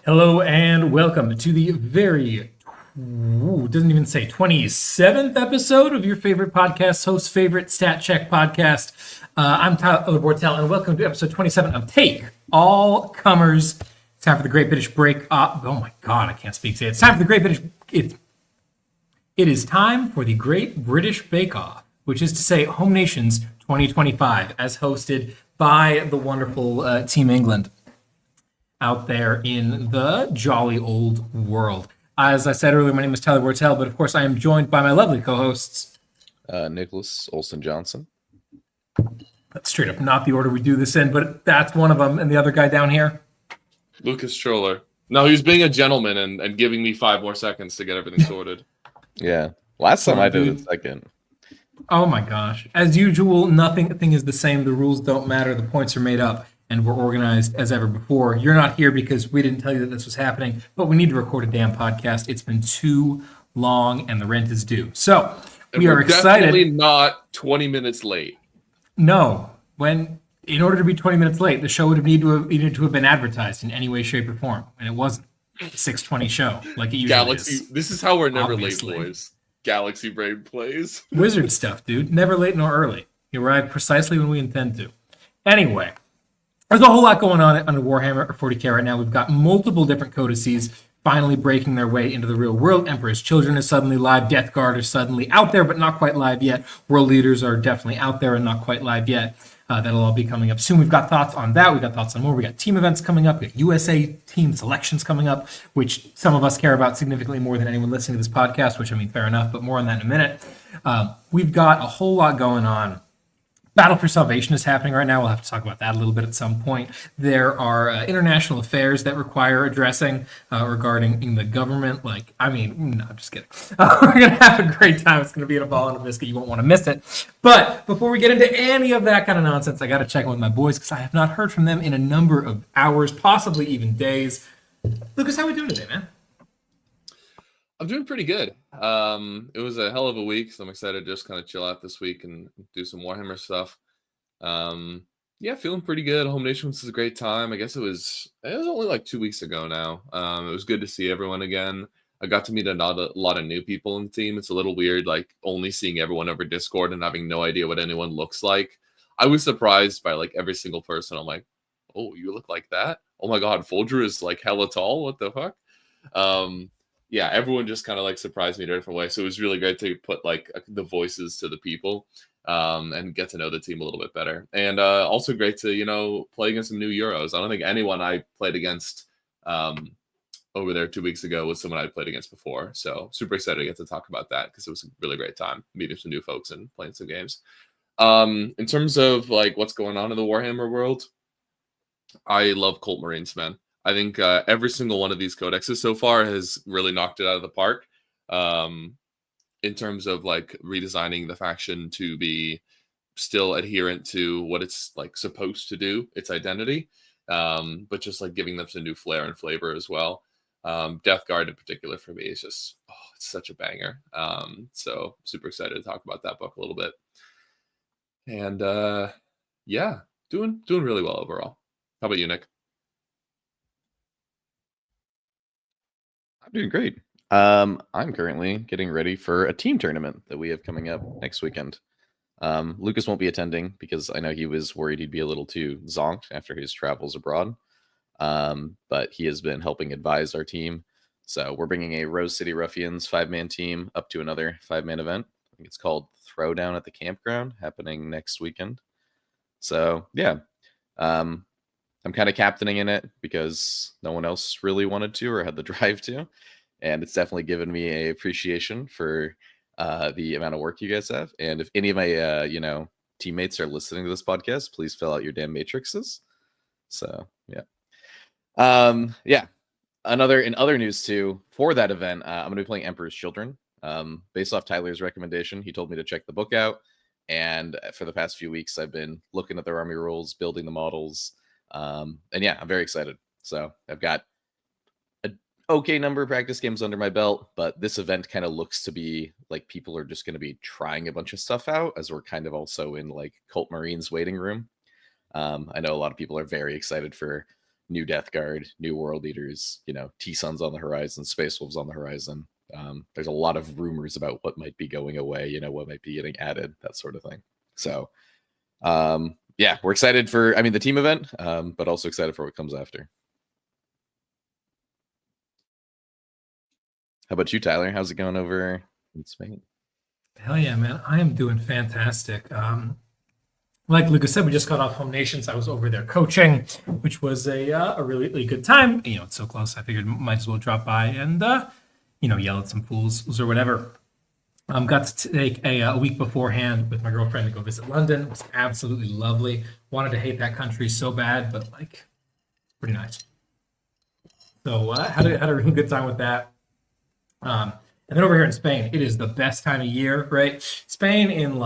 Hello and welcome to the doesn't even say 27th episode of your favorite podcast, host's favorite stat check podcast. I'm Tyler Bortel, and welcome to episode 27 of Take All Comers. It's time for the Great British Break. Oh my God, I can't speak today. It's time for the Great British. It is time for the Great British Bake Off, which is to say, Home Nations 2025, as hosted by the wonderful Team England out there in the jolly old world. As I said earlier, my name is Tyler Bortel, but of course I am joined by my lovely co-hosts. Nicholas Olson Johnson. That's straight up not the order we do this in, but that's one of them. And the other guy down here? Lucas Troller. No, he was being a gentleman and giving me 5 more seconds to get everything sorted. Yeah. Last time I did it second. Oh my gosh. As usual, nothing is the same. The rules don't matter. The points are made up. And we're organized as ever before. You're not here because we didn't tell you that this was happening, but we need to record a damn podcast. It's been too long, and the rent is due. So we are excited. Definitely not 20 minutes late. No, in order to be 20 minutes late, the show would have needed to have been advertised in any way, shape, or form, and it wasn't. A 6:20 show like it usually is. This is how we're never Obviously. late, boys. Galaxy Brain plays. Wizard stuff, dude. Never late nor early. You arrive precisely when we intend to. Anyway. There's a whole lot going on under Warhammer or 40k right now. We've got multiple different codices finally breaking their way into the real world. Emperor's Children is suddenly live. Death Guard is suddenly out there, but not quite live yet. World Leaders are definitely out there and not quite live yet. That'll all be coming up soon. We've got thoughts on that. We've got thoughts on more. We got team events coming up. We got USA team selections coming up, which some of us care about significantly more than anyone listening to this podcast, which I mean, fair enough, but more on that in a minute. We've got a whole lot going on. Battle for Salvation is happening right now. We'll have to talk about that a little bit at some point. There are international affairs that require addressing regarding the government. No, I'm just kidding. We're going to have a great time. It's going to be in a ball and a biscuit. You won't want to miss it. But before we get into any of that kind of nonsense, I got to check in with my boys because I have not heard from them in a number of hours, possibly even days. Lucas, how are we doing today, man? I'm doing pretty good. It was a hell of a week, so I'm excited to just kind of chill out this week and do some Warhammer stuff. Feeling pretty good. Home Nations was a great time. I guess it was only like 2 weeks ago now. It was good to see everyone again. I got to meet a lot of new people in the team. It's a little weird, like only seeing everyone over Discord and having no idea what anyone looks like. I was surprised by like every single person. I'm like, oh, you look like that? Oh my God, Folger is like hella tall. What the fuck? Everyone just kind of like surprised me in a different way. So it was really great to put like the voices to the people and get to know the team a little bit better. And also great to, play against some new Euros. I don't think anyone I played against over there 2 weeks ago was someone I played against before. So super excited to get to talk about that because it was a really great time meeting some new folks and playing some games. In terms of like what's going on in the Warhammer world, I love Cult Marines, man. I think every single one of these codexes so far has really knocked it out of the park in terms of like redesigning the faction to be still adherent to what it's like supposed to do, its identity, but just like giving them some new flair and flavor as well. Death Guard in particular for me is just, it's such a banger. So super excited to talk about that book a little bit. And doing really well overall. How about you, Nick? I'm doing great. I'm currently getting ready for a team tournament that we have coming up next weekend. Lucas won't be attending because I know he was worried he'd be a little too zonked after his travels abroad. But he has been helping advise our team. So we're bringing a Rose City Ruffians 5-man team up to another 5-man event. I think it's called Throwdown at the Campground, happening next weekend. So yeah, I'm kind of captaining in it because no one else really wanted to or had the drive to. And it's definitely given me a appreciation for the amount of work you guys have. And if any of my, teammates are listening to this podcast, please fill out your damn matrices. So, yeah. In other news too, for that event, I'm going to be playing Emperor's Children. Based off Tyler's recommendation, he told me to check the book out. And for the past few weeks, I've been looking at their army rules, building the models. I'm very excited. So I've got an okay number of practice games under my belt, but this event kind of looks to be like people are just going to be trying a bunch of stuff out as we're kind of also in like Cult Marines waiting room. I know a lot of people are very excited for new Death Guard, new World Eaters, T-Suns on the horizon, Space Wolves on the horizon. There's a lot of rumors about what might be going away, what might be getting added, that sort of thing. So, yeah, we're excited for, the team event, but also excited for what comes after. How about you, Tyler? How's it going over in Spain? Hell yeah, man. I am doing fantastic. Like Lucas said, we just got off Home Nations. I was over there coaching, which was a really, really good time. It's so close. I figured might as well drop by and, yell at some fools or whatever. Got to take a week beforehand with my girlfriend to go visit London. It was absolutely lovely. Wanted to hate that country so bad, but pretty nice. So had a really good time with that. And then over here in Spain, it is the best time of year, right? Spain in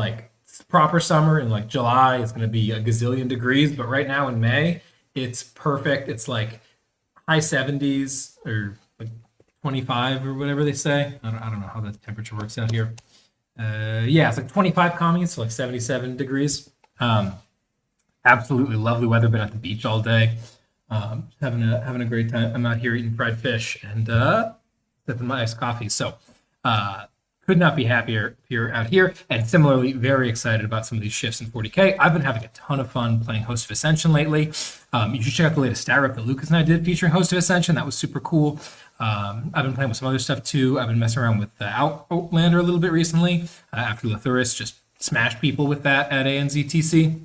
proper summer in July, it's going to be a gazillion degrees, but right now in May, it's perfect. It's high 70s or 25 or whatever they say. I don't know how the temperature works out here. Yeah, it's 25 coming, so 77 degrees. Absolutely lovely weather. Been at the beach all day. Having a great time. I'm out here eating fried fish and sipping my iced coffee. So could not be happier out here. And similarly, very excited about some of these shifts in 40K. I've been having a ton of fun playing Host of Ascension lately. You should check out the latest stat rep that Lucas and I did featuring Host of Ascension. That was super cool. I've been playing with some other stuff too. I've been messing around with Outlander a little bit recently after Lathuris just smashed people with that at ANZTC.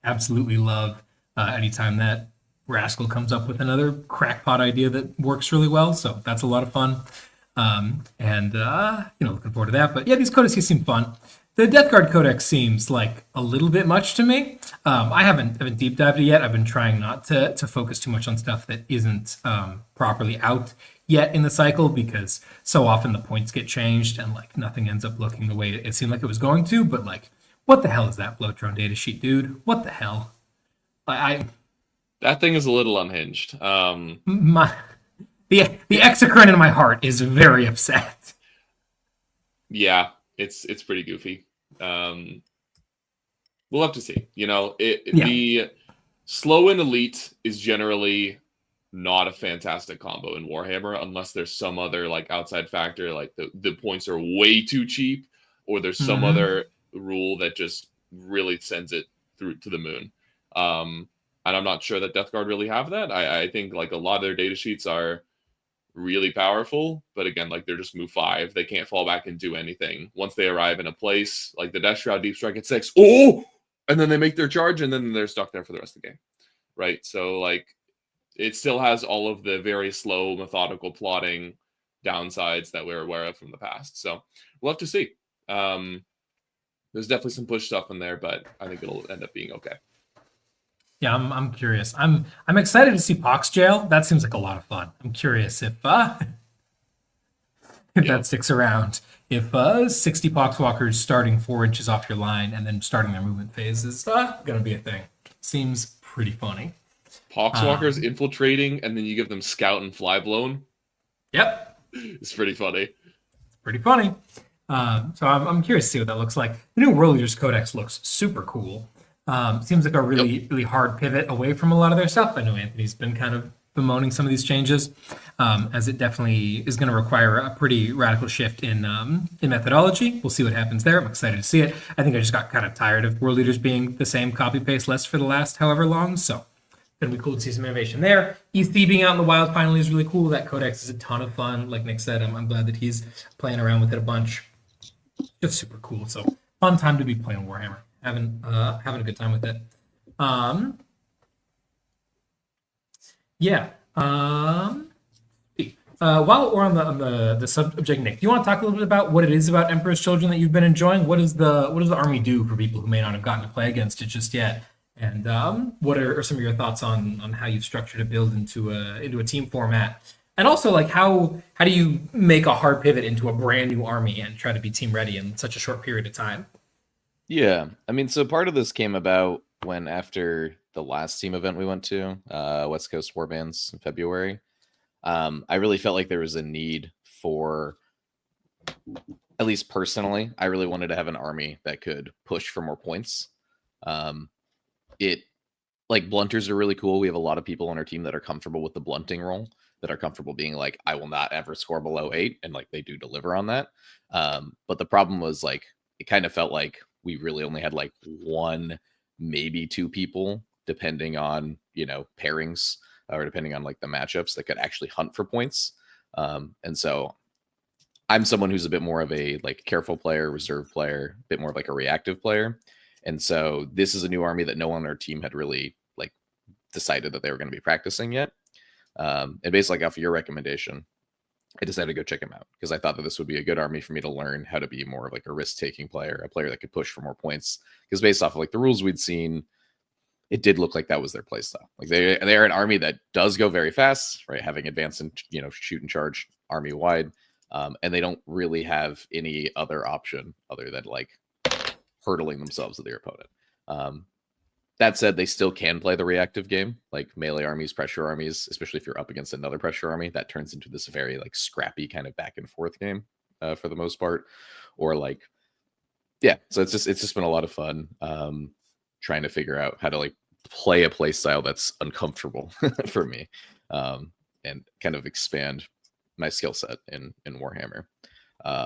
Absolutely love anytime that rascal comes up with another crackpot idea that works really well. So that's a lot of fun. Looking forward to that. But yeah, these codices seem fun. The Death Guard Codex seems like a little bit much to me. I haven't deep dived it yet. I've been trying not to focus too much on stuff that isn't properly out yet in the cycle, because so often the points get changed and nothing ends up looking the way it seemed like it was going to. But what the hell is that Bloatron datasheet, dude? What the hell? That thing is a little unhinged. The exocrine in my heart is very upset. Yeah, it's pretty goofy. We'll have to see. The slow and elite is generally not a fantastic combo in Warhammer unless there's some other outside factor, the points are way too cheap, or there's some other rule that just really sends it through to the moon. And I'm not sure that Death Guard really have that. I think a lot of their data sheets are really powerful, but again, they're just move 5. They can't fall back and do anything. Once they arrive in a place, the Death Shroud Deep Strike at 6, and then they make their charge, and then they're stuck there for the rest of the game. Right? So, it still has all of the very slow, methodical plotting downsides that we're aware of from the past. So, we'll have to see. There's definitely some push stuff in there, but I think it'll end up being okay. Yeah, I'm curious. I'm excited to see Pox Jail. That seems like a lot of fun. I'm curious if that sticks around. If 60 Poxwalkers starting 4 inches off your line and then starting their movement phase is going to be a thing. Seems pretty funny. Poxwalkers infiltrating, and then you give them Scout and Fly Blown. Yep. It's pretty funny. It's pretty funny. So I'm curious to see what that looks like. The new World Leaders Codex looks super cool. Seems like a really hard pivot away from a lot of their stuff. I know Anthony's been kind of bemoaning some of these changes, as it definitely is going to require a pretty radical shift in methodology. We'll see what happens there. I'm excited to see it. I think I just got kind of tired of World Leaders being the same copy-paste list for the last however long, so it's going to be cool to see some innovation there. EC being out in the wild finally is really cool. That Codex is a ton of fun. Like Nick said, I'm glad that he's playing around with it a bunch. Just super cool. So fun time to be playing Warhammer. Having a good time with it. While we're on the subject, Nick, do you want to talk a little bit about what it is about Emperor's Children that you've been enjoying? What does the army do for people who may not have gotten to play against it just yet? And what are some of your thoughts on how you've structured a build into a team format? And also, how do you make a hard pivot into a brand new army and try to be team ready in such a short period of time? Yeah, so part of this came about when, after the last team event we went to, West Coast Warbands in February, I really felt like there was a need for, at least personally, I really wanted to have an army that could push for more points. It like blunters are really cool. We have a lot of people on our team that are comfortable with the blunting role, that are comfortable being like, I will not ever score below 8, and like they do deliver on that. But the problem was like it kind of felt like we really only had like one, maybe two people, depending on pairings or depending on like the matchups that could actually hunt for points. And so I'm someone who's a bit more of a like careful player, reserve player, a bit more of like a reactive player. And so this is a new army that no one on our team had really like decided that they were going to be practicing yet. And basically, like, off of your recommendation, I decided to go check him out because I thought that this would be a good army for me to learn how to be more of like a risk-taking player, a player that could push for more points. Because based off of like the rules we'd seen, it did look like that was their playstyle. Like they are an army that does go very fast, right? Having advanced and shoot and charge army wide, and they don't really have any other option other than like hurdling themselves with their opponent. That said, they still can play the reactive game, like melee armies, pressure armies, especially if you're up against another pressure army. That turns into this very like scrappy kind of back and forth game for the most part. Or like, yeah, so it's just been a lot of fun trying to figure out how to like play a play style that's uncomfortable for me and kind of expand my skill set in Warhammer.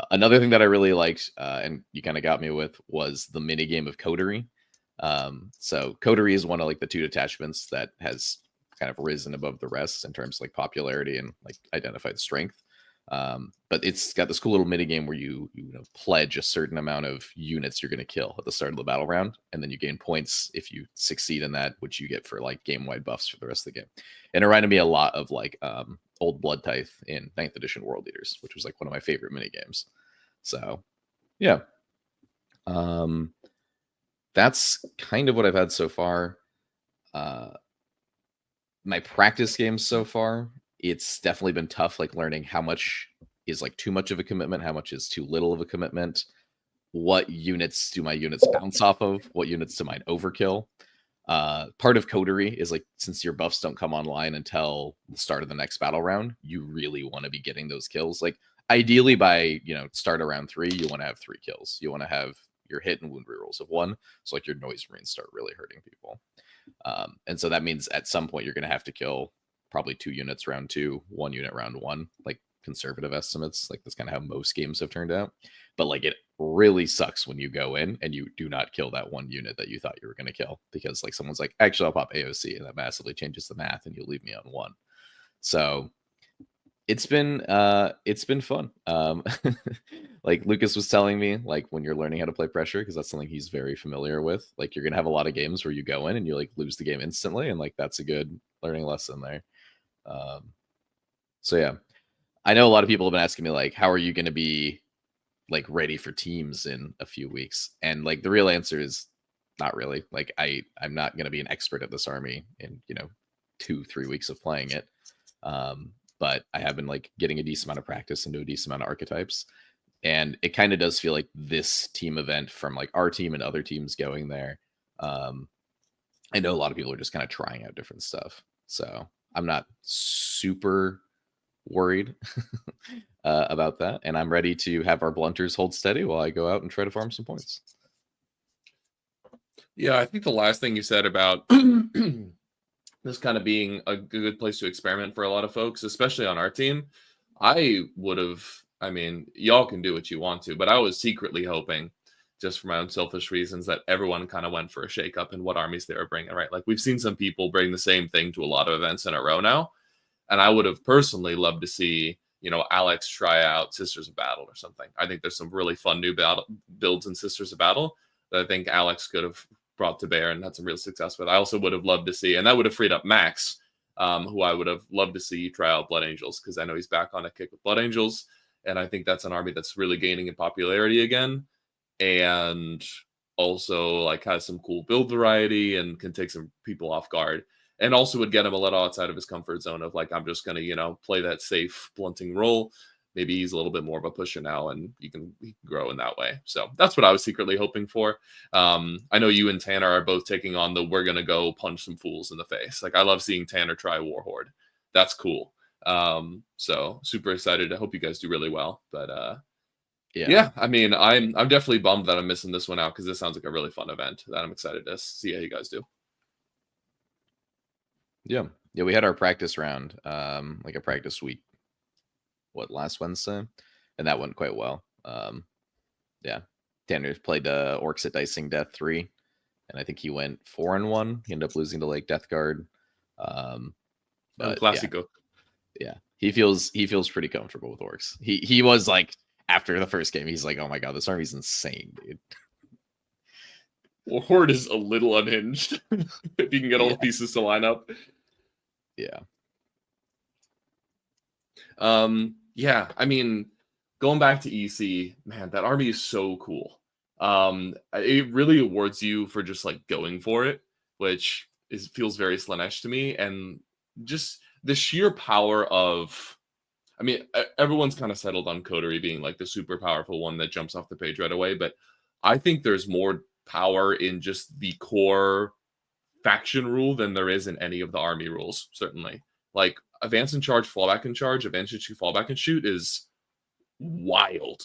Another thing that I really liked and you kind of got me with was the mini game of Coterie. So Coterie is one of like the two detachments that has kind of risen above the rest in terms of like popularity and like identified strength. But it's got this cool little mini game where you pledge a certain amount of units you're going to kill at the start of the battle round, and then you gain points if you succeed in that, which you get for like game-wide buffs for the rest of the game. And it reminded me a lot of like old Blood Tithe in 9th edition World Leaders, which was like one of my favorite mini games. So yeah. That's kind of what I've had so far. My practice games so far, it's definitely been tough, like learning how much is like too much of a commitment, how much is too little of a commitment. What units do my units bounce off of? What units do mine overkill? Part of Coterie is like, since your buffs don't come online until the start of the next battle round, you really want to be getting those kills. Like ideally by, start around 3, you want to have 3 kills. You want to have your hit and wound rerolls of 1. So like your noise marines start really hurting people. And so that means at some point you're going to have to kill probably 2 units round 2, 1 unit round 1, like conservative estimates. Like that's kind of how most games have turned out. But like it really sucks when you go in and you do not kill that 1 unit that you thought you were going to kill because like someone's like, actually I'll pop AOC, and that massively changes the math and you'll leave me on 1. So it's been fun. Like Lucas was telling me, like when you're learning how to play pressure, because that's something he's very familiar with, like you're gonna have a lot of games where you go in and you like lose the game instantly, and like that's a good learning lesson there. So yeah, I know a lot of people have been asking me like, how are you gonna be like ready for teams in a few weeks? And like the real answer is not really. Like I'm not gonna be an expert at this army in 2-3 weeks of playing it. But I have been like getting a decent amount of practice into a decent amount of archetypes. And it kind of does feel like this team event from like our team and other teams going there. I know a lot of people are just kind of trying out different stuff. So I'm not super worried about that. And I'm ready to have our blunters hold steady while I go out and try to farm some points. Yeah, I think the last thing you said about this kind of being a good place to experiment for a lot of folks, especially on our team, I mean, y'all can do what you want to, but I was secretly hoping, just for my own selfish reasons, that everyone kind of went for a shakeup in what armies they were bringing, right? Like we've seen some people bring the same thing to a lot of events in a row now. And I would have personally loved to see, Alex try out Sisters of Battle or something. I think there's some really fun new builds in Sisters of Battle that I think Alex could have brought to bear and had some real success with. I also would have loved to see, and that would have freed up Max, who I would have loved to see try out Blood Angels, because I know he's back on a kick with Blood Angels, and I think that's an army that's really gaining in popularity again, and also like has some cool build variety and can take some people off guard, and also would get him a little outside of his comfort zone of like, I'm just going to, play that safe blunting role. Maybe he's a little bit more of a pusher now, and he can grow in that way. So that's what I was secretly hoping for. I know you and Tanner are both taking on the we're going to go punch some fools in the face. Like I love seeing Tanner try Warhorde. That's cool. So super excited. I hope you guys do really well. But yeah, I mean, I'm definitely bummed that I'm missing this one out, because this sounds like a really fun event that I'm excited to see how you guys do. Yeah. Yeah, we had our practice round, like a practice week, last Wednesday? And that went quite well. Yeah. Tanner played Orcs at Dicing Death 3, and I think he went 4-1. He ended up losing to like Death Guard. El But yeah, Clásico. yeah. He feels pretty comfortable with Orcs. He was like, after the first game, he's like, oh my god, this army's insane, dude. Horde is a little unhinged if you can get all the pieces to line up. Yeah. Yeah, I mean, going back to EC, man, that army is so cool. It really awards you for just like going for it, which feels very Slanesh to me, and just the sheer power of. I mean, everyone's kind of settled on Coterie being like the super powerful one that jumps off the page right away, but I think there's more power in just the core faction rule than there is in any of the army rules, certainly. Like, advance and charge, fall back and charge, advance and shoot, fall back and shoot is wild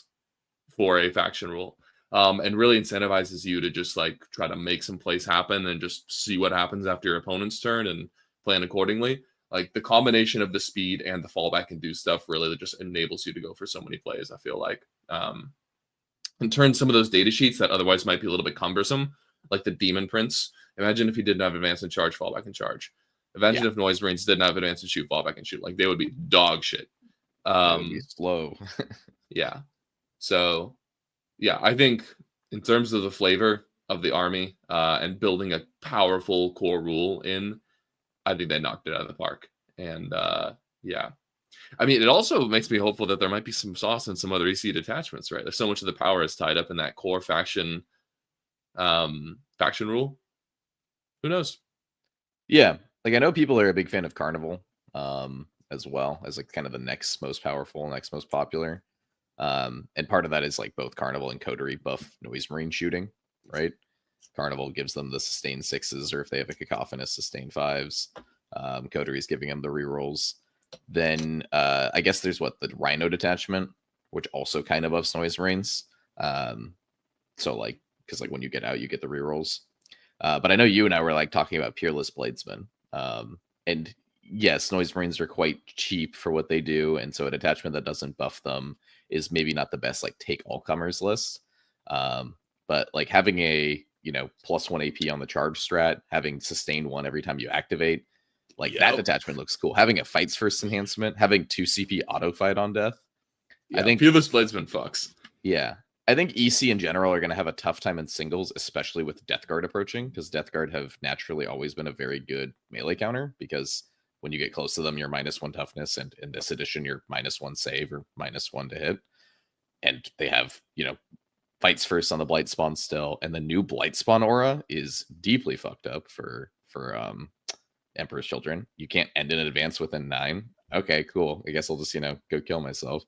for a faction rule. And really incentivizes you to just like try to make some plays happen and just see what happens after your opponent's turn and plan accordingly. Like the combination of the speed and the fallback and do stuff really just enables you to go for so many plays, I feel like. And turn some of those data sheets that otherwise might be a little bit cumbersome, like the Demon Prince. Imagine if he didn't have advance and charge, fallback and charge. Imagine if Noise Marines didn't have advance and shoot, fallback and shoot. Like they would be dog shit. It would be slow. Yeah. So, yeah, I think in terms of the flavor of the army and building a powerful core rule in, I think they knocked it out of the park. And yeah, I mean, it also makes me hopeful that there might be some sauce in some other EC detachments, right? There's so much of the power is tied up in that core faction rule. Who knows? Yeah, like I know people are a big fan of Carnival as well as like kind of the next most powerful, next most popular. And part of that is like both Carnival and Coterie buff Noise Marine shooting, right? Carnival gives them the sustained 6s, or if they have a cacophonous, sustained 5s. Coterie is giving them the rerolls. Then I guess there's the Rhino detachment, which also kind of buffs Noise Marines. So like, because like when you get out, you get the rerolls. But I know you and I were like talking about Peerless Bladesmen. And yes, Noise Marines are quite cheap for what they do, and so a detachment that doesn't buff them is maybe not the best like take all comers list. But like having a +1 AP on the charge strat, having sustained 1 every time you activate, like that detachment looks cool. Having a fights first enhancement, having 2 CP auto fight on death. Yeah, I think Fearless Bladesman fucks. Yeah. I think EC in general are going to have a tough time in singles, especially with Death Guard approaching, because Death Guard have naturally always been a very good melee counter, because when you get close to them, you're -1 toughness, and in this edition, you're -1 save or -1 to hit. And they have, fights first on the Blight Spawn still, and the new Blight Spawn aura is deeply fucked up for Emperor's Children. You can't end in advance within 9. Okay, cool. I guess I'll just, go kill myself.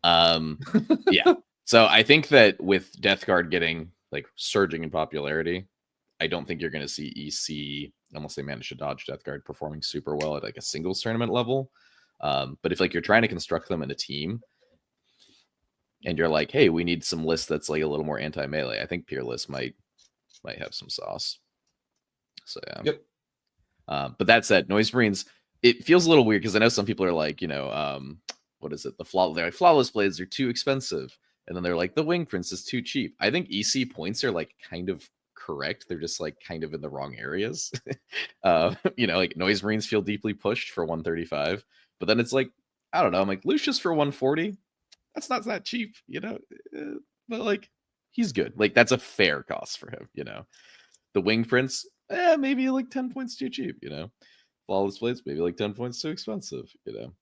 Yeah. So I think that with Death Guard getting like surging in popularity, I don't think you're going to see EC, unless they manage to dodge Death Guard, performing super well at like a singles tournament level. But if like you're trying to construct them in a team, and you're like, hey, we need some list that's like a little more anti-melee, I think Peerless might have some sauce. So yeah. Yep. But that said, Noise Marines, it feels a little weird because I know some people are like, what is it? They're like, Flawless Blades are too expensive. And then they're like, the Wing Prince is too cheap. I think EC points are like kind of correct. They're just like kind of in the wrong areas. Like Noise Marines feel deeply pushed for 135. But then it's like, I don't know. I'm like, Lucius for 140. That's not that cheap, but like he's good. Like that's a fair cost for him, The Wing Prince, maybe like 10 points too cheap, Flawless Blades, maybe like 10 points too expensive,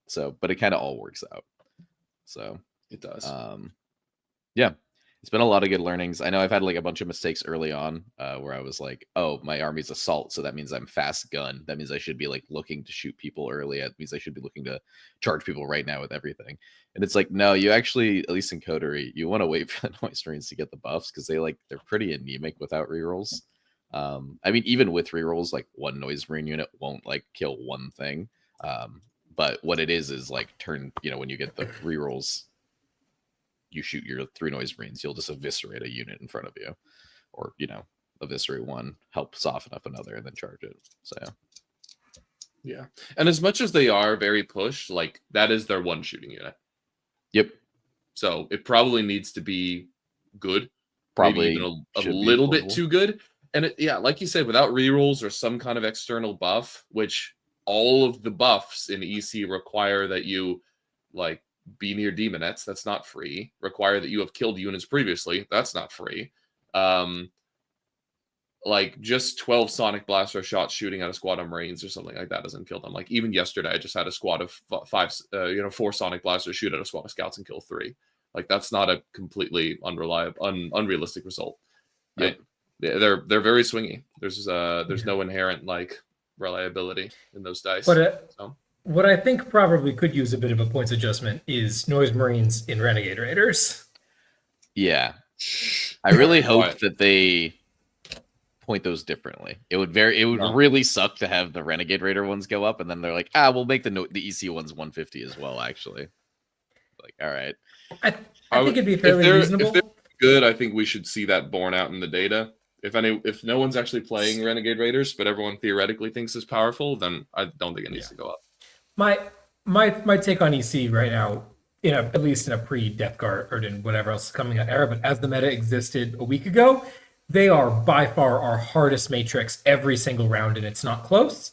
So, but it kind of all works out. So it does. Yeah, it's been a lot of good learnings. I know I've had like a bunch of mistakes early on where I was like, oh, my army's assault, so that means I'm fast gun. That means I should be like looking to shoot people early. That means I should be looking to charge people right now with everything. And it's like, no, you actually, at least in Coterie, you want to wait for the Noise Marines to get the buffs because they're pretty anemic without rerolls. I mean, even with rerolls, like one Noise Marine unit won't like kill one thing. But what it is like when you get the rerolls, you shoot your 3 Noise Marines, you'll just eviscerate a unit in front of you, or eviscerate one, help soften up another, and then charge it. So Yeah. And as much as they are very pushed, like that is their one shooting unit. Yep. So it probably needs to be good. Probably maybe even a should be little bit affordable. too good. And like you said, without rerolls or some kind of external buff, which all of the buffs in EC require that you like be near demonettes, that's not free. Require that you have killed units previously, that's not free. Like just 12 sonic blaster shots shooting at a squad of Marines or something like that doesn't kill them. Like even yesterday, I just had a squad of 4 sonic blasters shoot at a squad of scouts and kill 3. Like that's not a completely unrealistic result. Right? Yep. They're very swingy. There's no inherent like reliability in those dice. But what I think probably could use a bit of a points adjustment is Noise Marines in Renegade Raiders. Yeah, I really hope that they point those differently. It would really suck to have the Renegade Raider ones go up, and then they're like, we'll make the EC ones 150 as well. Actually, like, all right. I think it'd be fairly reasonable. If they're good, I think we should see that borne out in the data. If no one's actually playing Renegade Raiders, but everyone theoretically thinks is powerful, then I don't think it needs to go up. My take on EC right now, at least in a pre-Death Guard or in whatever else is coming out era, but as the meta existed a week ago, they are by far our hardest matrix every single round, and it's not close.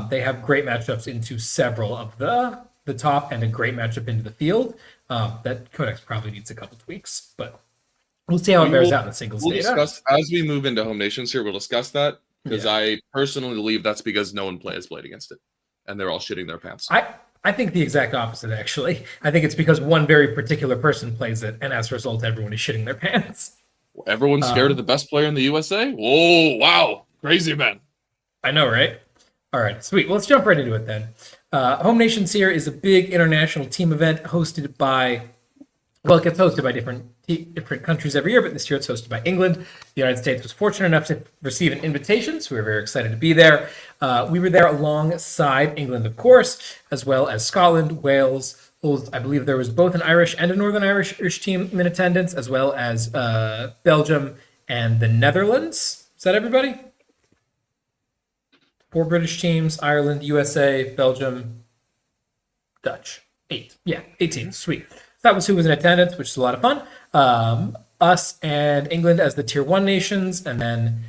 They have great matchups into several of the top and a great matchup into the field. That Codex probably needs a couple tweaks, but we'll see how it bears out in the singles data. Discuss, as we move into Home Nations here, we'll discuss that, because I personally believe that's because no one has played against it, and they're all shitting their pants. I think the exact opposite, actually. I think it's because one very particular person plays it, and as a result, everyone is shitting their pants. Everyone's scared of the best player in the USA? Whoa, wow. Crazy, man. I know, right? All right, sweet. Well, let's jump right into it then. Home Nations here is a big international team event hosted by, it gets hosted by different countries every year, but this year it's hosted by England. The United States was fortunate enough to receive an invitation, so we were very excited to be there. We were there alongside England, of course, as well as Scotland, Wales. I believe there was both an Irish and a Northern Irish team in attendance, as well as Belgium and the Netherlands. Is that everybody? 4 British teams: Ireland, USA, Belgium, Dutch. 8. Yeah, 18. Sweet. So that was who was in attendance, which is a lot of fun. Us and England as the Tier 1 nations, and then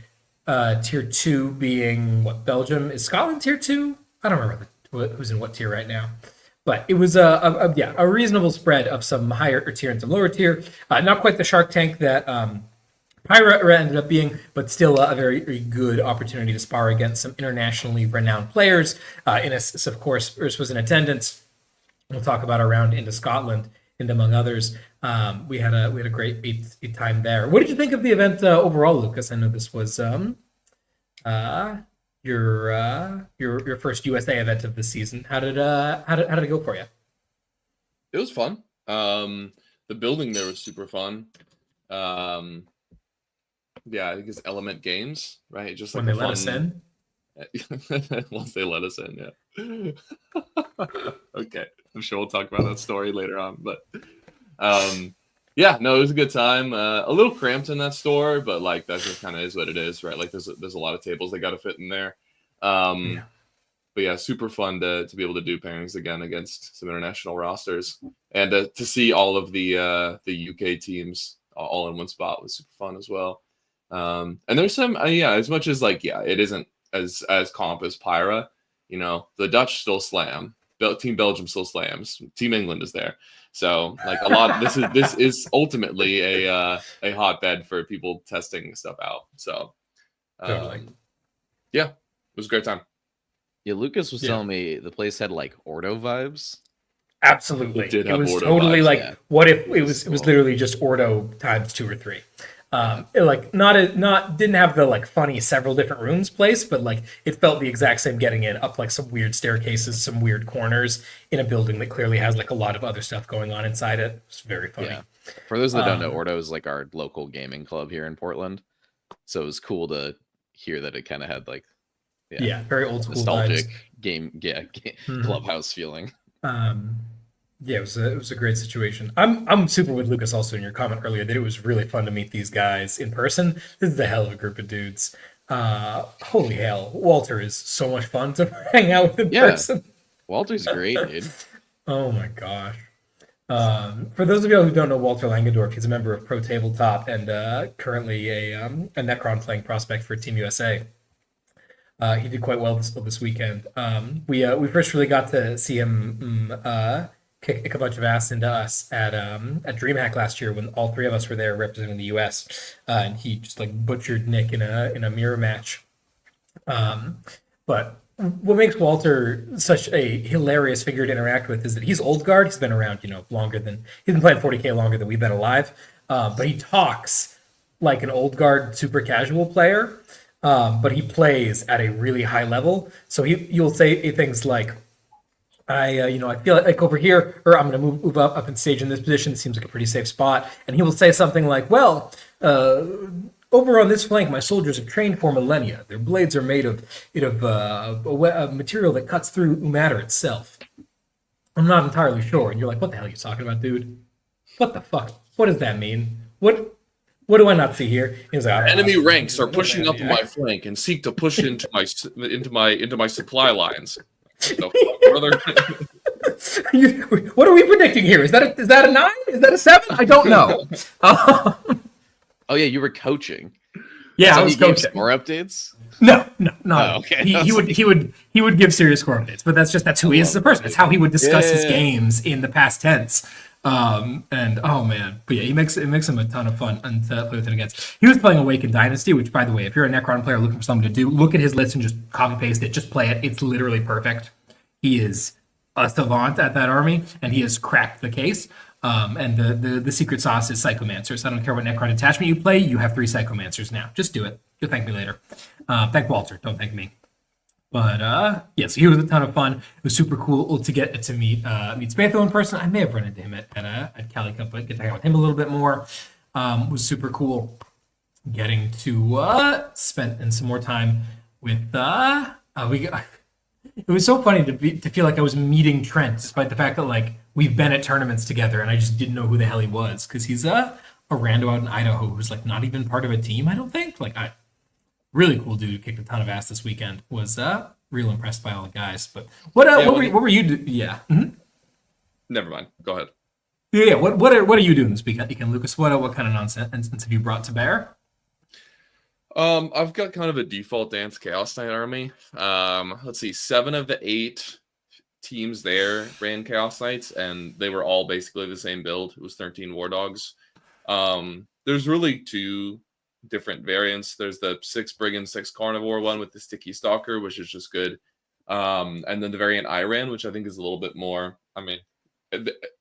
Tier 2 being Belgium. Is Scotland Tier 2? I don't remember who's in what tier right now. But it was a reasonable spread of some higher tier and some lower tier. Not quite the Shark Tank that Pyra ended up being, but still a very, very good opportunity to spar against some internationally renowned players. Innes, of course, was in attendance. We'll talk about our round into Scotland, and among others. We had a great time there. What did you think of the event overall, Lucas? I know this was your first USA event of the season. How did it go for you? It was fun. The building there was super fun. I think it's Element Games, right? Just like when they let us in. Once they let us in, yeah. Okay, I'm sure we'll talk about that story later on, but it was a good time. A little cramped in that store, but like that just kind of is what it is, right? Like there's a lot of tables they got to fit in there. But yeah, super fun to be able to do pairings again against some international rosters, and to see all of the UK teams all in one spot was super fun as well. And there's some as much as it isn't as comp as Pyra, the Dutch still slam, Team Belgium still slams, Team England is there. So like a lot of this is ultimately a hotbed for people testing stuff out. So Totally. It was a great time. Yeah, Lucas was telling me the place had like Ordo vibes. Absolutely. It was Ordo totally vibes, what if it was literally just Ordo times 2 or 3. Didn't have the funny several different rooms place, but it felt the exact same getting in up some weird staircases, some weird corners in a building that clearly has a lot of other stuff going on inside it. It's very funny. Yeah. For those that don't know, Ordo is our local gaming club here in Portland. So it was cool to hear that it kind of had very old school nostalgic vibes. Clubhouse feeling. It was a great situation. I'm super with Lucas also in your comment earlier that it was really fun to meet these guys in person. This is a hell of a group of dudes. Holy hell, Walter is so much fun to hang out with in Yeah. person. Walter's great, dude. Oh my gosh. For those of you who don't know Walter Langendorf, he's a member of Pro Tabletop and currently a Necron playing prospect for Team USA. He did quite well this weekend. We first really got to see him kick a bunch of ass into us at DreamHack last year when all three of us were there representing the US, and he just like butchered Nick in a mirror match. But what makes Walter such a hilarious figure to interact with is that he's old guard. He's been around, longer than he's been playing 40K longer than we've been alive. But he talks like an old guard super casual player. But he plays at a really high level. So you'll say things like, I feel like over here, or I'm going to move up in stage in this position. It seems like a pretty safe spot. And he will say something like, well, over on this flank, my soldiers have trained for millennia. Their blades are made of a material that cuts through matter itself. I'm not entirely sure. And you're like, what the hell are you talking about, dude? What the fuck? What does that mean? What do I not see here? He was like, Enemy ranks are pushing up my flank and seek to push into my supply lines. No, brother. What are we predicting here? Is that a 9? Is that a 7? I don't know. Oh yeah, you were coaching. Yeah, So I was he gave coaching. score updates. No. Oh, okay. He would give serious score updates, but that's who he is as a person. It's how he would discuss his games in the past tense. And oh man, but yeah, it makes him a ton of fun and to play with him against. He was playing Awakened Dynasty, which by the way, if you're a Necron player looking for something to do, look at his list and just copy paste it, just play it. It's literally perfect. He is a savant at that army, and he has cracked the case. And the secret sauce is Psychomancers. I don't care what Necron detachment you play, you have 3 Psychomancers now. Just do it. You'll thank me later. Thank Walter. Don't thank me. But yeah, so he was a ton of fun. It was super cool to get to meet Spatho in person. I may have run into him at Cali Cup, but get to hang out with him a little bit more. Was super cool. Getting to spend some more time with it was so funny to feel like I was meeting Trent, despite the fact that like we've been at tournaments together and I just didn't know who the hell he was, because he's a rando out in Idaho who's like not even part of a team. I don't think really cool dude, kicked a ton of ass this weekend. Was real impressed by all the guys. But what were you doing? Yeah. Mm-hmm. Never mind. Go ahead. Yeah. What are you doing this weekend, Lucas? What kind of nonsense have you brought to bear? I've got kind of a default Dance Chaos Knight army. Let's see, 7 of the 8 teams there ran Chaos Knights, and they were all basically the same build. It was 13 War Dogs. There's really 2 different variants. There's the 6 Brigand, 6 Carnivore one with the Sticky Stalker, which is just good. And then the variant I ran, which I think is a little bit more,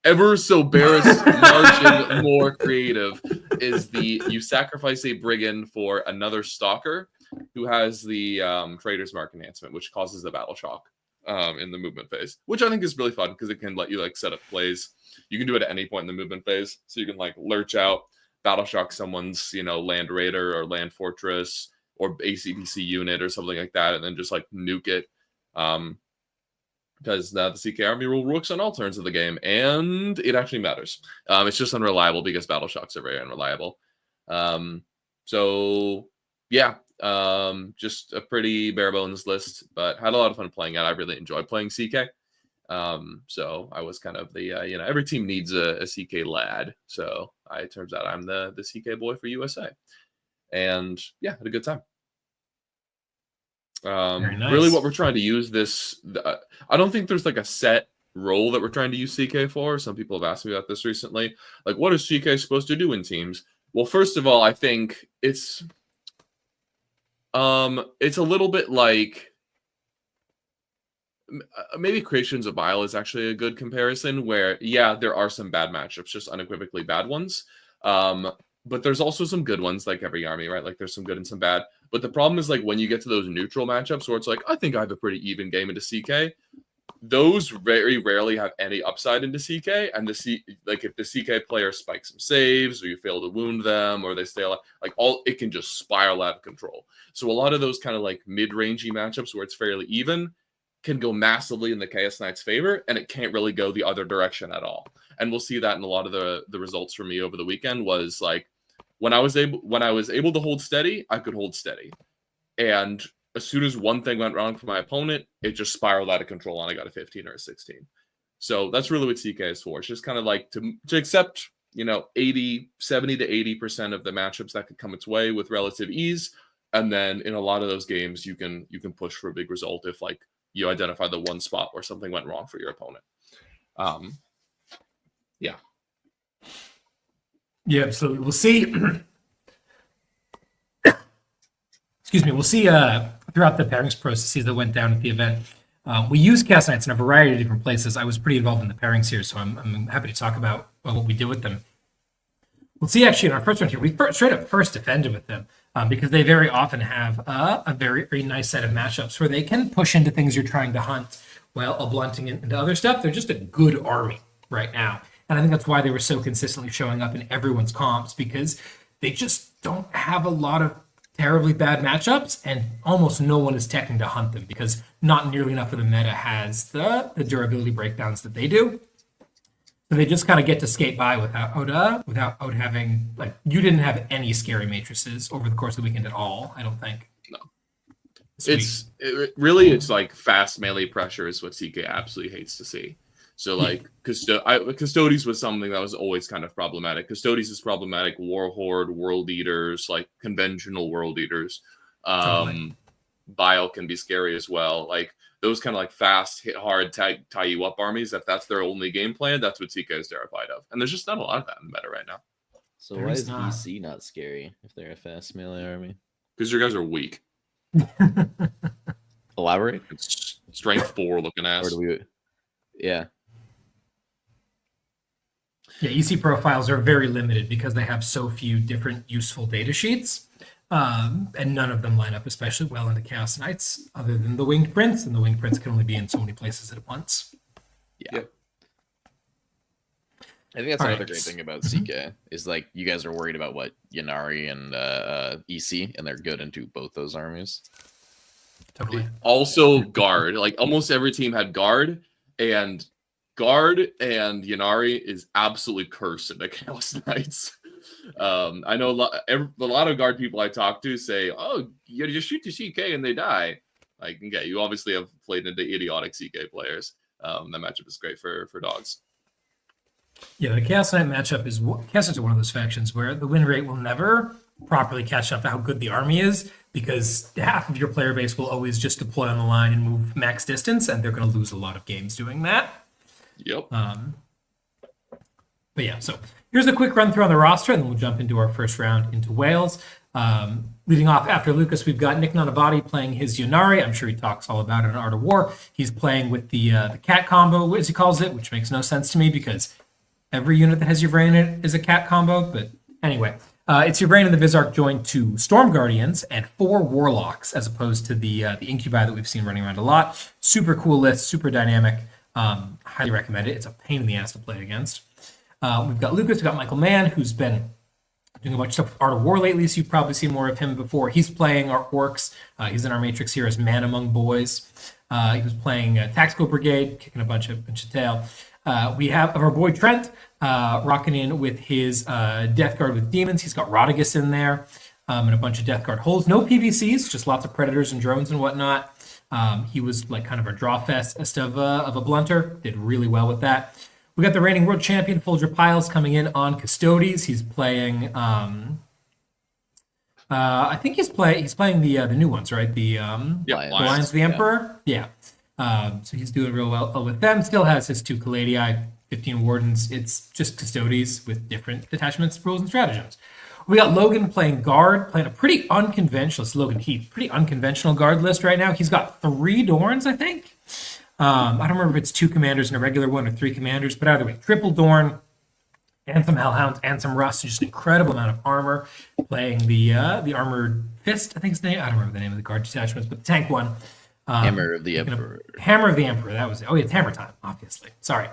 ever so bearish margin more creative, is you sacrifice a Brigand for another Stalker who has the Trader's Mark enhancement, which causes the battle shock in the movement phase, which I think is really fun because it can let you like set up plays. You can do it at any point in the movement phase, so you can like lurch out, battle shock someone's land raider or land fortress or ACDC unit or something like that, and then just like nuke it. Because the CK army rule works on all turns of the game, and it actually matters. It's just unreliable because battle shocks are very unreliable. So yeah, just a pretty bare bones list, but had a lot of fun playing it. I really enjoyed playing CK. So I was kind of the every team needs a CK lad. So it turns out I'm the CK boy for USA, and yeah, had a good time. Very nice. Really what we're trying to use this, I don't think there's like a set role that we're trying to use CK for. Some people have asked me about this recently. Like, what is CK supposed to do in teams? Well, first of all, I think it's a little bit like maybe Creations of Bile is actually a good comparison where, yeah, there are some bad matchups, just unequivocally bad ones. But there's also some good ones, like every army, right? Like there's some good and some bad. But the problem is like when you get to those neutral matchups where it's like, I think I have a pretty even game into CK, those very rarely have any upside into CK. And if the CK player spikes some saves or you fail to wound them or they stay alive, it can just spiral out of control. So a lot of those kind of like mid-rangey matchups where it's fairly even can go massively in the Chaos Knight's favor, and it can't really go the other direction at all. And we'll see that in a lot of the results for me over the weekend was like when I was able to hold steady, I could hold steady. And as soon as one thing went wrong for my opponent, it just spiraled out of control and I got a 15 or a 16. So that's really what CK is for. It's just kind of like to accept, 70 to 80% of the matchups that could come its way with relative ease. And then in a lot of those games, you can push for a big result if like you identify the one spot where something went wrong for your opponent. Yeah. Yeah, absolutely. We'll see. Excuse me. We'll see throughout the pairings processes that went down at the event. We use Chaos Knights in a variety of different places. I was pretty involved in the pairings here, so I'm happy to talk about what we did with them. We'll see actually in our first round here, we straight up first defended with them because they very often have a very, very nice set of matchups where they can push into things you're trying to hunt while blunting into other stuff. They're just a good army right now. And I think that's why they were so consistently showing up in everyone's comps, because they just don't have a lot of terribly bad matchups, and almost no one is teching to hunt them because not nearly enough of the meta has the durability breakdowns that they do. So they just kind of get to skate by without having, like, you didn't have any scary matrices over the course of the weekend at all, I don't think. No. Sweet. It's like fast melee pressure is what CK absolutely hates to see. So like Custodes was something that was always kind of problematic. Custodes is problematic. Warhorde, World Eaters, like conventional World Eaters. Totally. Bile can be scary as well. Like those kind of like fast, hit hard, tie you up armies. If that's their only game plan, that's what CK is terrified of. And there's just not a lot of that in the meta right now. So why is EC not scary if they're a fast melee army? Because your guys are weak. Elaborate. It's strength 4 looking ass. Or do we? Yeah. Yeah, EC profiles are very limited because they have so few different useful data sheets, and none of them line up especially well into Chaos Knights, other than the Winged Prince, and the Winged Prince can only be in so many places at once. Yeah. I think that's another great thing about CK is like you guys are worried about what Ynnari and EC, and they're good into both those armies. Totally. Also guard. Like almost every team had guard, and Ynnari is absolutely cursed in the Chaos Knights. I know a lot of guard people I talk to say, "Oh, you just shoot the CK and they die." Like, yeah, you obviously have played into idiotic CK players. That matchup is great for dogs. Yeah, the Chaos Knight matchup is Chaos Knights are one of those factions where the win rate will never properly catch up to how good the army is, because half of your player base will always just deploy on the line and move max distance, and they're going to lose a lot of games doing that. Yep. But yeah, so here's a quick run through on the roster, and then we'll jump into our first round into Wales. Leading off after Lucas, we've got Nick Nanavati playing his Ynnari. I'm sure he talks all about it in Art of War. He's playing with the cat combo, as he calls it, which makes no sense to me because every unit that has Yvrain in it is a cat combo. But anyway, it's Yvrain and the Vizark joined to Storm Guardians and 4 Warlocks, as opposed to the Incubi that we've seen running around a lot. Super cool list, super dynamic. Highly recommend it. It's a pain in the ass to play against. We've got Lucas, we've got Michael Mann, who's been doing a bunch of stuff with Art of War lately, so you've probably seen more of him before. He's playing our orcs. He's in our matrix here as Man Among Boys. He was playing Tactical Brigade, kicking a bunch of tail. We have our boy Trent rocking in with his Death Guard with Demons. He's got Rodigus in there and a bunch of Death Guard holes. No PVCs, just lots of Predators and drones and whatnot. He was like kind of a draw fest of a blunter. Did really well with that. We got the reigning world champion Folger Piles coming in on Custodes. He's playing. I think he's playing the new ones, right? The Lions of the Emperor. Yeah. So he's doing real well with them. Still has his 2 Caladi, 15 Wardens. It's just Custodes with different detachments, rules, and stratagems. We got Logan playing guard, playing a pretty unconventional. It's Logan Heath, pretty unconventional guard list right now. He's got 3 Dorns, I think. I don't remember if it's 2 commanders and a regular one or 3 commanders, but either way, triple Dorn and some Hellhounds and some Rust, just an incredible amount of armor. Playing the Armored Fist, I think it's the name. I don't remember the name of the guard detachments, but the tank one. Hammer of the Emperor. Hammer of the Emperor, that was it. Oh yeah, it's Hammer time, obviously. Sorry.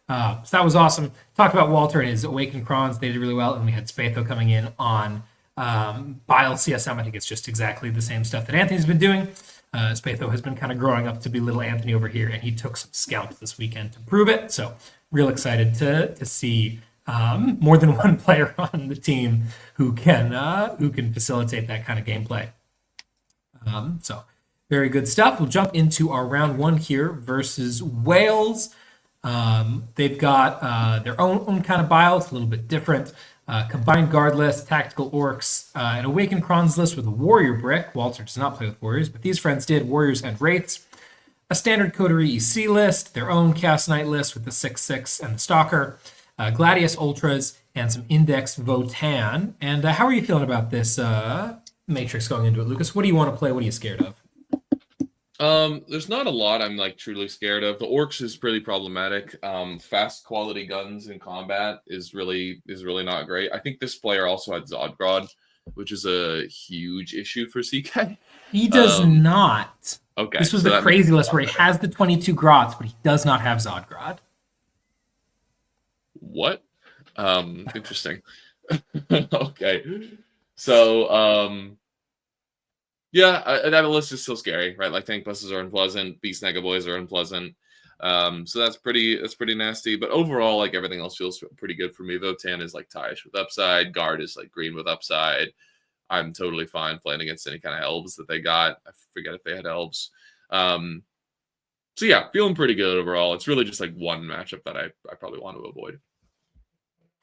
So that was awesome. Talked about Walter and his Awakened Krons. They did really well. And we had Spatho coming in on Bile CSM. I think it's just exactly the same stuff that Anthony's been doing. Spatho has been kind of growing up to be little Anthony over here, and he took some scalps this weekend to prove it. So real excited to see more than one player on the team who can facilitate that kind of gameplay. So very good stuff. We'll jump into our round one here versus Wales. They've got their own kind of bio. It's a little bit different. Combined guard list, tactical orcs, an awakened Kron's list with a warrior brick. Walter does not play with warriors, but these friends did. Warriors and wraiths. A standard Coterie EC list, their own Chaos Knight list with the 6/6 and the Stalker, Gladius Ultras, and some Index Votan. And how are you feeling about this matrix going into it, Lucas? What do you want to play? What are you scared of? There's not a lot I'm like truly scared of. The orcs is pretty problematic. Fast quality guns in combat is really not great. I think this player also had Zodgrod, which is a huge issue for CK. He does not. Okay. This was the crazy list where he has the 22 Grots, but he does not have Zodgrod. What? Interesting. Okay. So, yeah, that list is still scary, right? Like tank buses are unpleasant, beast nega boys are unpleasant. So that's pretty nasty. But overall, like everything else feels pretty good for me. Votan is like Tyish with upside. Guard is like green with upside. I'm totally fine playing against any kind of elves that they got. I forget if they had elves. So yeah, feeling pretty good overall. It's really just like one matchup that I probably want to avoid.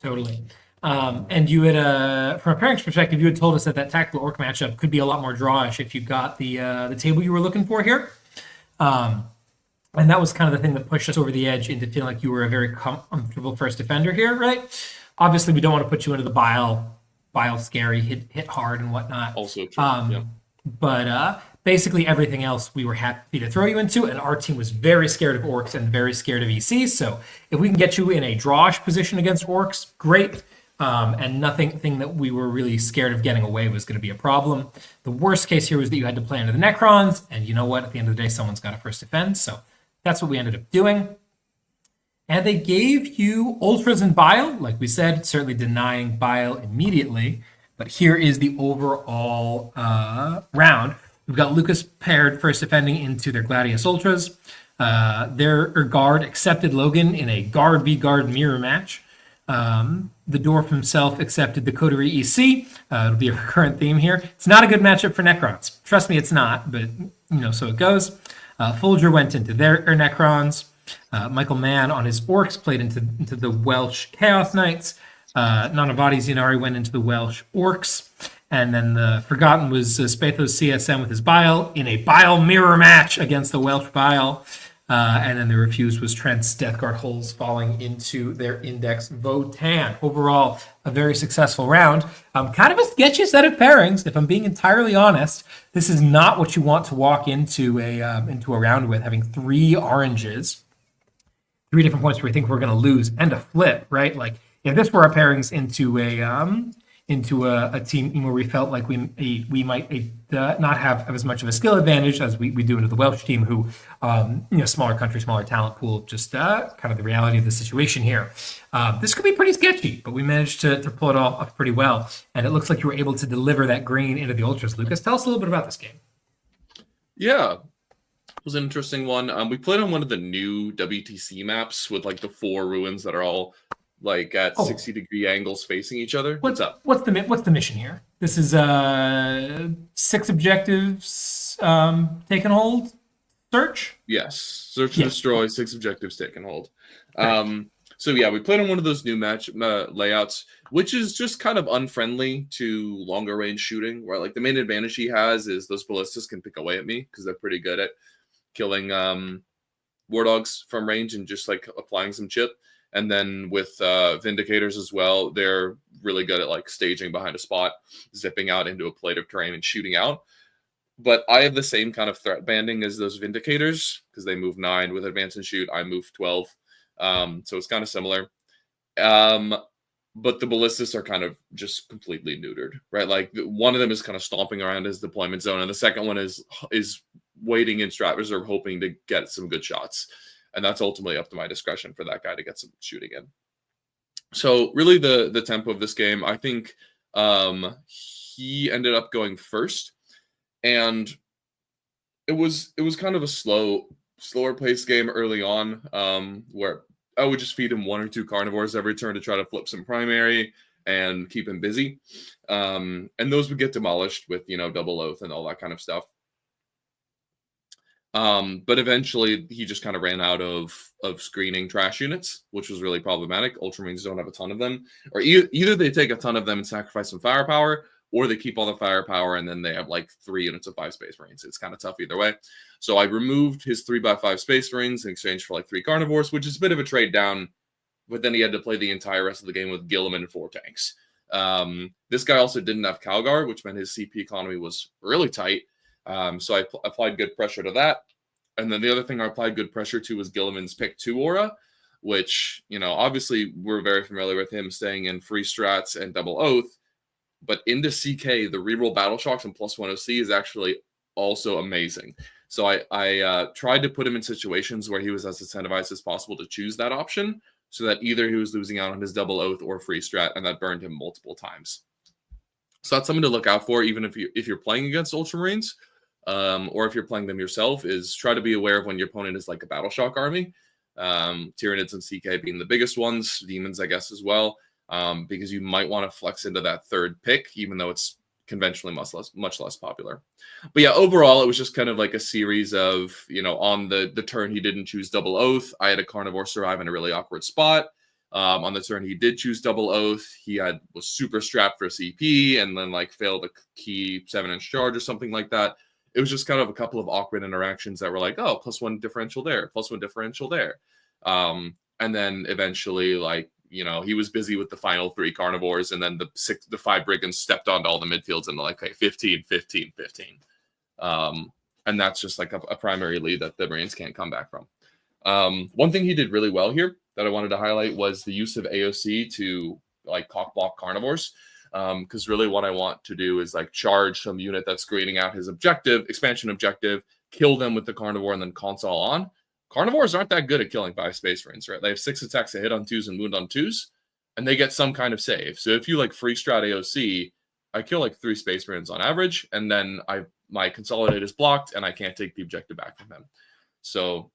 Totally. And you had, from a pairings perspective, you had told us that tactical orc matchup could be a lot more drawish if you got the table you were looking for here. And that was kind of the thing that pushed us over the edge into feeling like you were a very comfortable first defender here, right? Obviously, we don't want to put you into the bile scary, hit hard and whatnot. Also true. Yeah. But basically everything else we were happy to throw you into, and our team was very scared of orcs and very scared of EC. So if we can get you in a drawish position against orcs, great. And nothing that we were really scared of getting away was going to be a problem. The worst case here was that you had to play into the Necrons, and you know what? At the end of the day, someone's got to first defend. So that's what we ended up doing. And they gave you Ultras and Bile, like we said, certainly denying Bile immediately. But here is the overall round. We've got Lucas paired first defending into their Gladius Ultras. Their guard accepted Logan in a guard v guard mirror match. The Dwarf himself accepted the Coterie EC. It'll be a recurrent theme here. It's not a good matchup for Necrons. Trust me, it's not, but so it goes. Folger went into their Necrons. Michael Mann on his Orcs played into the Welsh Chaos Knights. Nanavati Zinari went into the Welsh Orcs. And then the Forgotten was Spathos CSM with his Bile in a Bile mirror match against the Welsh Bile. And then the refuse was Trent's Death Guard holes falling into their Index Votan. Overall, a very successful round. Kind of a sketchy set of pairings, if I'm being entirely honest. This is not what you want to walk into a round with, having 3 oranges, 3 different points where we think we're going to lose, and a flip, right? Like if this were our pairings into a team where we felt like we might not have as much of a skill advantage as we do into the Welsh team, who smaller country, smaller talent pool, just kind of the reality of the situation here. This could be pretty sketchy, but we managed to pull it off pretty well, and it looks like you were able to deliver that green into the Ultras. Lucas, tell us a little bit about this game. Yeah, it was an interesting one. We played on one of the new WTC maps with like the 4 ruins that are all like at 60-degree angles facing each other. What's up? What's the mission here? This is 6 objectives taken hold. Search? Yes. Search and destroy, 6 objectives taken hold. So yeah, we played on one of those new match layouts, which is just kind of unfriendly to longer range shooting, where like the main advantage he has is those ballistas can pick away at me because they're pretty good at killing war dogs from range and just like applying some chip. And then with Vindicators as well, they're really good at like staging behind a spot, zipping out into a plate of terrain and shooting out. But I have the same kind of threat banding as those Vindicators because they move 9 with advance and shoot. I move 12. So it's kind of similar. But the ballistas are kind of just completely neutered, right? Like one of them is kind of stomping around his deployment zone, and the second one is waiting in strat reserve, hoping to get some good shots. And that's ultimately up to my discretion for that guy to get some shooting in. So really the tempo of this game, I think he ended up going first. And it was kind of a slower paced game early on, where I would just feed him 1 or 2 carnivores every turn to try to flip some primary and keep him busy. And those would get demolished with, double oath and all that kind of stuff. But eventually he just kind of ran out of screening trash units, which was really problematic. Ultramarines don't have a ton of them, or either they take a ton of them and sacrifice some firepower, or they keep all the firepower and then they have like 3 units of 5 Space Marines. It's kind of tough either way. So I removed his 3x5 Space Marines in exchange for like 3 Carnivores, which is a bit of a trade down. But then he had to play the entire rest of the game with Guilliman and 4 tanks. This guy also didn't have Calgar, which meant his CP economy was really tight. So I applied good pressure to that. And then the other thing I applied good pressure to was Guilliman's Pick 2 aura, which, obviously we're very familiar with him staying in free strats and double oath. But into CK, the reroll battle shocks and +1 OC is actually also amazing. So I tried to put him in situations where he was as incentivized as possible to choose that option, so that either he was losing out on his double oath or free strat, and that burned him multiple times. So that's something to look out for, even if you're playing against Ultramarines, or if you're playing them yourself, is try to be aware of when your opponent is like a battle shock army. Tyranids and CK being the biggest ones, demons, I guess, as well, because you might want to flex into that third pick, even though it's conventionally much less popular. But yeah, overall, it was just kind of like a series of, on the turn he didn't choose double oath, I had a Carnivore survive in a really awkward spot. On the turn he did choose double oath, he was super strapped for CP and then like failed a key 7-inch charge or something like that. It was just kind of a couple of awkward interactions that were like, oh, +1 differential there, +1 differential there. And then eventually, like, he was busy with the final 3 Carnivores, and then the 5 Brigands stepped onto all the midfields and like, okay, 15, 15, 15. And that's just like a primary lead that the Marines can't come back from. One thing he did really well here that I wanted to highlight was the use of AOC to like cockblock Carnivores. Because really what I want to do is like charge some unit that's screening out his expansion objective, kill them with the Carnivore, and then console on. Carnivores aren't that good at killing 5 Space Marines, right? They have 6 attacks to hit on 2s and wound on 2s, and they get some kind of save. So if you like free strat AOC, I kill like 3 Space Marines on average, and then my consolidate is blocked, and I can't take the objective back from him. So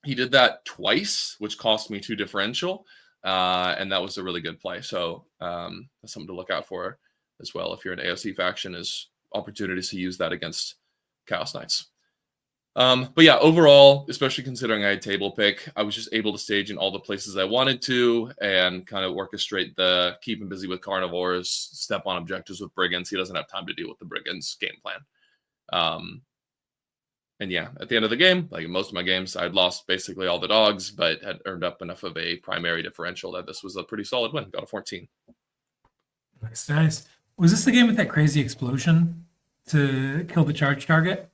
he did that twice, which cost me 2 differential, and that was a really good play. So that's something to look out for as well. If you're an AOC faction, is opportunities to use that against Chaos Knights. But yeah, overall, especially considering I had table pick, I was just able to stage in all the places I wanted to and kind of orchestrate the keep him busy with Carnivores, step on objectives with Brigands. He doesn't have time to deal with the Brigands game plan. And yeah, at the end of the game, like in most of my games, I'd lost basically all the dogs, but had earned up enough of a primary differential that this was a pretty solid win. Got a 14. Nice. Was this the game with that crazy explosion to kill the charge target?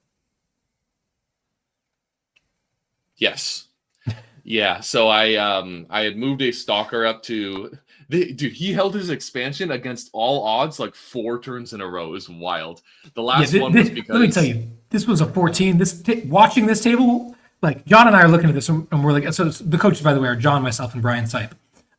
Yes. Yeah. So I had moved a stalker up to dude. He held his expansion against all odds like 4 turns in a row. It was wild. The last one was because, let me tell you, this was a 14. Watching this table, like John and I are looking at this and we're like, so the coaches, by the way, are John, myself, and Brian Sipe.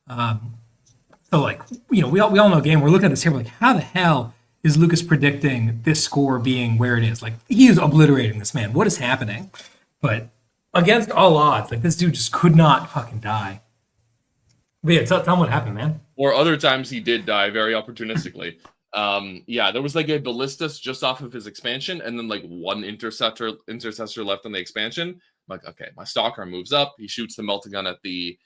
So like, we all know the game. We're looking at this table like, how the hell is Lucas predicting this score being where it is? Like, he is obliterating this man. What is happening? But against all odds, like this dude just could not fucking die. But yeah, tell him what happened, man. Or other times he did die very opportunistically. Yeah, there was like a ballistas just off of his expansion, and then like 1 intercessor left on the expansion. I'm like, okay, my stalker moves up, he shoots the melting gun at the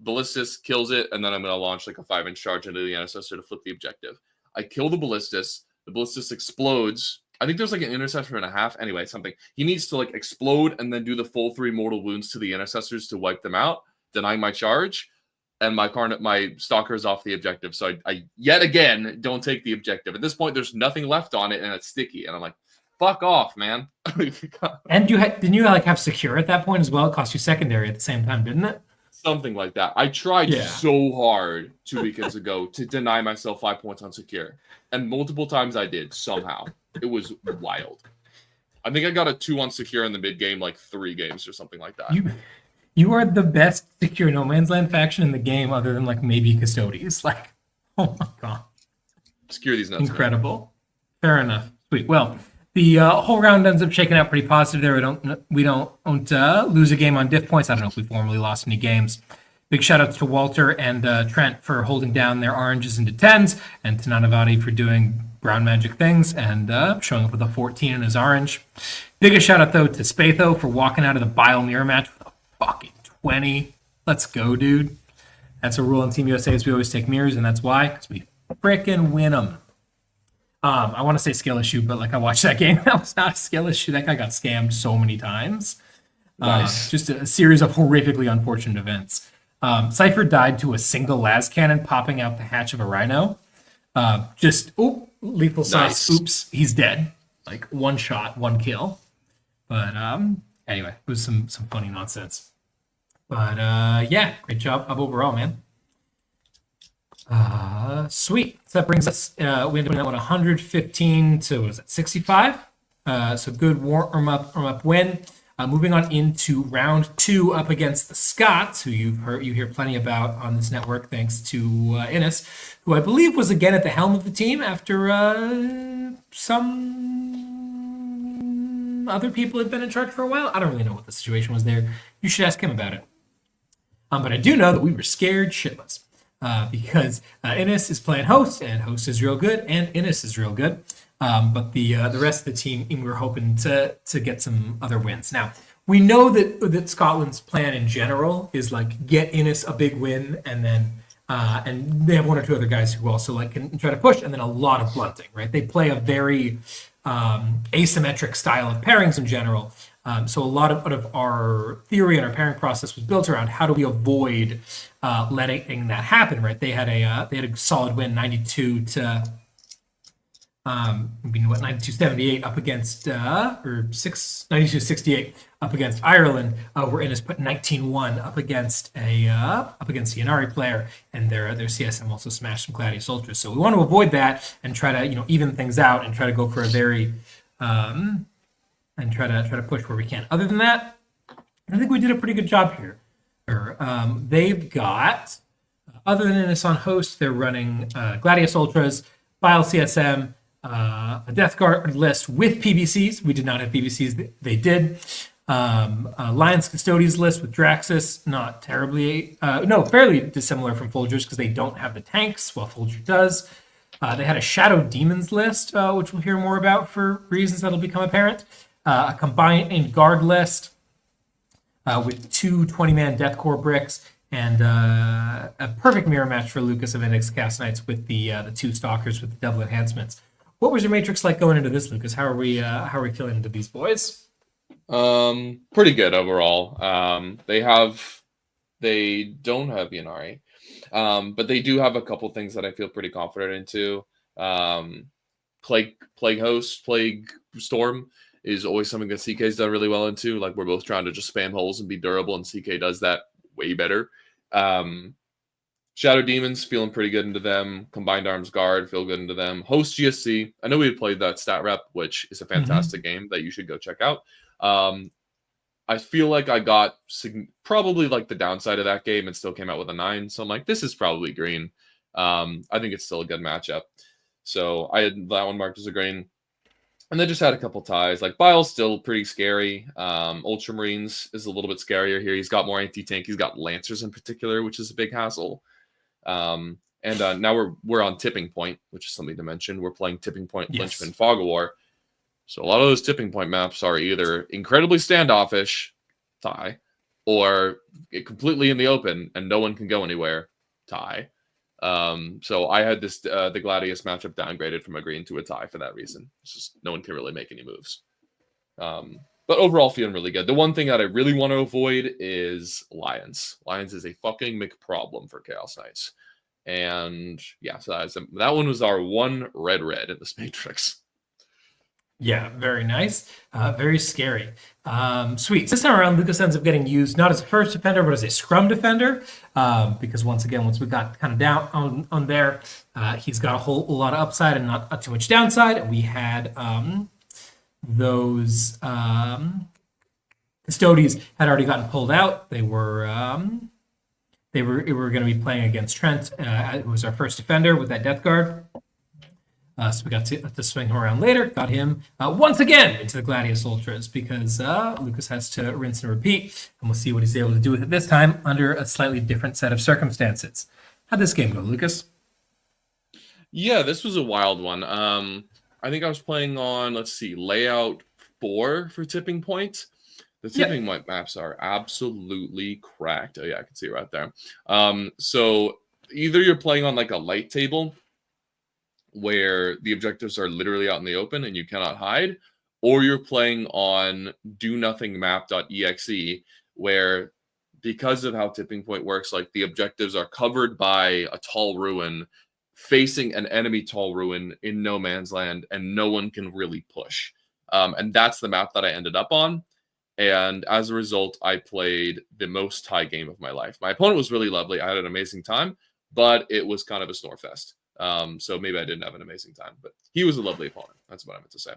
ballistas, kills it, and then I'm gonna launch like a 5-inch charge into the intercessor to flip the objective. I kill the ballistas explodes. I think there's like an intercessor and a half. Anyway, something. He needs to like explode and then do the full 3 mortal wounds to the intercessors to wipe them out, denying my charge. And my stalker is off the objective. So I yet again don't take the objective. At this point, there's nothing left on it and it's sticky. And I'm like, fuck off, man. And didn't you like have secure at that point as well? It cost you secondary at the same time, didn't it? Something like that. I tried so hard 2 weekends ago to deny myself 5 points on secure. And multiple times I did somehow. It was wild. I think I got a 2 on secure in the mid game, like 3 games or something like that. You are the best secure no man's land faction in the game, other than like maybe Custodes. Like, oh my god, secure these nuts. Incredible. Man. Fair enough. Sweet. Well, the whole round ends up shaking out pretty positive there. We don't lose a game on diff points. I don't know if we formally lost any games. Big shout outs to Walter and Trent for holding down their oranges into 10s, and to Nanavati for doing brown magic things and showing up with a 14 in his orange. Biggest shout out though to Spatho for walking out of the Bile Mirror match with a fucking 20. Let's go, dude. That's a rule in Team USA is we always take mirrors, and that's why, because we frickin' win them. I want to say skill issue, but like I watched that game, that was not a skill issue. That guy got scammed so many times. Nice. Just a series of horrifically unfortunate events. Cypher died to a single las cannon popping out the hatch of a rhino. Lethal sauce. Nice. Oops, he's dead. Like one shot, one kill. But anyway, it was some funny nonsense. But yeah, great job up overall, man. Sweet. So that brings us, we ended up at 115 to, what is it, 65? So good warm up win. Moving on into round 2 up against the Scots, who you hear plenty about on this network, thanks to Innes, who I believe was again at the helm of the team after some other people had been in charge for a while. I don't really know what the situation was there. You should ask him about it. But I do know that we were scared shitless because Innes is playing host, and host is real good, and Innes is real good. But the rest of the team, we were hoping to get some other wins. Now, we know that Scotland's plan in general is like get Innes a big win, and then and they have one or two other guys who also like can try to push, and then a lot of blunting. Right? They play a very asymmetric style of pairings in general. So a lot of our theory and our pairing process was built around how do we avoid letting that happen. Right? They had a solid win, 92 to. 92-78 up against 92-68 up against Ireland, where Innes put 19-1 up against the Inari player, and their CSM also smashed some Gladius Ultras. So we want to avoid that and try to even things out and try to go for a very and try to push where we can. Other than that, I think we did a pretty good job here. They've got, other than Innes on host, they're running Gladius Ultras, Bile CSM, a Death Guard list with PBCs. We did not have PBCs. They did. Lions Custodians list with Draxus, not terribly, fairly dissimilar from Folger's because they don't have the tanks, while Folger does. They had a Shadow Demons list, which we'll hear more about for reasons that'll become apparent. A combined guard list with 2 20-man Death Corps bricks, and a perfect mirror match for Lucas of Index Cast Knights with the 2 Stalkers with the double enhancements. What was your matrix like going into this, Lucas? How are we killing into these boys? Pretty good overall. They don't have Yanari, but they do have a couple things that I feel pretty confident into. Plague Host, Plague Storm is always something that CK's done really well into. Like, we're both trying to just spam holes and be durable, and CK does that way better. Shadow Demons, feeling pretty good into them. Combined Arms Guard, feel good into them. Host GSC, I know we played that stat rep, which is a fantastic game that you should go check out. I feel like I got probably like the downside of that game and still came out with a 9. So I'm like, this is probably green. I think it's still a good matchup. So I had that one marked as a green. And then just had a couple ties. Like, Bile's still pretty scary. Ultramarines is a little bit scarier here. He's got more anti-tank. He's got Lancers in particular, which is a big hassle. And now we're on Tipping Point, which is something to mention. We're playing Tipping Point, Yes. Lynchman, Fog of War. So a lot of those Tipping Point maps are either incredibly standoffish, tie, or completely in the open and no one can go anywhere, tie. So I had this the Gladius matchup downgraded from a green to a tie for that reason. It's just no one can really make any moves. But overall, feeling really good. The one thing that I really want to avoid is Lions. Lions is a fucking McProblem for Chaos Knights. And yeah, so that one was our one red in this matrix. Yeah, very nice. Very scary. Sweet. This time around, Lucas ends up getting used not as a first defender, but as a scrum defender. Because once we got kind of down on there, he's got a lot of upside and not too much downside. And we had those Custodians had already gotten pulled out. They were going to be playing against Trent, who was our first defender with that Death Guard. So we got to swing him around later. Got him once again into the Gladius Ultras because Lucas has to rinse and repeat, and we'll see what he's able to do with it this time under a slightly different set of circumstances. How'd this game go, Lucas? Yeah, this was a wild one. I think I was playing on, layout 4 for Tipping Point. The Yeah. Tipping Point maps are absolutely cracked. Oh yeah, I can see it right there. So either you're playing on like a light table where the objectives are literally out in the open and you cannot hide, or you're playing on do nothing map.exe where, because of how Tipping Point works, like the objectives are covered by a tall ruin facing an enemy tall ruin in no man's land, and no one can really push. And that's the map that I ended up on. And as a result, I played the most tie game of my life. My opponent was really lovely. I had an amazing time, but it was kind of a snore fest. So maybe I didn't have an amazing time, but he was a lovely opponent. That's what I meant to say.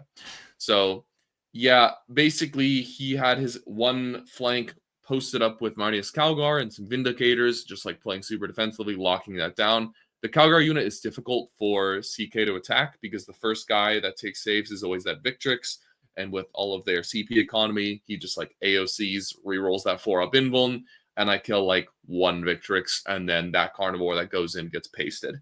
So yeah, basically he had his one flank posted up with Marnius Calgar and some Vindicators, just like playing super defensively, locking that down. The Calgar unit is difficult for CK to attack because the first guy that takes saves is always that Victrix. And with all of their CP economy, he just like AOCs, rerolls that 4-up invuln, and I kill like one Victrix, and then that Carnivore that goes in gets pasted.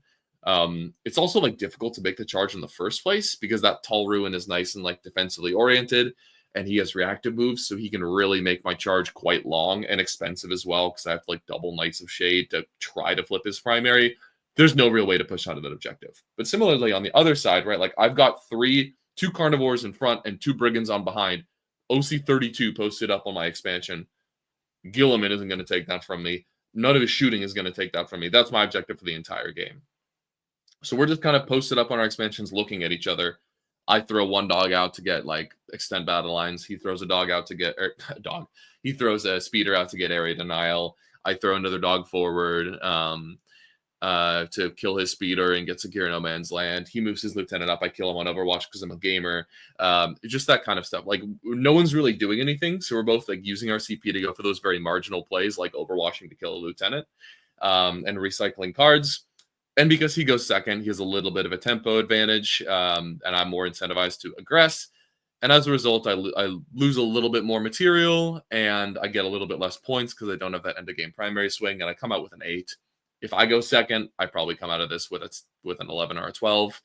It's also like difficult to make the charge in the first place because that tall ruin is nice and like defensively oriented, and he has reactive moves, so he can really make my charge quite long and expensive as well because I have to like double Knights of Shade to try to flip his primary. There's no real way to push out of that objective. But similarly on the other side, right, like I've got 2 Carnivores in front and 2 Brigands on behind. OC32 posted up on my expansion. Gilliman isn't going to take that from me. None of his shooting is going to take that from me. That's my objective for the entire game. So we're just kind of posted up on our expansions looking at each other. I throw one dog out to get like extend battle lines. He throws a dog out to get He throws a speeder out to get area denial. I throw another dog forward to kill his speeder and get secure no man's land. He moves his lieutenant up. I kill him on Overwatch because I'm a gamer. Just that kind of stuff. Like no one's really doing anything, so we're both like using our CP to go for those very marginal plays, like overwatching to kill a lieutenant, and recycling cards. And because he goes second, he has a little bit of a tempo advantage, and I'm more incentivized to aggress. And as a result, I lose a little bit more material, and I get a little bit less points because I don't have that end of game primary swing, and I come out with an 8. If I go second, I probably come out of this with an 11 or a 12.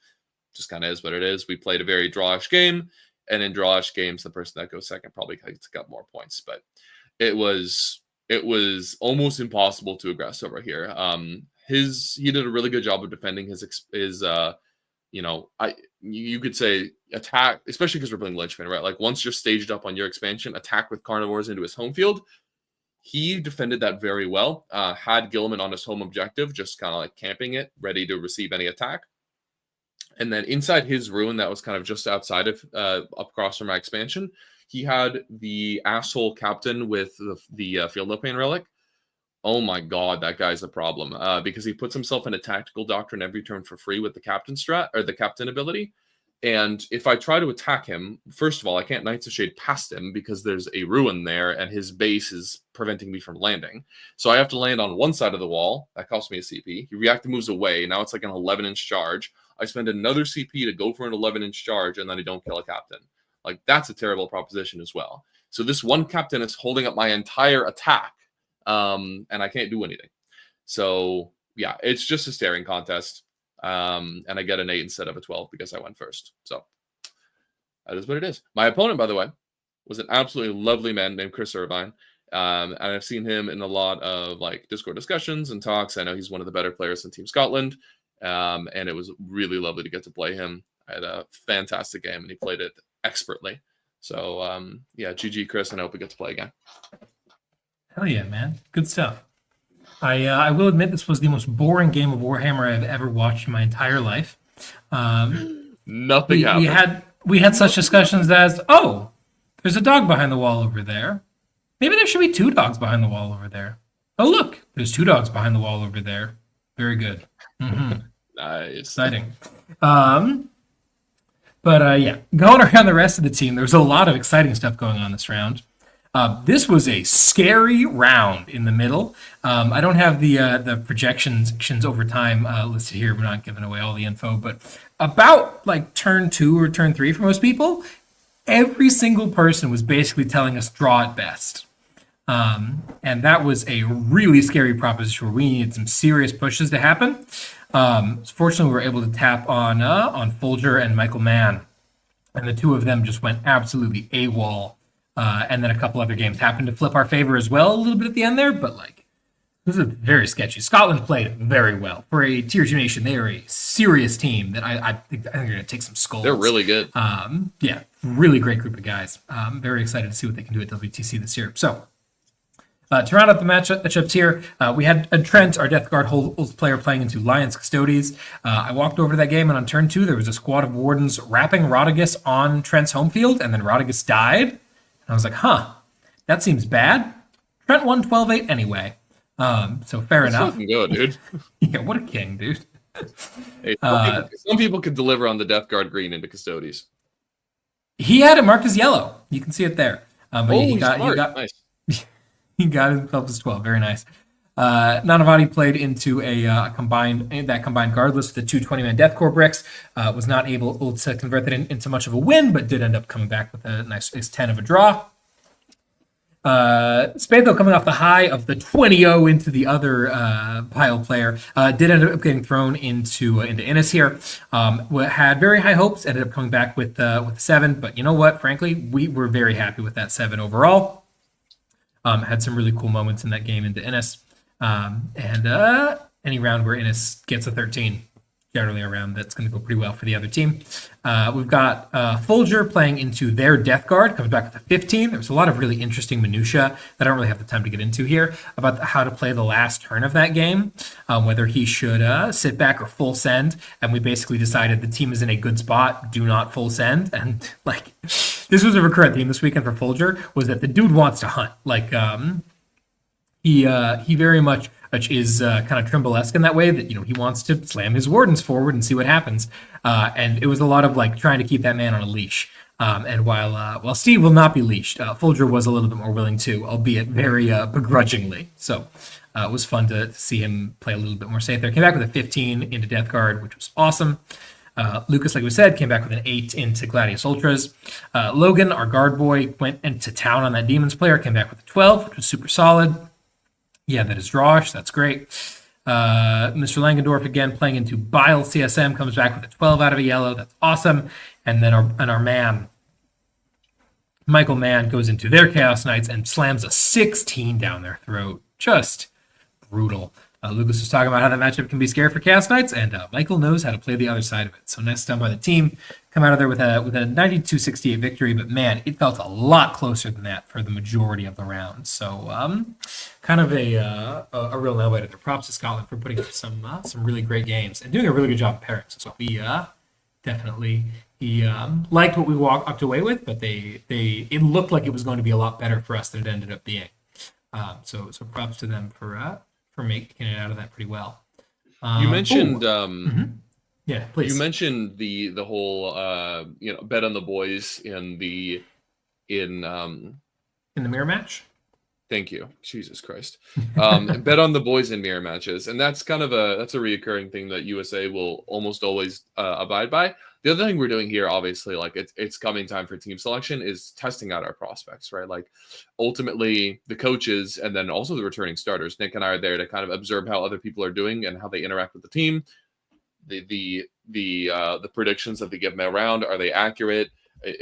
Just kind of is what it is. We played a very drawish game, and in drawish games, the person that goes second probably got more points. But it was almost impossible to aggress over here. He did a really good job of defending his you could say attack, especially because we're playing Lynchman, right? Like once you're staged up on your expansion, attack with Carnivores into his home field. He defended that very well. Had Gilliman on his home objective, just kind of like camping it, ready to receive any attack. And then inside his ruin, that was kind of just outside of up across from my expansion, he had the asshole captain with the Field of Pain relic. Oh my god, that guy's a problem because he puts himself in a tactical doctrine every turn for free with the captain strat or the captain ability. And if I try to attack him, first of all, I can't Knights of Shade past him because there's a ruin there and his base is preventing me from landing. So I have to land on one side of the wall. That costs me a CP. He reactive moves away. Now it's like an 11-inch charge. I spend another CP to go for an 11-inch charge, and then I don't kill a captain. Like, that's a terrible proposition as well. So this one captain is holding up my entire attack, and I can't do anything. So, yeah, it's just a staring contest. And I get an 8 instead of a 12 because I went first. So that is what it is. My opponent, by the way, was an absolutely lovely man named Chris Irvine. And I've seen him in a lot of like Discord discussions and talks. I know he's one of the better players in Team Scotland. And it was really lovely to get to play him. I had a fantastic game and he played it expertly. So yeah, GG Chris, and I hope we get to play again. Hell yeah, man. Good stuff. I will admit this was the most boring game of Warhammer I've ever watched in my entire life. Nothing happened. We had such discussions as, oh, there's a dog behind the wall over there. Maybe there should be 2 dogs behind the wall over there. Oh, look, there's 2 dogs behind the wall over there. Very good. Mm-hmm. Nice. Exciting. But yeah, going around the rest of the team, there was a lot of exciting stuff going on this round. This was a scary round in the middle. I don't have the projections over time listed here. We're not giving away all the info, but about like turn 2 or turn 3 for most people, every single person was basically telling us draw at best. And that was a really scary proposition where we needed some serious pushes to happen. Fortunately, we were able to tap on Folger and Michael Mann. and the two of them just went absolutely AWOL. And then a couple other games happened to flip our favor as well a little bit at the end there, but like this is very sketchy. Scotland played very well for a tier 2 nation. They are a serious team that I think they're going to take some skulls. They're really good. Yeah, really great group of guys. Very excited to see what they can do at WTC this year. So to round up the matchups here, we had Trent, our Death Guard holds player, playing into Lions Custodes. I walked over to that game, and on turn 2, there was a squad of Wardens wrapping Rotigus on Trent's home field, and then Rotigus died. And I was like, that seems bad. Trent won 12-8 anyway. So fair Let's enough. fucking go, dude. Yeah, what a king, dude. Hey, some people could deliver on the Death Guard green into Custodes. He had it marked as yellow. You can see it there. But he got nice. he got himself as 12. Very nice. Nanavati played into a combined guard list with the 2 20-man Death Corps bricks. Was not able to convert that into much of a win, but did end up coming back with a nice 10 of a draw. Spatho, coming off the high of the 20-0 into the other pile player, did end up getting thrown into Innis here. Had very high hopes, ended up coming back with 7, but you know what? Frankly, we were very happy with that 7 overall. Had some really cool moments in that game into Innis. And any round where Innis gets a 13, generally a round that's going to go pretty well for the other team. We've got Folger playing into their Death Guard, comes back with a 15. There was a lot of really interesting minutia that I don't really have the time to get into here about how to play the last turn of that game, whether he should sit back or full send. And we basically decided the team is in a good spot, do not full send. And like, this was a recurrent theme this weekend for Folger, was that the dude wants to hunt. Like, he very much is kind of Trimble-esque in that way, that he wants to slam his Wardens forward and see what happens. And it was a lot of like trying to keep that man on a leash. And while Steve will not be leashed, Folger was a little bit more willing to, albeit very begrudgingly. So it was fun to see him play a little bit more safe there. Came back with a 15 into Death Guard, which was awesome. Lucas, like we said, came back with an 8 into Gladius Ultras. Logan, our guard boy, went into town on that Demons player, came back with a 12, which was super solid. Yeah, that is drawish. That's great. Mr. Langendorf, again, playing into Bile CSM, comes back with a 12 out of a yellow. That's awesome. And then our man, Michael Mann, goes into their Chaos Knights and slams a 16 down their throat. Just brutal. Lucas was talking about how that matchup can be scary for Chaos Knights, and Michael knows how to play the other side of it. So nice done by the team. Come out of there with a 92-68 victory, but man, it felt a lot closer than that for the majority of the round. So kind of a real nail biter. Props to Scotland for putting up some really great games and doing a really good job of pairings. So we definitely liked what we walked away with, but it looked like it was going to be a lot better for us than it ended up being. So props to them for making it out of that pretty well. You mentioned yeah, please. You mentioned the whole bet on the boys in the mirror match. Thank you, Jesus Christ. Bet on the boys in mirror matches, and that's kind of a reoccurring thing that USA will almost always abide by. The other thing we're doing here, obviously, like it's coming time for team selection, is testing out our prospects, right? Like ultimately the coaches and then also the returning starters, Nick and I are there to kind of observe how other people are doing and how they interact with the team. The predictions that they give them around, are they accurate?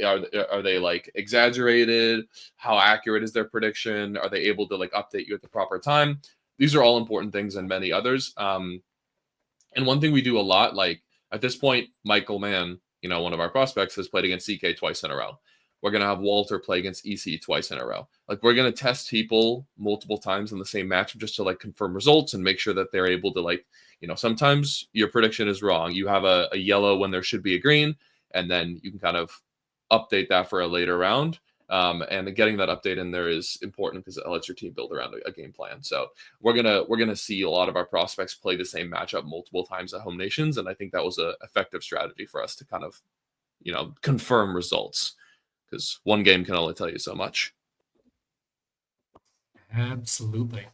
Are they like exaggerated? How accurate is their prediction? Are they able to like update you at the proper time? These are all important things and many others. And one thing we do a lot, like at this point, Michael Mann, one of our prospects, has played against CK twice in a row. We're going to have Walter play against EC twice in a row. Like we're going to test people multiple times in the same match just to like confirm results and make sure that they're able to like, sometimes your prediction is wrong. You have a yellow when there should be a green, and then you can kind of update that for a later round. And getting that update in there is important because it lets your team build around a game plan. So we're gonna see a lot of our prospects play the same matchup multiple times at home nations, and I think that was an effective strategy for us to kind of, confirm results, because one game can only tell you so much. Absolutely.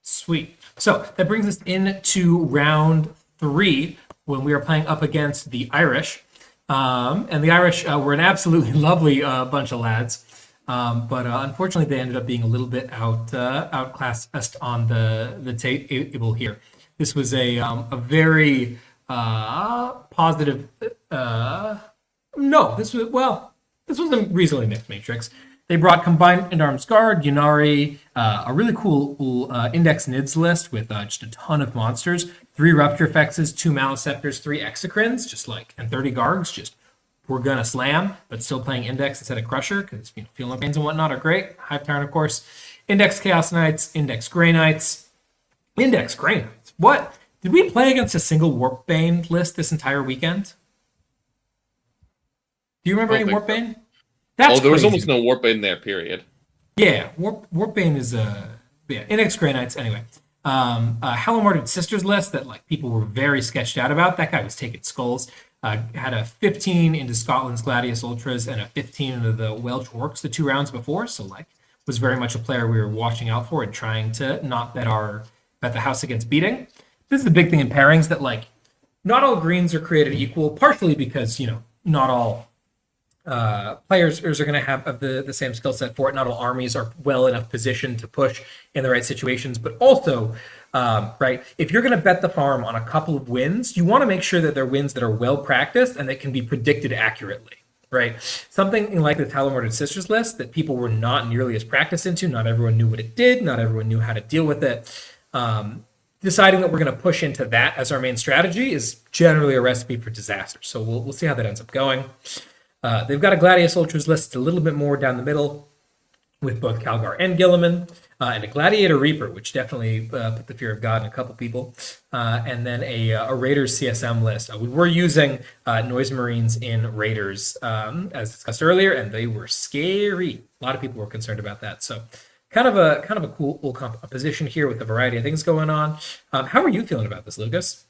Sweet. So that brings us into round 3 when we are playing up against the Irish. And the Irish were an absolutely lovely bunch of lads. But unfortunately, they ended up being a little bit outclassed on the table here. This was a very positive. No, this was a reasonably mixed matrix. They brought combined in arms guard, Yunari, a really cool index nids list with just a ton of monsters, 3 rupture effects, 2 maliceptors, 3 exocrines, and 30 gargs. Just we're gonna slam, but still playing index instead of crusher because field no pains and whatnot are great. Hive Tyrant, of course. Index Chaos Knights, Index Grey Knights, Index Grey Knights. What? Did we play against a single Warpbane list this entire weekend? Do you remember any Warpbane? That's there was crazy. almost no Warpbane there, period. Yeah, Warpbane is Index Grey Knights. Anyway, Halomarded Sisters list that people were very sketched out about. That guy was taking skulls. Had a 15 into Scotland's Gladius Ultras and a 15 into the Welsh Orcs the 2 rounds before. So was very much a player we were watching out for and trying to not bet the house against beating. This is the big thing in pairings that not all greens are created equal, partially because not all players are going to have the same skill set for it. Not all armies are well enough positioned to push in the right situations, but also, if you're going to bet the farm on a couple of wins, you want to make sure that they're wins that are well practiced and that can be predicted accurately. Right, something like the Halomarded Sisters list that people were not nearly as practiced into. Not everyone knew what it did. Not everyone knew how to deal with it. Deciding that we're going to push into that as our main strategy is generally a recipe for disaster. So we'll see how that ends up going. They've got a Gladius Ultras list a little bit more down the middle with both Calgar and Gilliman, and a Gladiator Reaper, which definitely put the fear of God in a couple people, and then a Raiders CSM list. We were using Noise Marines in Raiders, as discussed earlier, and they were scary. A lot of people were concerned about that. So kind of a cool composition here with a variety of things going on. How are you feeling about this, Lucas?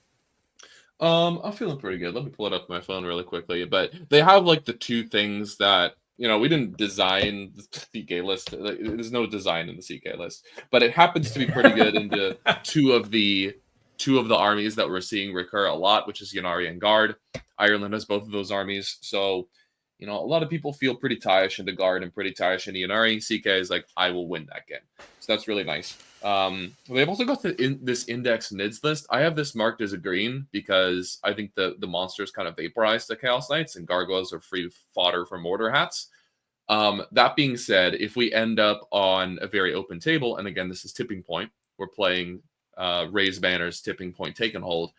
I'm feeling pretty good. Let me pull it up on my phone really quickly. But they have the 2 things that we didn't design the CK list. There's no design in the CK list, but it happens to be pretty good into two of the armies that we're seeing recur a lot, which is Yunari and Guard. Ireland has both of those armies, so a lot of people feel pretty tired into Guard and pretty tired into Yunari. CK is I will win that game, so that's really nice. They've also got this index nids list. I have this marked as a green because I think the monsters kind of vaporize the Chaos Knights and Gargoyles are free fodder for Mortar Hats. That being said, if we end up on a very open table, and again, this is Tipping Point, we're playing Raise Banners, Tipping Point, Take and Hold.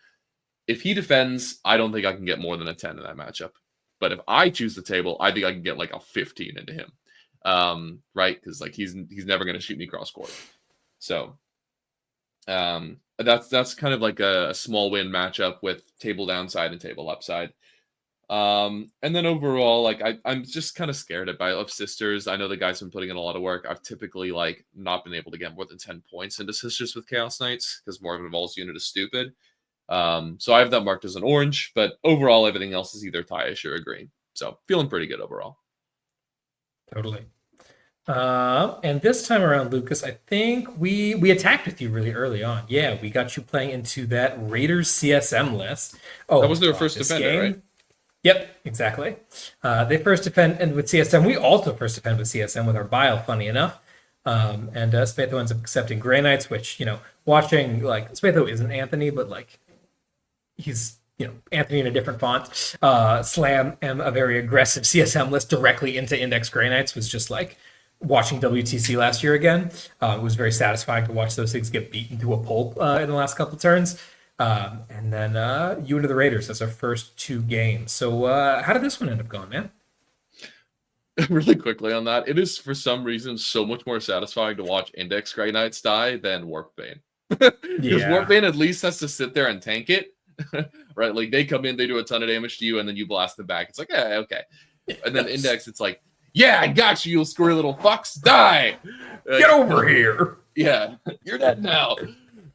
If he defends, I don't think I can get more than a 10 in that matchup. But if I choose the table, I think I can get a 15 into him. Right? Because he's never going to shoot me cross court. So that's kind of a small win matchup with table downside and table upside. And then overall, I'm just kind of scared of Sisters. I know the guy's been putting in a lot of work. I've typically not been able to get more than 10 points into Sisters with Chaos Knights because Morgan Vol's unit is stupid. So I have that marked as an orange, but overall everything else is either tie-ish or a green. So feeling pretty good overall. Totally. And this time around, Lucas, I think we attacked with you really early on. Yeah, we got you playing into that Raiders CSM list. Oh, that was their first defender, right? Yep, exactly. They first defend with CSM. We also first defend with CSM with our Bile, funny enough. And Spatho ends up accepting Grey Knights, which, watching, Spatho isn't Anthony, but, he's, Anthony in a different font. Slam a very aggressive CSM list directly into Index Grey Knights was just, watching WTC last year again. It was very satisfying to watch those things get beaten to a pulp in the last couple turns. And then you into the Raiders as our first 2 games. So how did this one end up going, man? Really quickly on that, it is for some reason so much more satisfying to watch Index Grey Knights die than Warpbane. Because Warpbane at least has to sit there and tank it. Right? They come in, they do a ton of damage to you, and then you blast them back. It's okay. And then Index, it's yeah, I got you, you screwy little fucks. Die! Get over here! Yeah, you're dead now.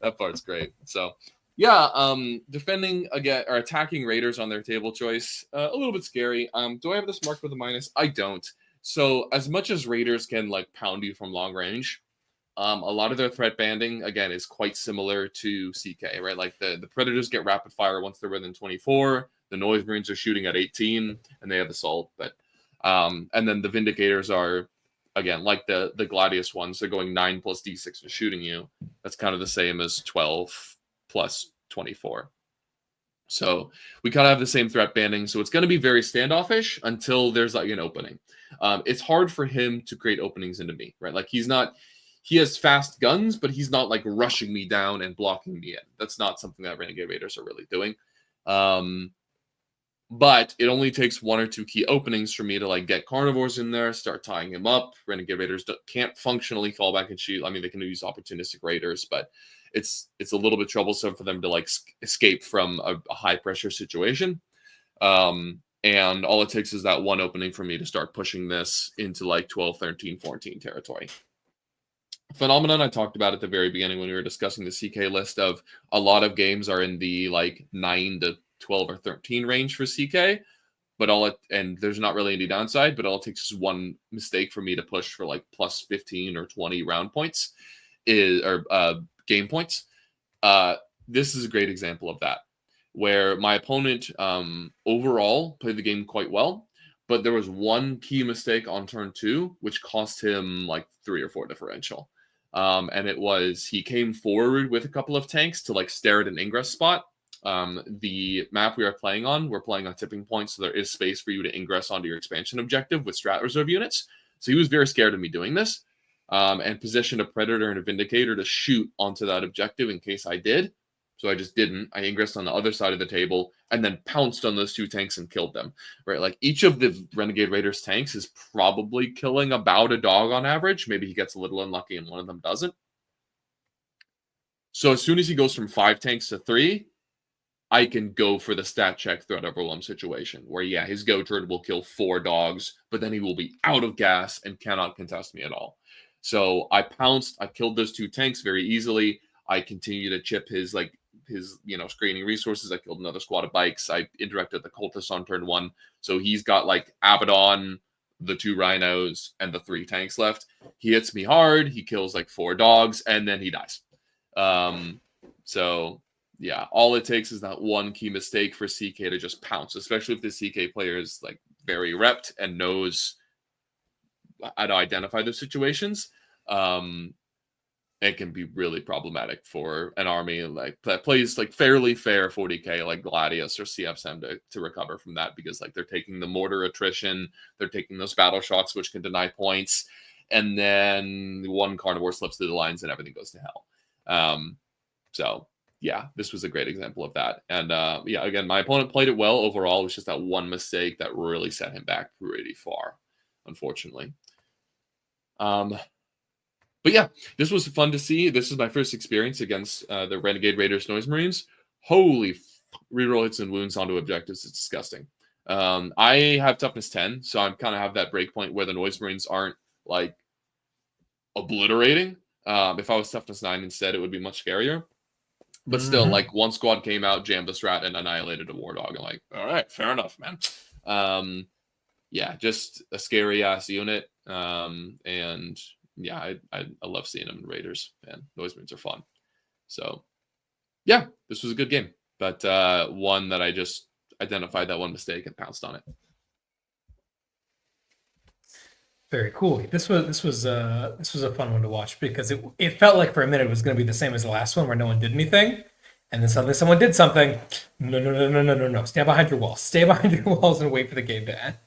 That part's great. So, yeah, defending again or attacking Raiders on their table choice, a little bit scary. Do I have this marked with a minus? I don't. So, as much as Raiders can pound you from long range, a lot of their threat banding again is quite similar to CK, right? The Predators get rapid fire once they're within 24. The Noise Marines are shooting at 18, and they have assault, but. And then the Vindicators are, again, the Gladius ones. They're going 9 plus D6 and shooting you. That's kind of the same as 12 plus 24. So we kind of have the same threat banding. So it's going to be very standoffish until there's like an opening. It's hard for him to create openings into me, right? Like he has fast guns, but he's not like rushing me down and blocking me in. That's not something that Renegade Raiders are really doing. But it only takes 1 or 2 key openings for me to like get carnivores in there, start tying him up. Renegade Raiders can't functionally fall back and shoot. I mean, they can use opportunistic raiders, but it's a little bit troublesome for them to like escape from a high pressure situation. And all it takes is that one opening for me to start pushing this into like 12, 13, 14 territory. Phenomenon I talked about at the very beginning when we were discussing the CK list of a lot of games are in the like 9 to 12 or 13 range for CK, and there's not really any downside, but all it takes is one mistake for me to push for like plus 15 or 20 round points game points. This is a great example of that, where my opponent overall played the game quite well, but there was one key mistake on turn 2 which cost him like 3 or 4 differential. And it was he came forward with a couple of tanks to like stare at an ingress spot. The map we are playing on, we're playing on tipping points, so there is space for you to ingress onto your expansion objective with strat reserve units. So he was very scared of me doing this, and positioned a Predator and a Vindicator to shoot onto that objective in case I did. So I just didn't. I ingressed on the other side of the table and then pounced on those 2 tanks and killed them. Right, like each of the Renegade Raiders tanks is probably killing about a dog on average. Maybe he gets a little unlucky and one of them doesn't. So as soon as he goes from 5 tanks to 3, I can go for the stat check threat overwhelm situation where, yeah, his Gotard will kill 4 dogs, but then he will be out of gas and cannot contest me at all. So I pounced, I killed those 2 tanks very easily. I continue to chip his screening resources. I killed another squad of bikes. I indirected the cultists on turn 1. So he's got like Abaddon, the 2 rhinos, and the 3 tanks left. He hits me hard. He kills like 4 dogs, and then he dies. So yeah, all it takes is that one key mistake for CK to just pounce, especially if the CK player is like very repped and knows how to identify those situations. It can be really problematic for an army like that plays like fairly fair 40k like Gladius or CFSM to recover from that, because like they're taking the mortar attrition, they're taking those battle shocks which can deny points, and then one carnivore slips through the lines and everything goes to hell. So yeah, this was a great example of that. And yeah, again, my opponent played it well overall. It was just that one mistake that really set him back pretty far, unfortunately. But yeah, this was fun to see. This is my first experience against the Renegade Raiders Noise Marines. Holy reroll hits and wounds onto objectives. It's disgusting. I have toughness 10, so I kind of have that break point where the Noise Marines aren't like obliterating. If I was toughness 9 instead, it would be much scarier. But still, like one squad came out, jammed a strat, and annihilated a war dog. I'm like, all right, fair enough, man. Yeah, just a scary ass unit. And yeah, I love seeing them in Raiders, and Noise Marines are fun. So yeah, this was a good game, but one that I just identified that one mistake and pounced on it. Very cool. This was a fun one to watch, because it felt like for a minute it was going to be the same as the last one where no one did anything, and then suddenly someone did something. No. Stand behind your walls. Stay behind your walls and wait for the game to end.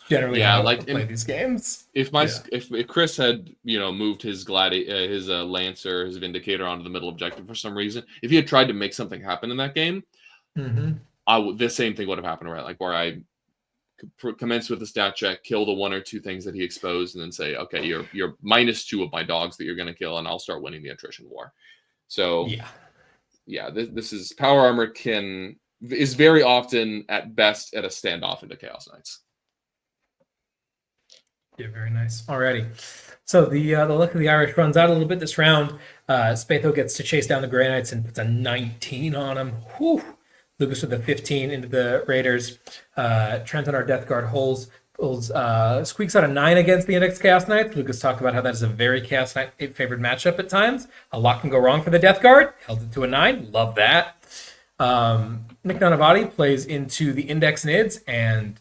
Generally, yeah, how like I play these games. If Chris had moved his Lancer, his Vindicator onto the middle objective for some reason, if he had tried to make something happen in that game, the same thing would have happened, right? Like where I commence with the stat check, kill the 1 or 2 things that he exposed, and then say, okay, you're -2 of my dogs that you're going to kill, and I'll start winning the attrition war. So yeah, this is power armor is very often at best at a standoff into Chaos Knights. Yeah, very nice. Alrighty. So the luck of the Irish runs out a little bit this round. Spatho gets to chase down the Grey Knights and puts a 19 on him. Whew. Lucas with a 15 into the Raiders. Trent on our Death Guard squeaks out a 9 against the Index Chaos Knights. Lucas talked about how that is a very Chaos Knight favored matchup at times. A lot can go wrong for the Death Guard. Held it to a 9. Love that. Nick Donavati plays into the Index Nids and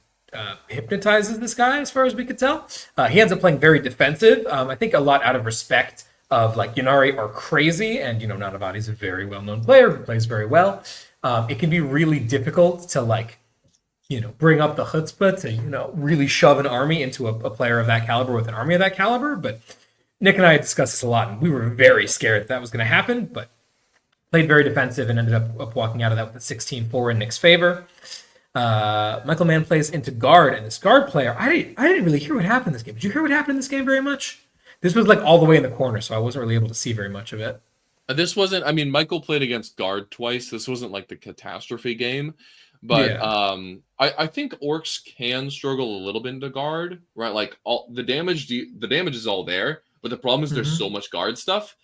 hypnotizes this guy, as far as we could tell. He ends up playing very defensive. I think a lot out of respect of like Ynnari are crazy, and Donavati's a very well-known player who plays very well. it can be really difficult to like, bring up the chutzpah to, really shove an army into a player of that caliber with an army of that caliber. But Nick and I had discussed this a lot, and we were very scared that was going to happen, but played very defensive and ended up walking out of that with a 16-4 in Nick's favor. Michael Mann plays into guard, and this guard player, I didn't really hear what happened in this game. Did you hear what happened in this game very much? This was like all the way in the corner, so I wasn't really able to see very much of it. This wasn't. I mean, Michael played against guard twice. This wasn't like the catastrophe game, but Yeah. I think orcs can struggle a little bit into guard, right? Like all the damage is all there, but the problem is there's so much guard stuff,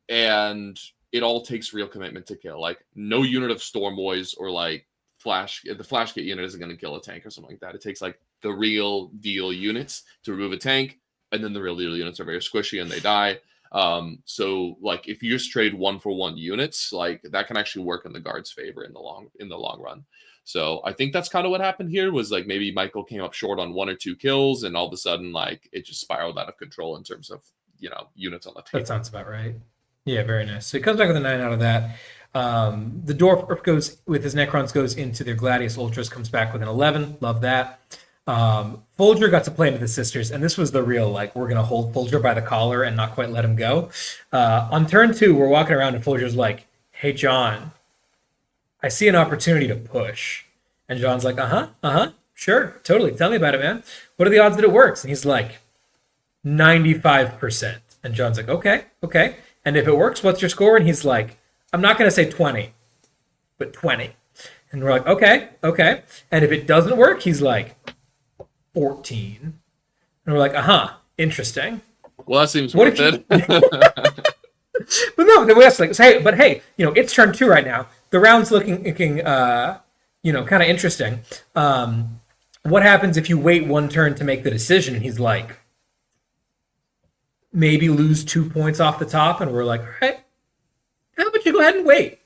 and it all takes real commitment to kill. Like no unit of Storm Boys or like the flash kit unit isn't going to kill a tank or something like that. It takes like the real deal units to remove a tank, and then the real deal units are very squishy and they die. So like if you just trade 1-for-1 units, like that can actually work in the guard's favor in the long run. So I think that's kind of what happened here was like maybe Michael came up short on 1 or 2 kills, and all of a sudden like it just spiraled out of control in terms of units on the table. That sounds about right. Yeah, very nice. So he comes back with a 9 out of that. The Dwarf goes with his Necrons, goes into their Gladius Ultras, comes back with an 11. Love that. Folger got to play into the Sisters, and this was the real, like, we're going to hold Folger by the collar and not quite let him go. On turn 2, we're walking around, and Folger's like, hey, John, I see an opportunity to push. And John's like, sure, totally. Tell me about it, man. What are the odds that it works? And he's like, 95%. And John's like, okay. And if it works, what's your score? And he's like, I'm not going to say 20, but 20. And we're like, okay. And if it doesn't work, he's like, 14. And we're like, interesting. Well, that seems worth it. But no, then we asked like, hey, it's turn 2 right now. The round's looking kind of interesting. What happens if you wait one turn to make the decision? And he's like, maybe lose 2 points off the top. And we're like, all right, how about you go ahead and wait?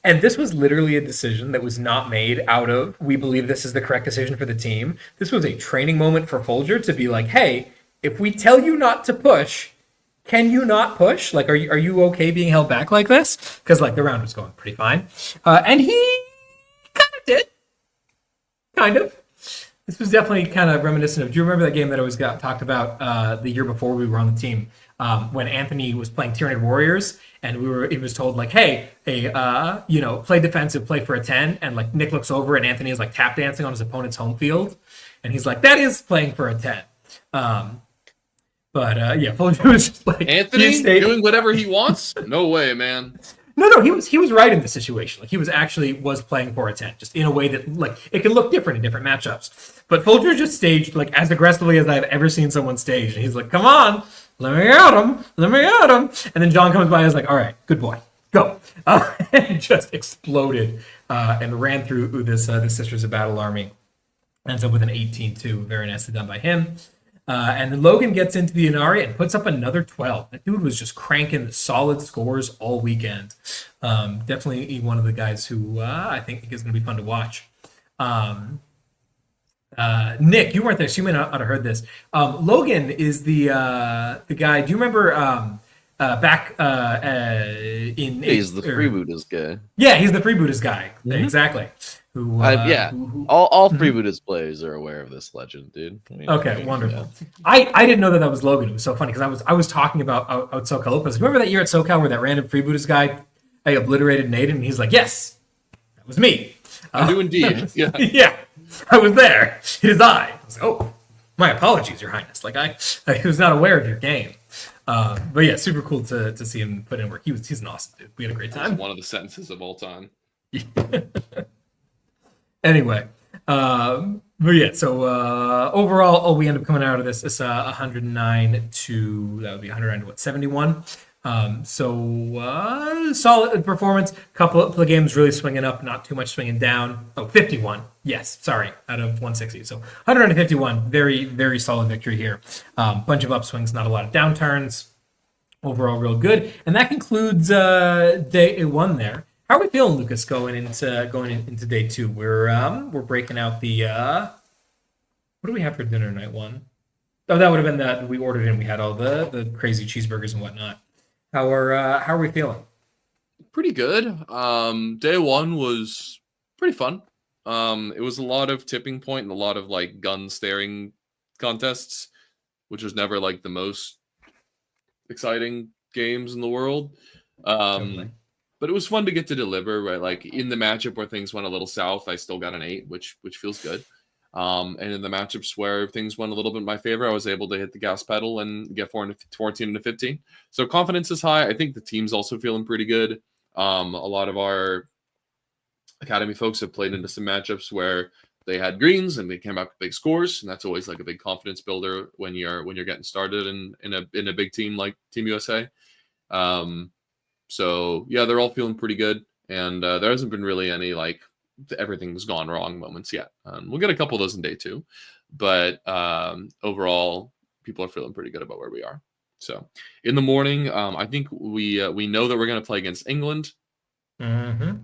And this was literally a decision that was not made out of, we believe this is the correct decision for the team. This was a training moment for Folger to be like, hey, if we tell you not to push, can you not push? Like, are you okay being held back like this? Because like the round was going pretty fine. And he kind of did. Kind of. This was definitely kind of reminiscent of, do you remember that game that I always talked about the year before we were on the team? When Anthony was playing Tyranid Warriors, and he was told like, hey, play defensive, play for a 10, and like Nick looks over and Anthony is like tap dancing on his opponent's home field, and he's like, that is playing for a 10. Folger was just like, Anthony doing whatever he wants? No way, man. No, he was right in the situation. Like he was playing for a 10, just in a way that like it can look different in different matchups. But Folger just staged like as aggressively as I've ever seen someone stage, and he's like, come on. Let me at him. And then John comes by and is like, all right, good boy, go. And just exploded and ran through this Sisters of Battle army. Ends up with an 18-2. Very nicely done by him. And then Logan gets into the Inari and puts up another 12. That dude was just cranking solid scores all weekend. Definitely one of the guys who I think is going to be fun to watch. Nick, you weren't there, so you may not have heard this. Logan is the guy. Do you remember back in? He's the freebooters guy. Yeah, he's the freebooters guy. Mm-hmm. Exactly. All freebooters players are aware of this legend, dude. Okay, wonderful. Yeah. I didn't know that was Logan. It was so funny because I was talking about out SoCal Lopez. Remember that year at SoCal where that random freebooters guy obliterated Nate, and he's like, yes, that was me. I do indeed. Yeah. Yeah. I was there. It is I. Was like, oh, my apologies, Your Highness. Like I was not aware of your game. But yeah, super cool to see him put in work. He's an awesome dude. We had a great time. That's one of the sentences of all time. Anyway, but yeah. So overall, we end up coming out of this 109 to that would be 109 to 71. Solid performance. Couple of games really swinging up, not too much swinging down. 51. Yes, sorry, out of 160. So 151. Very, very solid victory here. Bunch of upswings, not a lot of downturns. Overall, real good. And that concludes day 1 there. How are we feeling, Lucas, going into day 2? We're breaking out the what do we have for dinner night 1? Oh, that would have been that we ordered in. We had all the crazy cheeseburgers and whatnot. How are we feeling? Pretty good. Day one was pretty fun. It was a lot of tipping point and a lot of like gun staring contests, which was never like the most exciting games in the world. Totally. But it was fun to get to deliver, right? Like in the matchup where things went a little south, I still got an 8, which feels good. And in the matchups where things went a little bit in my favor, I was able to hit the gas pedal and get 14 to 15. So confidence is high. I think the team's also feeling pretty good. A lot of our academy folks have played into some matchups where they had greens and they came out with big scores, and that's always like a big confidence builder when you're getting started in a big team like Team USA. So yeah, they're all feeling pretty good, and there hasn't been really any like everything's gone wrong moments yet. We'll get a couple of those in day 2, but overall, people are feeling pretty good about where we are. So in the morning, I think we know that we're going to play against England, Mm-hmm.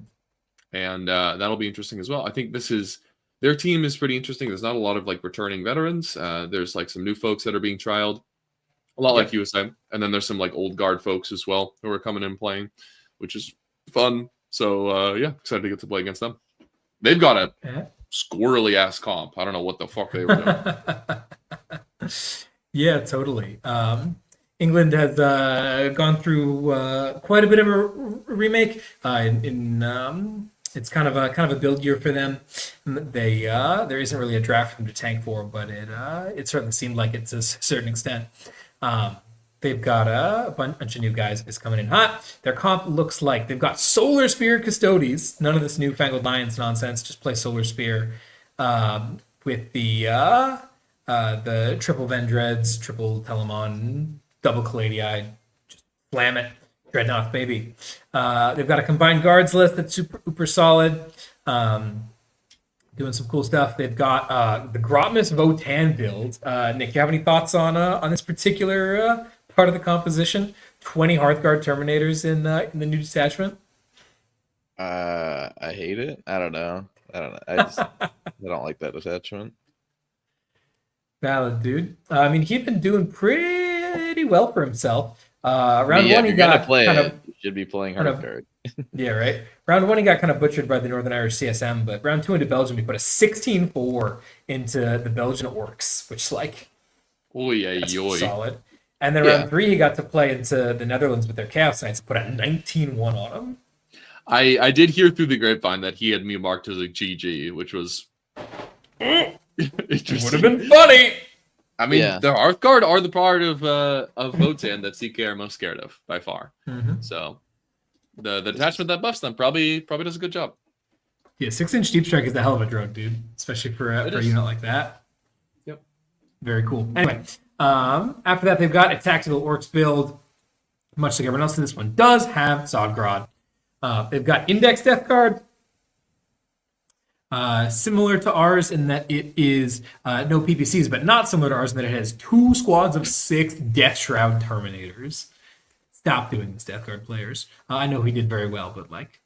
and that'll be interesting as well. I think their team is pretty interesting. There's not a lot of like returning veterans. There's like some new folks that are being trialed, a lot like USA, and then there's some like old guard folks as well who are coming in playing, which is fun. So yeah, excited to get to play against them. They've got a squirrely ass comp. I don't know what the fuck they were doing. Yeah, totally. England has gone through quite a bit of a remake. It's kind of a build year for them. There isn't really a draft for them to tank for, but it certainly seemed like it to a certain extent. They've got a bunch of new guys is coming in hot. Their comp looks like they've got Solar Spear Custodes. None of this newfangled Lions nonsense. Just play Solar Spear with the triple Vendreads, triple Telemon, double Calladii. Just slam it. Dreadnought, baby. They've got a combined guards list that's super solid. Doing some cool stuff. They've got the Grotmus Votan build. Nick, you have any thoughts on this particular part of the composition? 20 Hearthguard Terminators in the new detachment. I hate it. I don't know. I don't like that attachment. Valid, dude. I mean, he's been doing pretty well for himself. Round Yeah, one, if he you're gonna got play kind it, of you should be playing kind of- Hearthguard. yeah, right. Round one, he got kind of butchered by the Northern Irish CSM, but round two into Belgium, he put a 16-4 into the Belgian Orcs, which like that's solid. And then round three, he got to play into the Netherlands with their Chaos Knights and put a 19-1 on them. I did hear through the grapevine that he had me marked as a GG, which was It would have been funny. I mean, the Hearthguard are the part of Votan that CK are most scared of by far. Mm-hmm. So the detachment that buffs them probably does a good job. Yeah, 6-inch Deep Strike is the hell of a drug, dude. Especially for a unit like that. Yep. Very cool. Anyway, after that, they've got a tactical Orcs build. Much like everyone else, this one does have Zodgrod. They've got Index Death Guard. Similar to ours in that it is no PPCs, but not similar to ours in that it has 2 squads of 6 Death Shroud Terminators. Stop doing this, Death Guard players. I know he did very well, but like...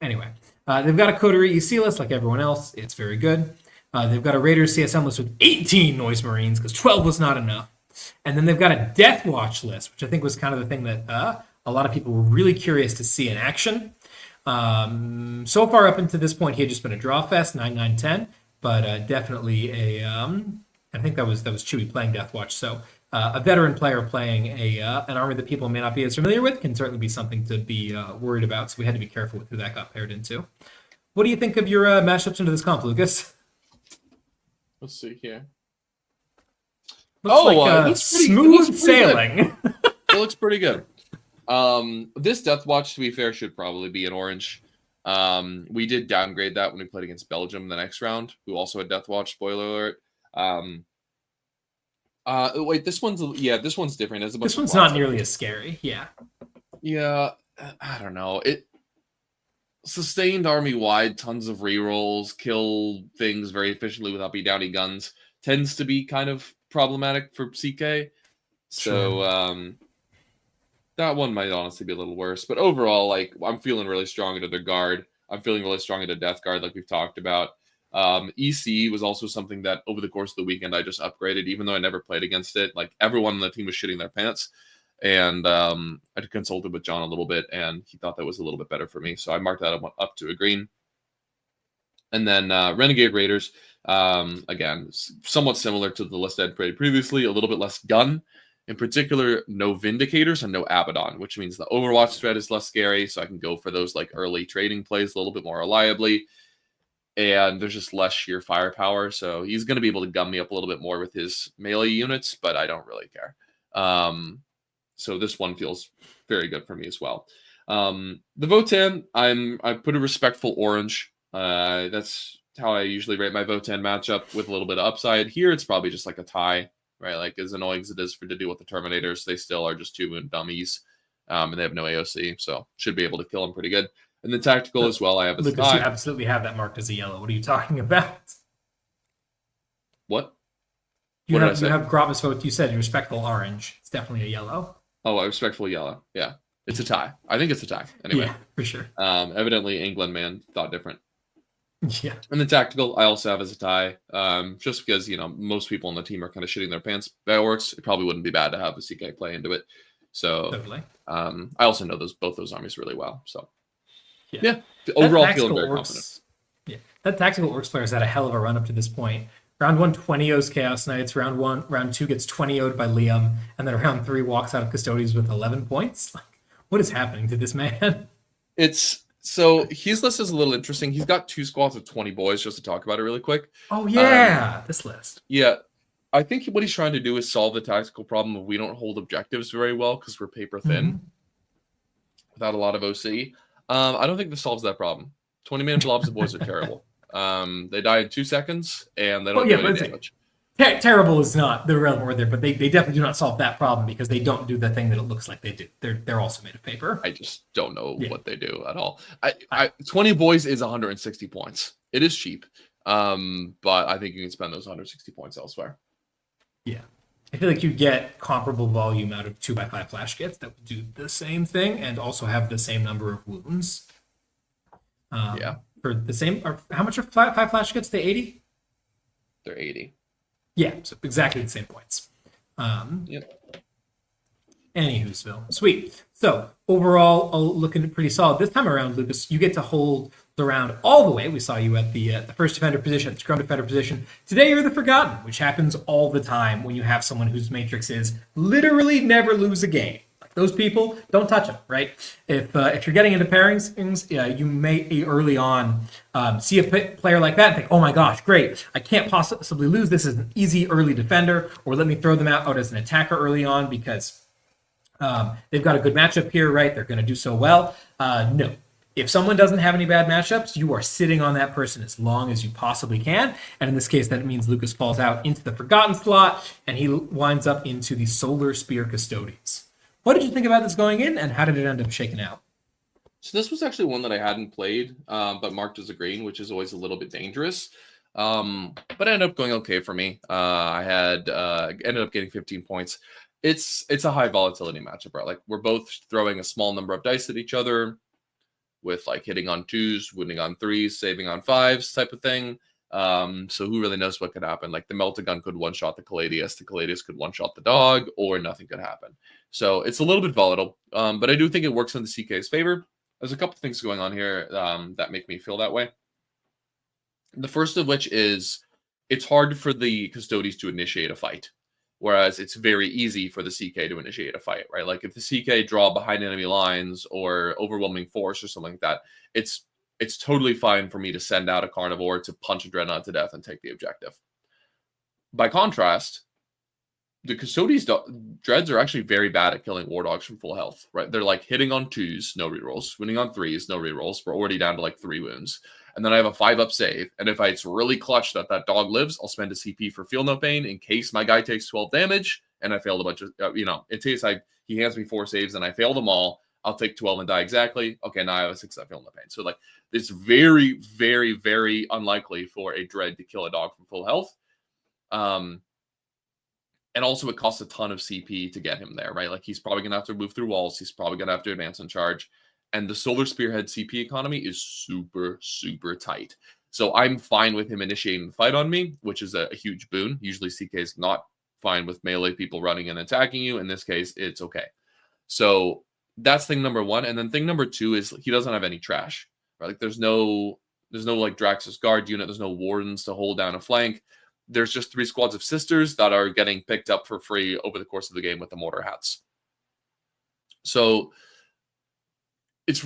Anyway, they've got a Coterie EC list like everyone else. It's very good. They've got a Raiders CSM list with 18 Noise Marines because 12 was not enough. And then they've got a Death Watch list, which I think was kind of the thing that a lot of people were really curious to see in action. So far up until this point, he had just been a draw fest, 9-9-10, but definitely I think that was Chewy playing Death Watch. So a veteran player playing an army that people may not be as familiar with can certainly be something to be worried about. So we had to be careful with who that got paired into. What do you think of your matchups into this comp, Lucas? Let's see here. Looks smooth sailing. It looks pretty good. This Death Watch, to be fair, should probably be an orange. We did downgrade that when we played against Belgium the next round, who also had Death Watch, spoiler alert. Wait, this one's different. This one's not nearly as scary. Yeah, I don't know. It sustained army wide, tons of rerolls, kill things very efficiently without being downy guns. Tends to be kind of problematic for CK. So that one might honestly be a little worse. But overall, like I'm feeling really strong into their guard. I'm feeling really strong into Death Guard, like we've talked about. EC was also something that over the course of the weekend I just upgraded, even though I never played against it. Like everyone on the team was shitting their pants. And I consulted with John a little bit, and he thought that was a little bit better for me. So I marked that up to a green. And then Renegade Raiders, again, somewhat similar to the list I'd played previously, a little bit less gun. In particular, no Vindicators and no Abaddon, which means the Overwatch threat is less scary, so I can go for those like early trading plays a little bit more reliably. And there's just less sheer firepower, so he's going to be able to gun me up a little bit more with his melee units, but I don't really care. So this one feels very good for me as well. The Votan, I put a respectful orange. That's how I usually rate my Votan matchup, with a little bit of upside. Here, it's probably just like a tie. Right, like as annoying as it is to deal with the Terminators, they still are just 2 wound dummies, and they have no AOC, so should be able to kill them pretty good. And then tactical as well, I have a Lucas, you absolutely have that marked as a yellow. What are you talking about? What? You have Gravis vote. You said respectful orange. It's definitely a yellow. Oh, a respectful yellow. Yeah, it's a tie. I think it's a tie. Anyway, yeah, for sure. Evidently, England man thought different. Yeah. And the tactical, I also have as a tie, just because, most people on the team are kind of shitting their pants. That works. It probably wouldn't be bad to have a CK play into it. So, totally. I also know both those armies really well. So, yeah overall feeling very confident. Yeah, that tactical orcs player's had a hell of a run up to this point. Round 1, 20-0s Chaos Knights. Round 2 gets 20-0'd by Liam. And then round 3 walks out of Custodians with 11 points. Like, what is happening to this man? So his list is a little interesting. He's got 2 squads of 20 boys, just to talk about it really quick. Oh, yeah, this list. Yeah, I think what he's trying to do is solve the tactical problem of we don't hold objectives very well because we're paper thin without a lot of OC. I don't think this solves that problem. 20-man blobs of boys are terrible. They die in 2 seconds, and they don't do any damage. Terrible is not the relevant word there, but they definitely do not solve that problem because they don't do the thing that it looks like they do. They're also made of paper. I just don't know what they do at all. 20 boys is 160 points. It is cheap, but I think you can spend those 160 points elsewhere. Yeah. I feel like you get comparable volume out of 2x5 flash kits that would do the same thing and also have the same number of wounds. For the same, how much are 5 flash kits? They 80? They're 80. Yeah, so exactly the same points. Yep. Anywho'sville. Sweet. So overall, looking pretty solid. This time around, Lucas, you get to hold the round all the way. We saw you at the first defender position, scrum defender position. Today you're the Forgotten, which happens all the time when you have someone whose matrix is literally never lose a game. Like those people, don't touch them, right? If you're getting into pairings, you may early on see a player like that and think, oh my gosh, great. I can't possibly lose. This is an easy early defender, or let me throw them out as an attacker early on because they've got a good matchup here, right? They're going to do so well. No. If someone doesn't have any bad matchups, you are sitting on that person as long as you possibly can. And in this case, that means Lucas falls out into the Forgotten slot, and he winds up into the Solar Spear Custodians. What did you think about this going in, and how did it end up shaking out? So this was actually one that I hadn't played, but marked as a green, which is always a little bit dangerous. But it ended up going okay for me. I had ended up getting 15 points. It's a high volatility matchup, right? Like we're both throwing a small number of dice at each other, with like hitting on 2s, winning on 3s, saving on 5s type of thing. So who really knows what could happen? Like the Meltagun could one-shot the Caladius could one-shot the dog, or nothing could happen. So it's a little bit volatile, but I do think it works in the CK's favor. There's a couple things going on here that make me feel that way. The first of which is it's hard for the Custodies to initiate a fight, whereas it's very easy for the CK to initiate a fight, right? Like if the CK draw behind enemy lines or overwhelming force or something like that, it's totally fine for me to send out a Carnivore to punch a Dreadnought to death and take the objective. By contrast, the Custodies Dreads are actually very bad at killing War Dogs from full health, right? They're like hitting on 2s, no rerolls, winning on 3s, no rerolls. We're already down to like 3 wounds. And then I have a 5-up save. And if it's really clutch that dog lives, I'll spend a CP for Feel No Pain in case my guy takes 12 damage and I failed a bunch of, in case he hands me 4 saves and I fail them all, I'll take 12 and die exactly. Okay, now I have a 6 Feel No Pain. So like it's very, very, very unlikely for a Dread to kill a dog from full health. And also it costs a ton of CP to get him there, right? Like he's probably going to have to move through walls. He's probably going to have to advance and charge. And the Solar Spearhead CP economy is super, super tight. So I'm fine with him initiating the fight on me, which is a huge boon. Usually CK is not fine with melee people running and attacking you. In this case, it's okay. So that's thing number one. And then thing number two is he doesn't have any trash. Right? Like there's no like Draxus guard unit. There's no wardens to hold down a flank. There's just 3 squads of sisters that are getting picked up for free over the course of the game with the mortar hats. So there's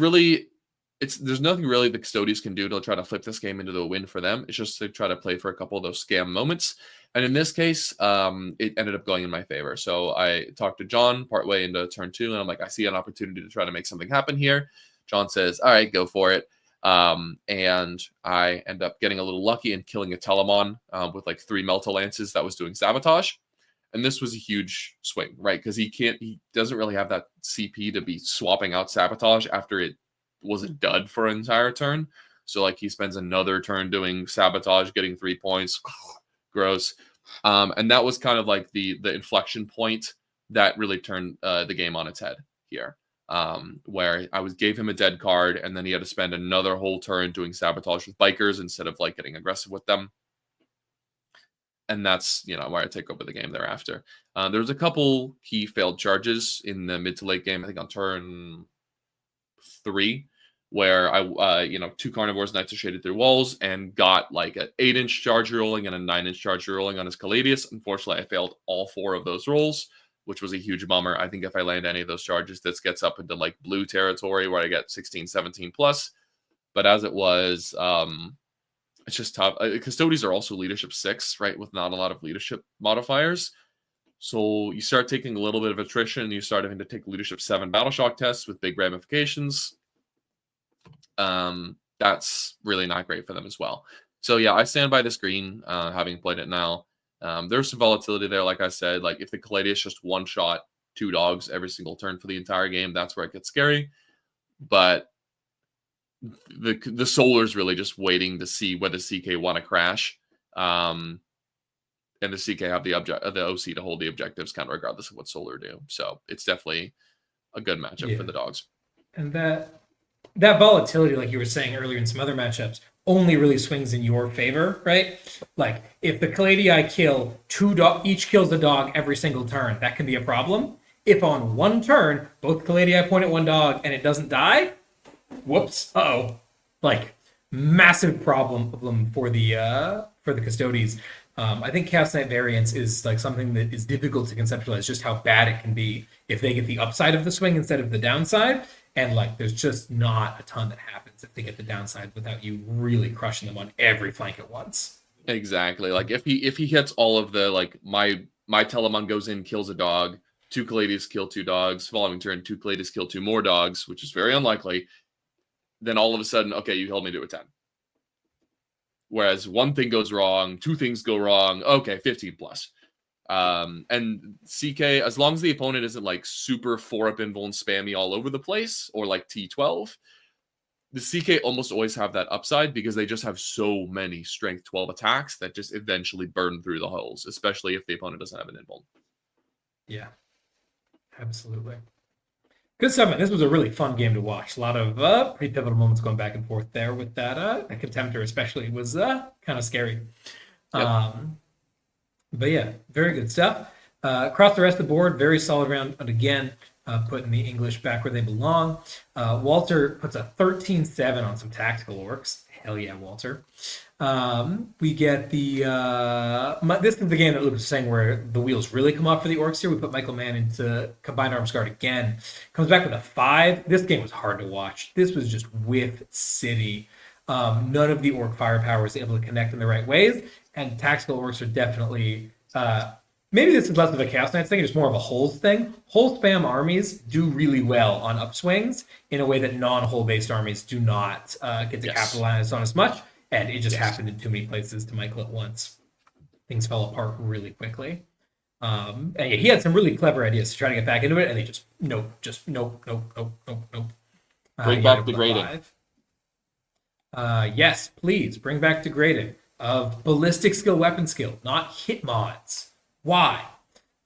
nothing really the Custodians can do to try to flip this game into the win for them. It's just to try to play for a couple of those scam moments. And in this case, it ended up going in my favor. So I talked to John partway into turn 2, and I'm like, I see an opportunity to try to make something happen here. John says, all right, go for it. And I end up getting a little lucky and killing a Telemon with like 3 Melta Lances that was doing sabotage. And this was a huge swing, right? Because he doesn't really have that CP to be swapping out sabotage after it was a dud for an entire turn. So like he spends another turn doing sabotage, getting 3 points. Gross. And that was kind of like the inflection point that really turned the game on its head here. Where I gave him a dead card, and then he had to spend another whole turn doing sabotage with bikers instead of like getting aggressive with them. And that's, where I take over the game thereafter. There was a couple key failed charges in the mid to late game, I think on turn 3, where I, 2 carnivores Knights of Shaded Through Walls and got like an 8-inch charge rolling and a 9-inch charge rolling on his Caladius. Unfortunately, I failed all 4 of those rolls, which was a huge bummer. I think if I land any of those charges, this gets up into like blue territory where I get 16, 17 plus. But as it was, it's just tough. Custodians are also leadership 6, right? With not a lot of leadership modifiers. So you start taking a little bit of attrition. You start having to take leadership 7 battle shock tests with big ramifications. That's really not great for them as well. So yeah, I stand by this green, having played it now. There's some volatility there, like I said. Like if the Caladius just one-shot 2 dogs every single turn for the entire game, that's where it gets scary. But the Solar's really just waiting to see whether CK want to crash. And the CK have the OC to hold the objectives kind of regardless of what Solar do. So it's definitely a good matchup for the dogs. And that volatility, like you were saying earlier in some other matchups, only really swings in your favor, right? Like if the Caladii kill 2 each kills a dog every single turn, that can be a problem. If on one turn both Caladii point at 1 dog and it doesn't die, whoops, like massive problem for the Custodians. I think Chaos Knight variance is like something that is difficult to conceptualize, just how bad it can be if they get the upside of the swing instead of the downside. And like, there's just not a ton that happens if they get the downside without you really crushing them on every flank at once. Exactly. Like if he hits all of the, like my Telemon goes in, kills a dog, 2 Caladius kill 2 dogs, following turn 2 Caladius kill 2 more dogs, which is very unlikely. Then all of a sudden, okay, you held me to a 10. Whereas one thing goes wrong, 2 things go wrong, okay, 15 plus. And CK, as long as the opponent isn't like super 4-up invuln spammy all over the place, or like T12, the CK almost always have that upside because they just have so many strength 12 attacks that just eventually burn through the holes, especially if the opponent doesn't have an invuln. Yeah, absolutely. Good stuff, man. This was a really fun game to watch. A lot of pretty pivotal moments going back and forth there with that Contemptor especially was kind of scary. Yep. But yeah, very good stuff. Across the rest of the board, very solid round. And again, putting the English back where they belong. Walter puts a 13-7 on some tactical orcs. Hell yeah, Walter. We get the... this is the game that Luke was saying where the wheels really come off for the orcs here. We put Michael Mann into Combined Arms Guard again. Comes back with a 5. This game was hard to watch. This was just with City. None of the orc firepower was able to connect in the right ways. And tactical orcs are definitely... maybe this is less of a Chaos Knights thing, it's more of a holes thing. Hole spam armies do really well on upswings in a way that non-hole based armies do not get to capitalize on as much. And it just happened in too many places to Michael at once. Things fell apart really quickly. And yeah, he had some really clever ideas to try to get back into it, and they just nope. Bring back degrading. Yes, please bring back degrading of ballistic skill, weapon skill, not hit mods. Why?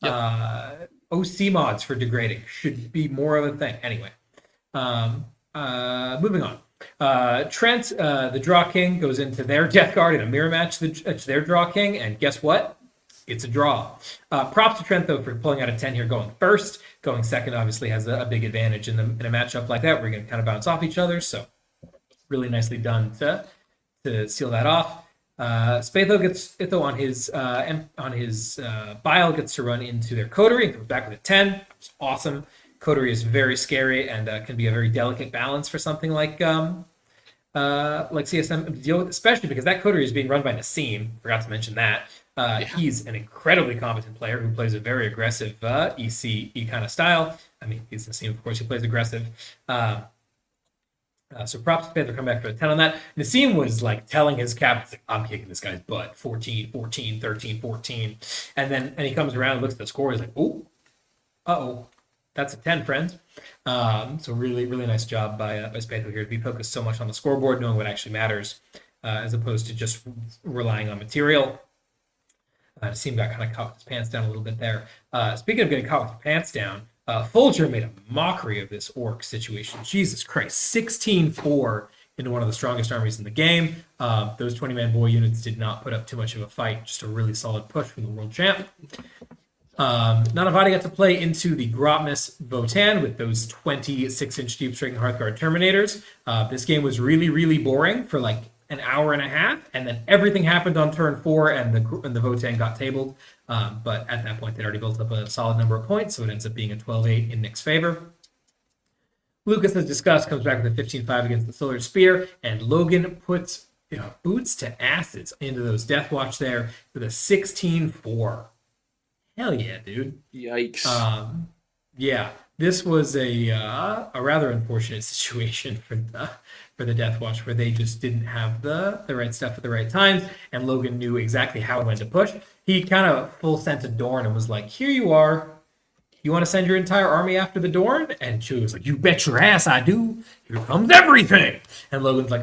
Yep. OC mods for degrading should be more of a thing. Anyway, moving on. Trent, the Draw King, goes into their Death Guard in a mirror match to their Draw King, and guess what? it's a draw. Props to Trent, though, for pulling out a 10 here going first. Going second, obviously, has a big advantage in a matchup like that. We're going to kind of bounce off each other, so really nicely done to seal that off. Spatho gets Itho on his bile, gets to run into their coterie and comes back with a 10. It's awesome. Coterie is very scary and can be a very delicate balance for something like CSM to deal with, especially because that coterie is being run by Nassim. Forgot to mention that. He's an incredibly competent player who plays a very aggressive ECE kind of style. I mean, he's Nassim, of course, he plays aggressive. So props to Panther come back for a 10 on that. Nassim was like telling his captains, like, I'm kicking this guy's butt. 14, 14, 13, 14. And he comes around and looks at the score. He's like, oh, that's a 10, friend. So really, really nice job by Spatho here to be focused so much on the scoreboard, knowing what actually matters, as opposed to just relying on material. Nassim got kind of caught with his pants down a little bit there. Speaking of getting caught with your pants down, Fulger made a mockery of this orc situation. Jesus Christ, 16-4 into one of the strongest armies in the game. Those 20-man boy units did not put up too much of a fight. Just a really solid push from the world champ. Nanavati got to play into the Grotmus Votan with those 26-inch deep striking Hearthguard Terminators. This game was really, really boring for like an hour and a half, and then everything happened on turn 4, and the Votan got tabled. But at that point, they'd already built up a solid number of points, so it ends up being a 12-8 in Nick's favor. Lucas, as discussed, comes back with a 15-5 against the Solar Spear, and Logan puts boots to acids into those Death Watch there with a 16-4. Hell yeah, dude. Yikes. Yeah, this was a rather unfortunate situation for the Death Watch, where they just didn't have the right stuff at the right times, and Logan knew exactly how and when to push. He kind of full sent a Dorn and was like, here you are. You want to send your entire army after the Dorn? And Chewie was like, you bet your ass I do. Here comes everything. And Logan's like,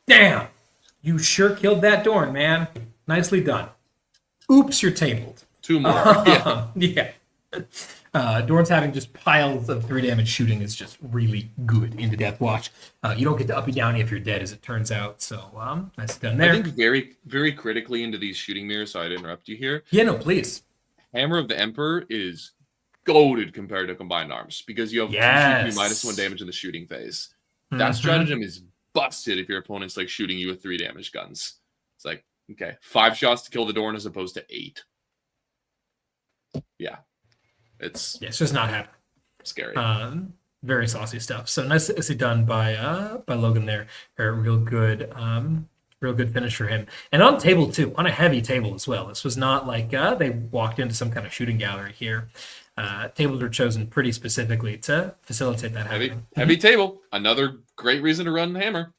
damn. You sure killed that Dorn, man. Nicely done. Oops, you're tabled. 2 more. Yeah. Dorn's having just piles of 3 damage shooting is just really good into Death Watch. You don't get to uppy downy if you're dead, as it turns out. So nice done there. I think very, very critically into these shooting mirrors. Sorry to interrupt you here. Yeah, no, please. Hammer of the Emperor is goated compared to combined arms because you have -1 damage in the shooting phase. That stratagem is busted if your opponent's like shooting you with 3 damage guns. It's like, okay, 5 shots to kill the Dorn as opposed to 8. Yeah. It's just not happening. Scary. Very saucy stuff. So nicely done by Logan there. A real good finish for him. And on table 2, on a heavy table as well. This was not like they walked into some kind of shooting gallery here. Tables were chosen pretty specifically to facilitate that happening. Heavy table. Another great reason to run Hammer.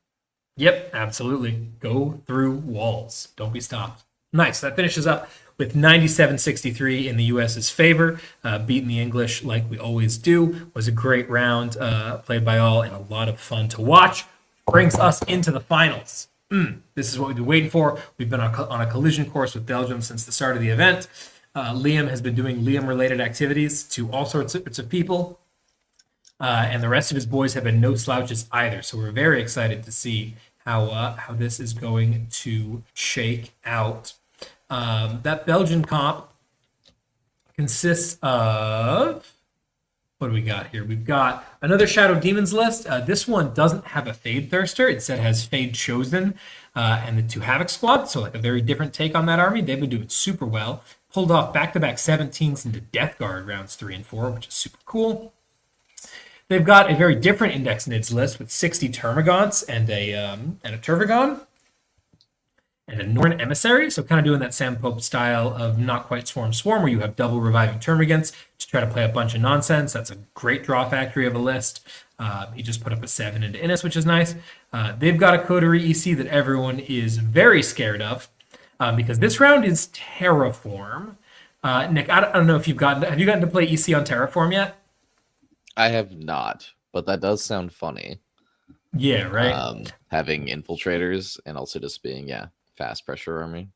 Yep, absolutely. Go through walls. Don't be stopped. Nice. That finishes up with 97-63 in the U.S.'s favor. Beating the English like we always do. Was a great round played by all and a lot of fun to watch. Brings us into the finals. This is what we've been waiting for. We've been on a collision course with Belgium since the start of the event. Liam has been doing Liam-related activities to all sorts of people. And the rest of his boys have been no slouches either. So we're very excited to see how this is going to shake out. That Belgian comp consists of, what do we got here? We've got another Shadow Demons list. This one doesn't have a Fade Thirster. Instead has Fade Chosen and the 2 Havoc Squad. So like a very different take on that army. They've been doing super well. Pulled off back-to-back 17s into Death Guard rounds 3 and 4, which is super cool. They've got a very different Index Nids list with 60 Termagants and a Turvagon. And a Norn Emissary, so kind of doing that Sam Pope style of not quite Swarm, where you have double reviving Termagants to try to play a bunch of nonsense. That's a great draw factory of a list. He just put up a 7 into Innis, which is nice. They've got a Coterie EC that everyone is very scared of because this round is Terraform. Nick, I don't know if have you gotten to play EC on Terraform yet? I have not, but that does sound funny. Yeah, right. Having infiltrators and also just being, fast pressure army.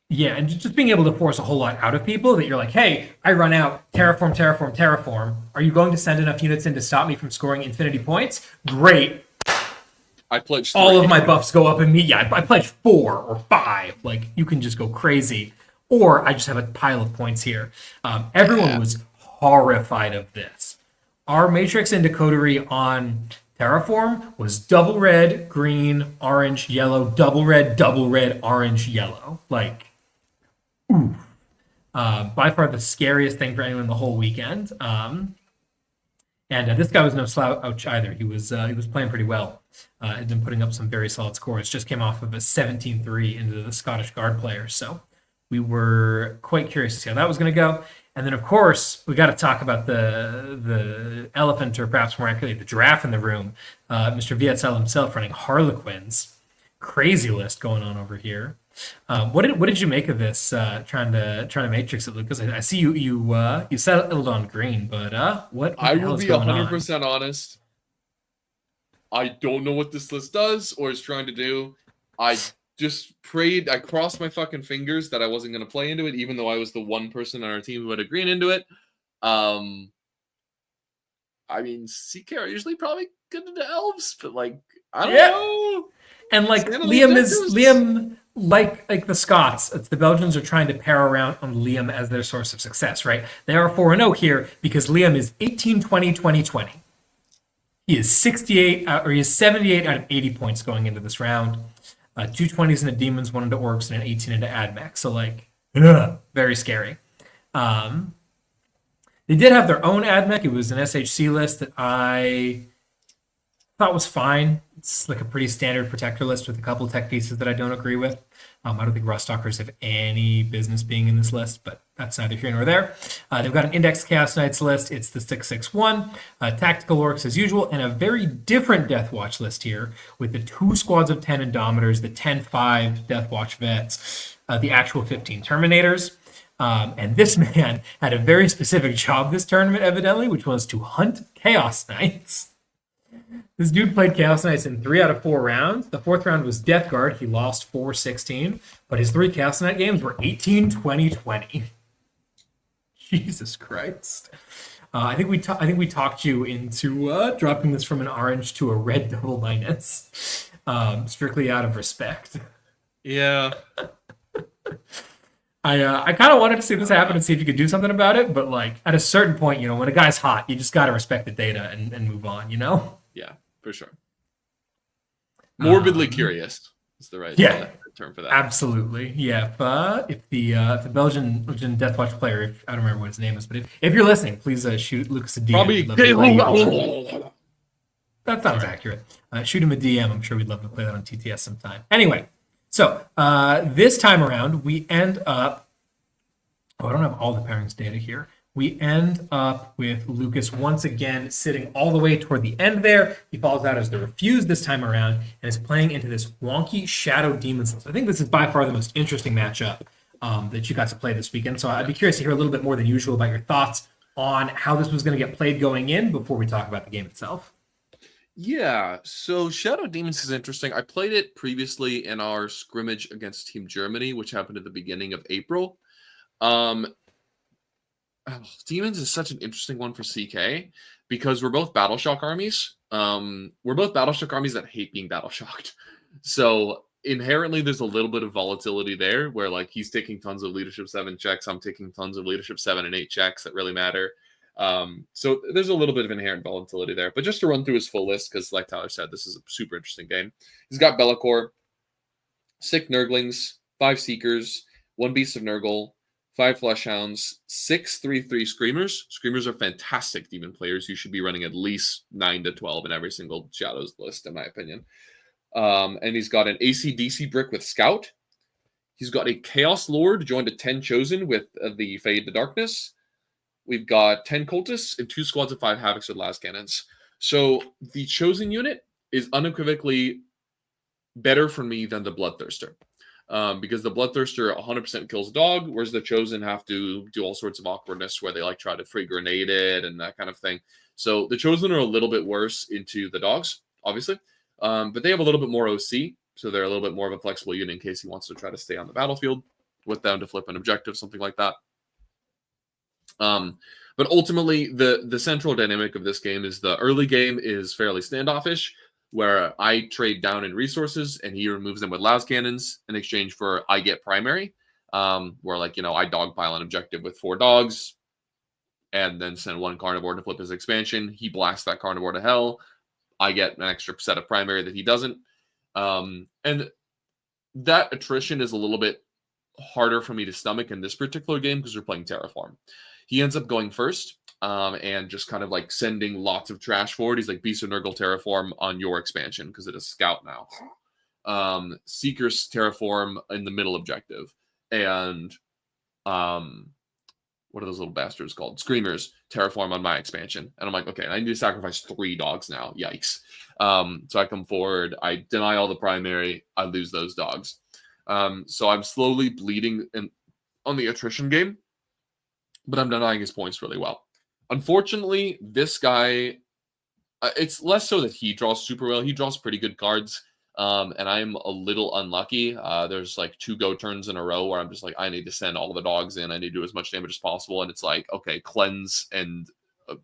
Yeah, and just being able to force a whole lot out of people that you're like, hey, I run out, terraform. Are you going to send enough units in to stop me from scoring infinity points? Great. I pledged 3. All of my buffs go up immediately. I pledge 4 or 5. Like, you can just go crazy. or I just have a pile of points here. Everyone Yeah. was horrified of this. Our matrix and decodery on Terraform was double red, green, orange, yellow, double red, orange, yellow. Like, by far the scariest thing for anyone the whole weekend. And this guy was no slouch either. He was playing pretty well. Had been putting up some very solid scores. Just came off of a 17-3 into the Scottish guard player. So we were quite curious to see how that was going to go. And then, of course, we got to talk about the elephant, or perhaps more accurately, the giraffe in the room. Mr. Vietzel himself running Harlequins. Crazy list going on over here. What did you make of this? Trying to matrix it, Lucas. I see you settled on green, but what I the hell will is be going 100% honest. I don't know what this list does or is trying to do. I just prayed. I crossed my fucking fingers that I wasn't going to play into it, even though I was the one person on our team who had a green into it. I mean, CK are usually probably good into elves, but like, I don't know. And like Stand on the Liam, like the Scots, it's the Belgians are trying to pair around on Liam as their source of success, right? They are 4-0 here because Liam is 18, 20, 20, 20. He is 78, or he is 78 out of 80 points going into this round. 2 20s into demons, 1 into orcs, and an 18 into admech. So like, very scary. They did have their own admech. It was an SHC list that I thought was fine. It's like a pretty standard protector list with a couple tech pieces that I don't agree with. I don't think Rustalkers have any business being in this list, but that's neither here nor there. They've got an Index Chaos Knights list. It's the 661, Tactical Orcs as usual, and a very different Death Watch list here with the 2 squads of 10 Indomitors, the 10-5 Death Watch vets, the actual 15 Terminators. And this man had a very specific job this tournament, evidently, which was to hunt Chaos Knights. This dude played Chaos Knights in 3 out of 4 rounds. The 4th round was Death Guard. He lost 4-16, but his 3 Chaos Knight games were 18, 20, 20. Jesus Christ. I think we talked you into dropping this from an orange to a red double minus, strictly out of respect. Yeah. I kind of wanted to see this happen and see if you could do something about it, but like at a certain point, when a guy's hot, you just got to respect the data and move on, Yeah, for sure. Morbidly curious is the right term for that. Absolutely. Yeah. If the Belgian Deathwatch player, I don't remember what his name is, but if you're listening, please shoot Lucas a DM. Probably. That sounds accurate. Shoot him a DM. I'm sure we'd love to play that on TTS sometime. Anyway, so this time around, we end up. Oh, I don't have all the pairings data here. We end up with Lucas once again sitting all the way toward the end there. He falls out as the Refused this time around and is playing into this wonky Shadow Demons list. I think this is by far the most interesting matchup that you got to play this weekend. So I'd be curious to hear a little bit more than usual about your thoughts on how this was going to get played going in before we talk about the game itself. Yeah, so Shadow Demons is interesting. I played it previously in our scrimmage against Team Germany, which happened at the beginning of April. Demons is such an interesting one for CK because we're both Battleshock armies. We're both Battleshock armies that hate being Battleshocked. So inherently, there's a little bit of volatility there where like he's taking tons of Leadership 7 checks. I'm taking tons of Leadership 7 and 8 checks that really matter. So there's a little bit of inherent volatility there. But just to run through his full list, because like Tyler said, this is a super interesting game. He's got Be'lakor, 6 Nurglings, 5 Seekers, 1 Beast of Nurgle, 5 Fleshhounds, 6 3/3 Screamers. Screamers are fantastic demon players. You should be running at least 9 to 12 in every single Shadows list, in my opinion. And he's got an AC/DC brick with Scout. He's got a Chaos Lord joined to 10 Chosen with the Fade to Darkness. We've got 10 Cultists and 2 squads of 5 Havocs with Las Cannons. So the Chosen unit is unequivocally better for me than the Bloodthirster. Because the Bloodthirster 100% kills a dog, whereas the Chosen have to do all sorts of awkwardness where they like try to free grenade it and that kind of thing. So the Chosen are a little bit worse into the dogs, obviously. But they have a little bit more OC, so they're a little bit more of a flexible unit in case he wants to try to stay on the battlefield with them to flip an objective, something like that. But ultimately, the central dynamic of this game is the early game is fairly standoffish, where I trade down in resources and he removes them with Las Cannons in exchange for I get primary. where like, you know, I dogpile an objective with 4 dogs and then send 1 carnivore to flip his expansion. He blasts that carnivore to hell. I get an extra set of primary that he doesn't. And that attrition is a little bit harder for me to stomach in this particular game because we're playing Terraform. He ends up going first and just kind of like sending lots of trash forward. He's like, Beast of Nurgle Terraform on your expansion because it is Scout now. Seekers Terraform in the middle objective. And what are those little bastards called? Screamers Terraform on my expansion. And I'm like, okay, I need to sacrifice 3 dogs now. Yikes. So I come forward, I deny all the primary, I lose those dogs. So I'm slowly bleeding on the attrition game, but I'm denying his points really well. Unfortunately, this guy, it's less so that he draws super well. He draws pretty good cards, and I'm a little unlucky. There's like 2 go turns in a row where I'm just like, I need to send all of the dogs in. I need to do as much damage as possible. And it's like, okay, cleanse and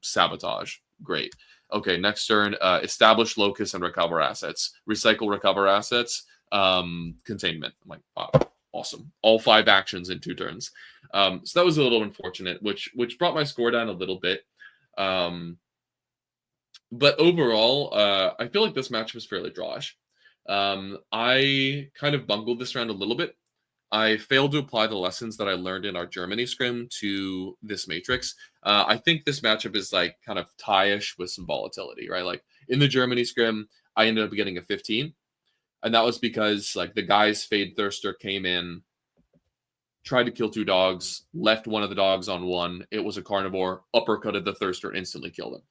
sabotage. Great. Okay, next turn, establish locus and recover assets. Recycle, recover assets. Containment. I'm like, wow, awesome. All 5 actions in 2 turns. So that was a little unfortunate, which brought my score down a little bit. But overall, I feel like this match was fairly drawish. I kind of bungled this round a little bit. I failed to apply the lessons that I learned in our Germany scrim to this matrix. I think this matchup is like kind of tie-ish with some volatility, right? Like in the Germany scrim, I ended up getting a 15. And that was because like the guy's Fade Thirster came in, tried to kill 2 dogs, left one of the dogs on 1. It was a carnivore, uppercutted the Thirster, instantly killed him.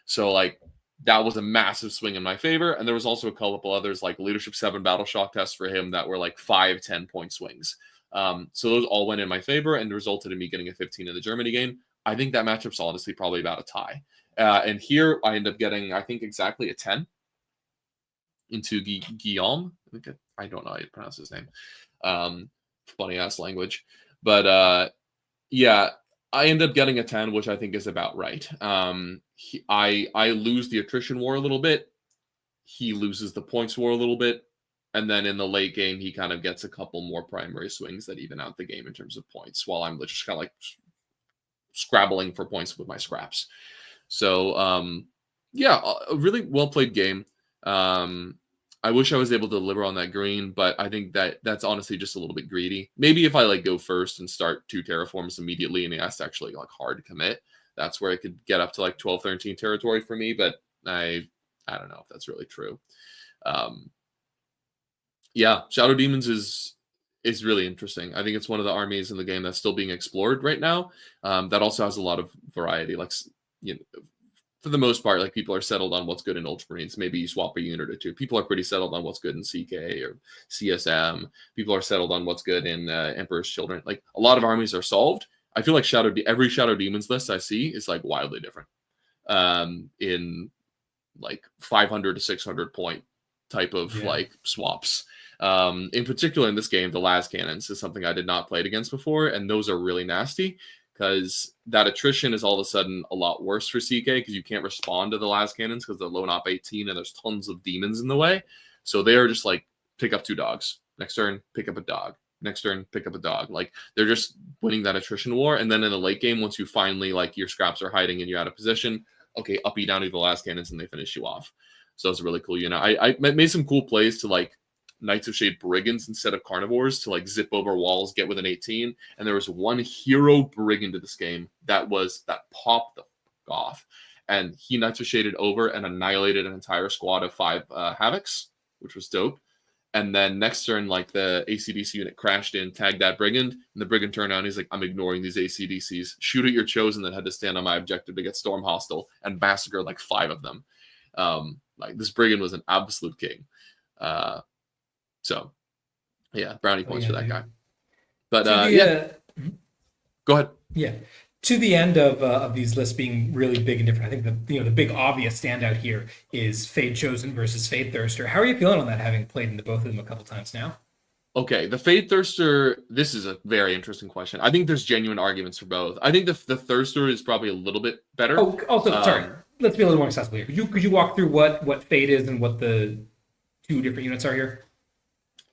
So like that was a massive swing in my favor. And there was also a couple others like Leadership 7 Battle Shock tests for him that were like 5-10 point swings. So those all went in my favor and resulted in me getting a 15 in the Germany game. I think that matchup's honestly probably about a tie. And here I end up getting, I think, exactly a 10 into Guillaume. I don't know how you pronounce his name. Funny ass language. But yeah, I end up getting a 10, which I think is about right. I lose the attrition war a little bit. He loses the points war a little bit. And then in the late game, he kind of gets a couple more primary swings that even out the game in terms of points, while I'm just kind of like scrabbling for points with my scraps. So, yeah, a really well-played game. I wish I was able to deliver on that green, but I think that's honestly just a little bit greedy. Maybe if I like go first and start 2 terraforms immediately and that's actually like hard to commit, that's where I could get up to like 12, 13 territory for me, but I don't know if that's really true. Yeah, Shadow Demons is really interesting. I think it's one of the armies in the game that's still being explored right now. That also has a lot of variety. Like, you know, for the most part, like people are settled on what's good in Ultramarines. Maybe you swap a unit or 2. People are pretty settled on what's good in CK or CSM. People are settled on what's good in Emperor's Children. Like a lot of armies are solved. I feel like every Shadow Demons list I see is like wildly different. In like 500 to 600 point type of like swaps. In particular in this game, the las cannons is something I did not play against before, and those are really nasty because that attrition is all of a sudden a lot worse for CK because you can't respond to the las cannons because they're low op 18 and there's tons of demons in the way. So they are just like pick up 2 dogs. Next turn, pick up a dog. Next turn, pick up a dog. Like they're just winning that attrition war. And then in the late game, once you finally like your scraps are hiding and you're out of position, okay, uppy down to the las cannons and they finish you off. So that's a really cool unit. I made some cool plays to like Knights of Shade Brigands instead of Carnivores to like zip over walls, get with an 18. And there was one hero Brigand in this game that popped the fuck off. And he Knights of Shaded over and annihilated an entire squad of 5 Havocs, which was dope. And then next turn, like the ACDC unit crashed in, tagged that Brigand, and the Brigand turned around. He's like, I'm ignoring these ACDCs. Shoot at your chosen that had to stand on my objective to get Storm Hostile and massacre like 5 of them. Like this Brigand was an absolute king. So, yeah, brownie points for that guy. But go ahead. Yeah, to the end of these lists being really big and different, I think the big obvious standout here is Fade Chosen versus Fade Thirster. How are you feeling on that, having played into both of them a couple times now? Okay, the Fade Thirster, this is a very interesting question. I think there's genuine arguments for both. I think the Thirster is probably a little bit better. Oh, also, sorry, let's be a little more accessible here. Could you walk through what Fade is and what the 2 different units are here?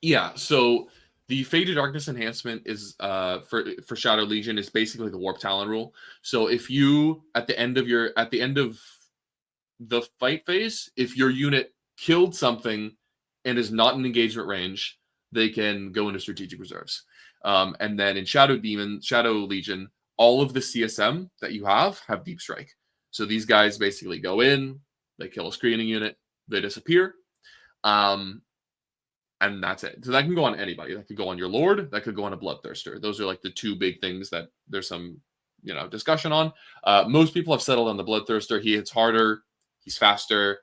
Yeah, so The Faded Darkness enhancement is for Shadow Legion is basically the Warp Talon rule. So if you at the end of the fight phase, if your unit killed something and is not in engagement range, they can go into strategic reserves. And then in Shadow Legion, all of the CSM that you have Deep Strike. So these guys basically go in, they kill a screening unit, they disappear. And that's it. So that can go on anybody. That could go on your Lord. That could go on a Bloodthirster. Those are like the two big things that there's some, discussion on. Most people have settled on the Bloodthirster. He hits harder. He's faster.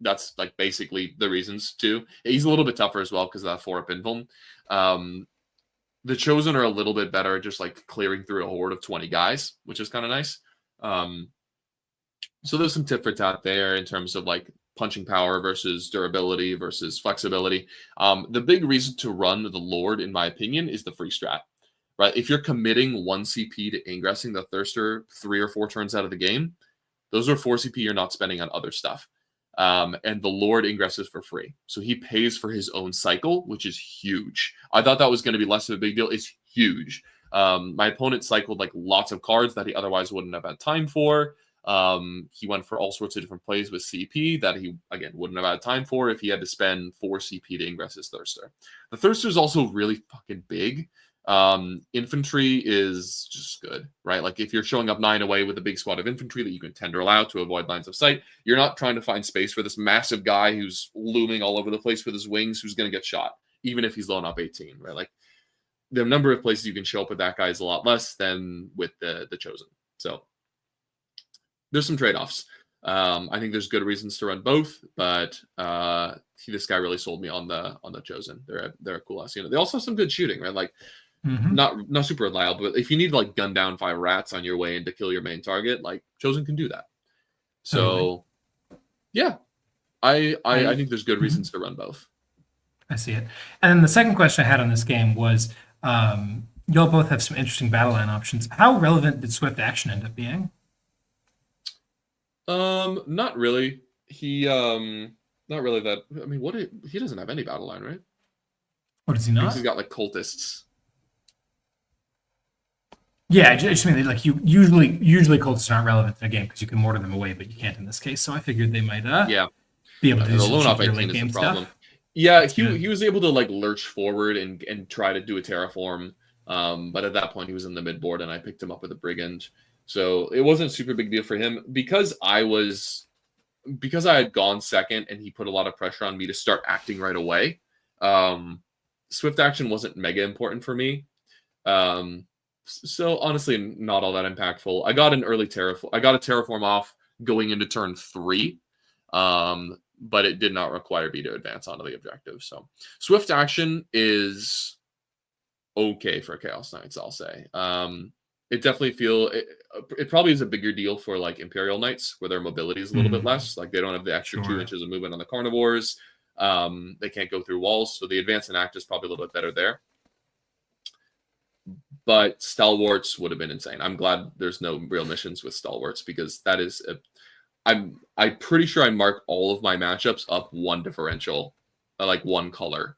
That's like basically the reasons too. He's a little bit tougher as well because of that 4-up invuln. The Chosen are a little bit better at just like clearing through a horde of 20 guys, which is kind of nice. So there's some tit for tat there in terms of like punching power versus durability versus flexibility. The big reason to run the Lord, in my opinion, is the free strat, right? If you're committing 1 CP to ingressing the Thirster 3 or 4 turns out of the game, those are 4 CP you're not spending on other stuff. And the Lord ingresses for free. So he pays for his own cycle, which is huge. I thought that was going to be less of a big deal. It's huge. My opponent cycled like lots of cards that he otherwise wouldn't have had time for. He went for all sorts of different plays with CP that he, again, wouldn't have had time for if he had to spend 4 CP to ingress his Thirster. The Thirster is also really fucking big. Infantry is just good, right? Like if you're showing up 9 away with a big squad of infantry that you can tendril out to avoid lines of sight, you're not trying to find space for this massive guy who's looming all over the place with his wings, who's going to get shot, even if he's lown up 18, right? Like the number of places you can show up with that guy is a lot less than with the Chosen. So there's some trade-offs. I think there's good reasons to run both, but this guy really sold me on the Chosen. They're a cool ass unit. They also have some good shooting, right? Like not super reliable, but if you need to like gun down 5 rats on your way in to kill your main target, like Chosen can do that. So yeah, I think there's good reasons to run both. I see it. And then the second question I had on this game was, y'all both have some interesting battle line options. How relevant did Swift Action end up being? Not really. He not really that. I mean, he doesn't have any battle line, right? What does he not? He's got like cultists. Yeah, I just mean like you usually cultists aren't relevant in a game because you can mortar them away, but you can't in this case. So I figured they might be able to do the some lone off cheekier 18 late is game the problem. stuff. Yeah, he was able to like lurch forward and try to do a terraform. But at that point he was in the mid board and I picked him up with a brigand. So it wasn't a super big deal for him because I had gone second and he put a lot of pressure on me to start acting right away. Swift action wasn't mega important for me. So honestly, not all that impactful. I got an early terraform. I got a terraform off going into turn 3. But it did not require me to advance onto the objective. So swift action is okay for Chaos Knights, I'll say. It definitely it probably is a bigger deal for like Imperial Knights where their mobility is a little bit less. Like they don't have the extra 2 inches of movement on the Carnivores. They can't go through walls. So the advance and act is probably a little bit better there. But Stalwarts would have been insane. I'm glad there's no real missions with Stalwarts because that is I'm pretty sure I mark all of my matchups up 1 differential, like 1 color,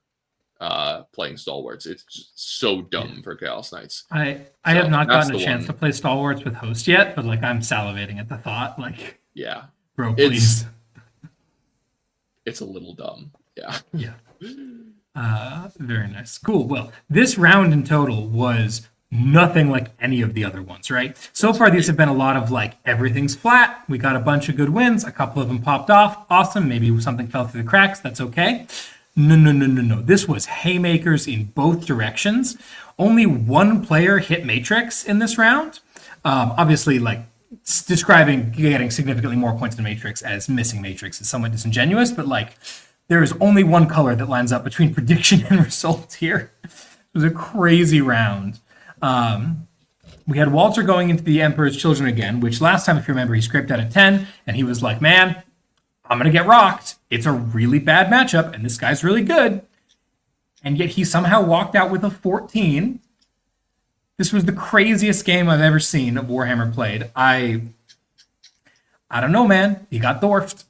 playing Stalwarts. It's just so dumb for Chaos Knights. I have not gotten a chance to play Stalwarts with Host yet, but like I'm salivating at the thought. Like, yeah, bro, please. It's a little dumb. Yeah. Yeah. Very nice. Cool. Well, this round in total was nothing like any of the other ones, right? So far, these have been a lot of like everything's flat. We got a bunch of good wins. A couple of them popped off. Awesome. Maybe something fell through the cracks. That's okay. No. This was haymakers in both directions. Only 1 player hit Matrix in this round. Obviously, like describing getting significantly more points in Matrix as missing Matrix is somewhat disingenuous, but like there is only 1 color that lines up between prediction and result here. It was a crazy round. We had Walter going into the Emperor's Children again, which last time, if you remember, he scraped out at 10, and he was like, man, I'm going to get rocked. It's a really bad matchup, and this guy's really good. And yet he somehow walked out with a 14. This was the craziest game I've ever seen of Warhammer played. I don't know, man. He got dwarfed.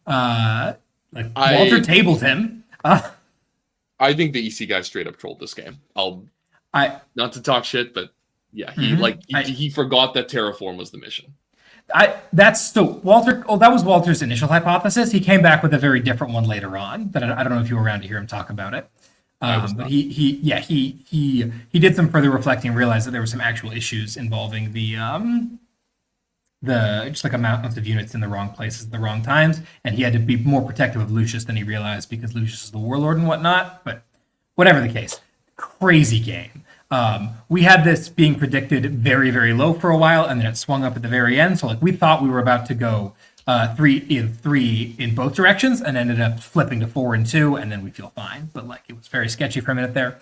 Walter tabled him. I think the EC guy straight up trolled this game. Not to talk shit, but yeah, he forgot that terraform was the mission. Walter. Oh, that was Walter's initial hypothesis. He came back with a very different one later on. That I don't know if you were around to hear him talk about it. But he did some further reflecting and realized that there were some actual issues involving the just like amounts of units in the wrong places at the wrong times, and he had to be more protective of Lucius than he realized because Lucius is the warlord and whatnot. But whatever the case, crazy game. We had this being predicted very, very low for a while, and then it swung up at the very end. So like we thought we were about to go 3 in both directions, and ended up flipping to 4 and 2, and then we feel fine. But like it was very sketchy for a minute there.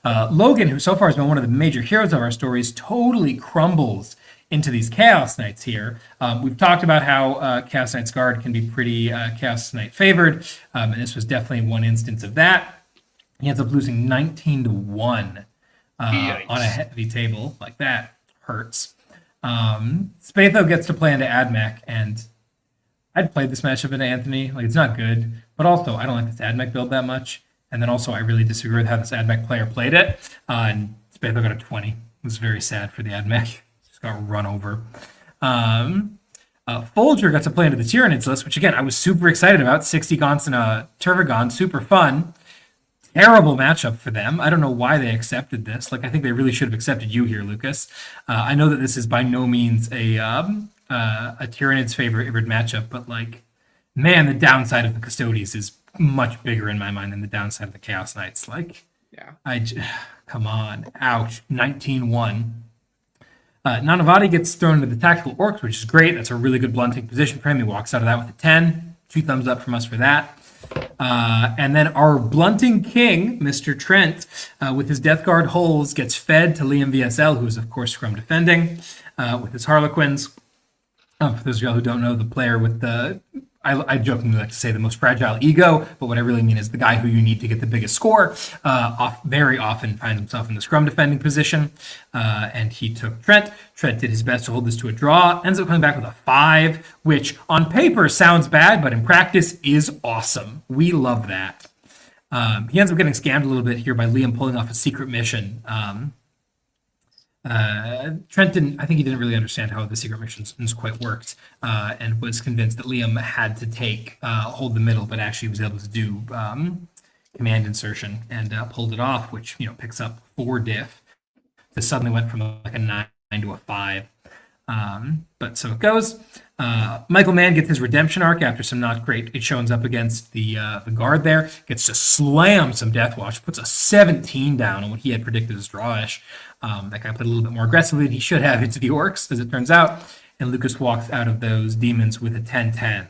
Logan, who so far has been one of the major heroes of our stories, totally crumbles into these Chaos Knights here. We've talked about how Chaos Knight's Guard can be pretty Chaos Knight favored, and this was definitely one instance of that. He ends up losing 19-1 on a heavy table. Like that hurts. Spatho gets to play into Admech, and I'd played this matchup into Anthony. Like it's not good, but also I don't like this Admech build that much. And then also I really disagree with how this Admech player played it. And Spatho got a 20. It was very sad for the Admech. Just got run over. Folger got to play into the Tyranids list, which again I was super excited about. 60 Gaunts and a Turvagon, super fun. Terrible matchup for them. I don't know why they accepted this. Like I think they really should have accepted you here, Lucas. I know that this is by no means a Tyranids favored matchup, but like, man, the downside of the Custodes is much bigger in my mind than the downside of the Chaos Knights. Like, yeah, come on, ouch, 19-1. Nanavati gets thrown into the Tactical Orcs, which is great. That's a really good blunting position for him. He walks out of that with a 10. 2 thumbs up from us for that. And then our blunting king, Mr. Trent, with his Death Guard holes, gets fed to Liam VSL, who is, of course, scrum defending, with his Harlequins. For those of y'all who don't know, the player with the, I jokingly like to say the most fragile ego, but what I really mean is the guy who you need to get the biggest score, very often finds himself in the scrum defending position, and he took Trent. Trent did his best to hold this to a draw, ends up coming back with a 5, which on paper sounds bad, but in practice is awesome. We love that. He ends up getting scammed a little bit here by Liam pulling off a secret mission. Trent I think he didn't really understand how the secret missions quite worked, and was convinced that Liam had to hold the middle, but actually was able to do command insertion and pulled it off, which picks up 4 diff. This suddenly went from like a 9 to a 5. But so it goes. Michael Mann gets his redemption arc after some not great. It shows up against the guard there. Gets to slam some Death Watch. Puts a 17 down on what he had predicted as drawish. That guy played a little bit more aggressively than he should have into the Orcs, as it turns out. And Lucas walks out of those demons with a 10-10.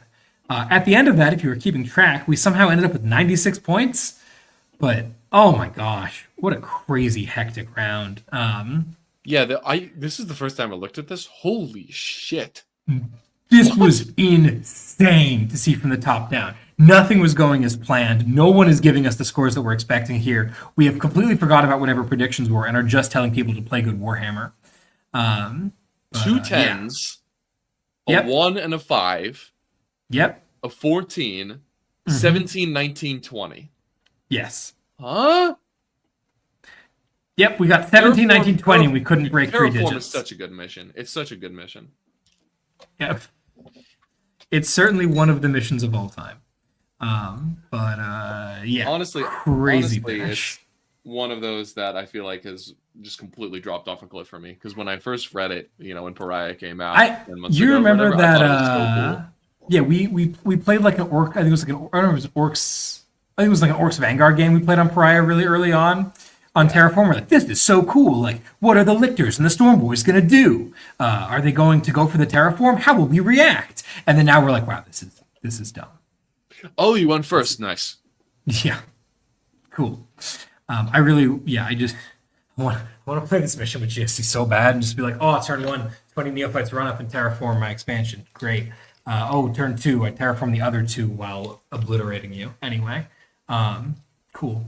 At the end of that, if you were keeping track, we somehow ended up with 96 points. But, oh my gosh, what a crazy, hectic round. This is the first time I looked at this. Holy shit. This was insane to see from the top down. Nothing was going as planned. No one is giving us the scores that we're expecting here. We have completely forgot about whatever predictions were and are just telling people to play good Warhammer. 2 10s, a 1 and a 5. Yep. A 14, 17, 19, 20. Yes. Huh? Yep, we got 17, 19, 20, and we couldn't break 3 digits. Terraform is such a good mission. It's such a good mission. Yep. It's certainly one of the missions of all time. Honestly, it's one of those that I feel like has just completely dropped off a cliff for me. Because when I first read it, when Pariah came out, 10 months ago, remember whatever, that? I thought it was so cool. Yeah, we played like an orc. I think it was like I don't know if it was Orcs. I think it was like an Orcs Vanguard game we played on Pariah really early on Terraform. We're like, this is so cool. Like, what are the Lictors and the Storm Boys gonna do? Are they going to go for the Terraform? How will we react? And then now we're like, wow, this is dumb. Oh, you went first. Nice. Yeah, cool. I want to play this mission with GSC so bad and just be like, oh, turn 1, 20 neophytes run up and terraform my expansion. Great. Turn 2, I terraform the other 2 while obliterating you. Anyway, cool.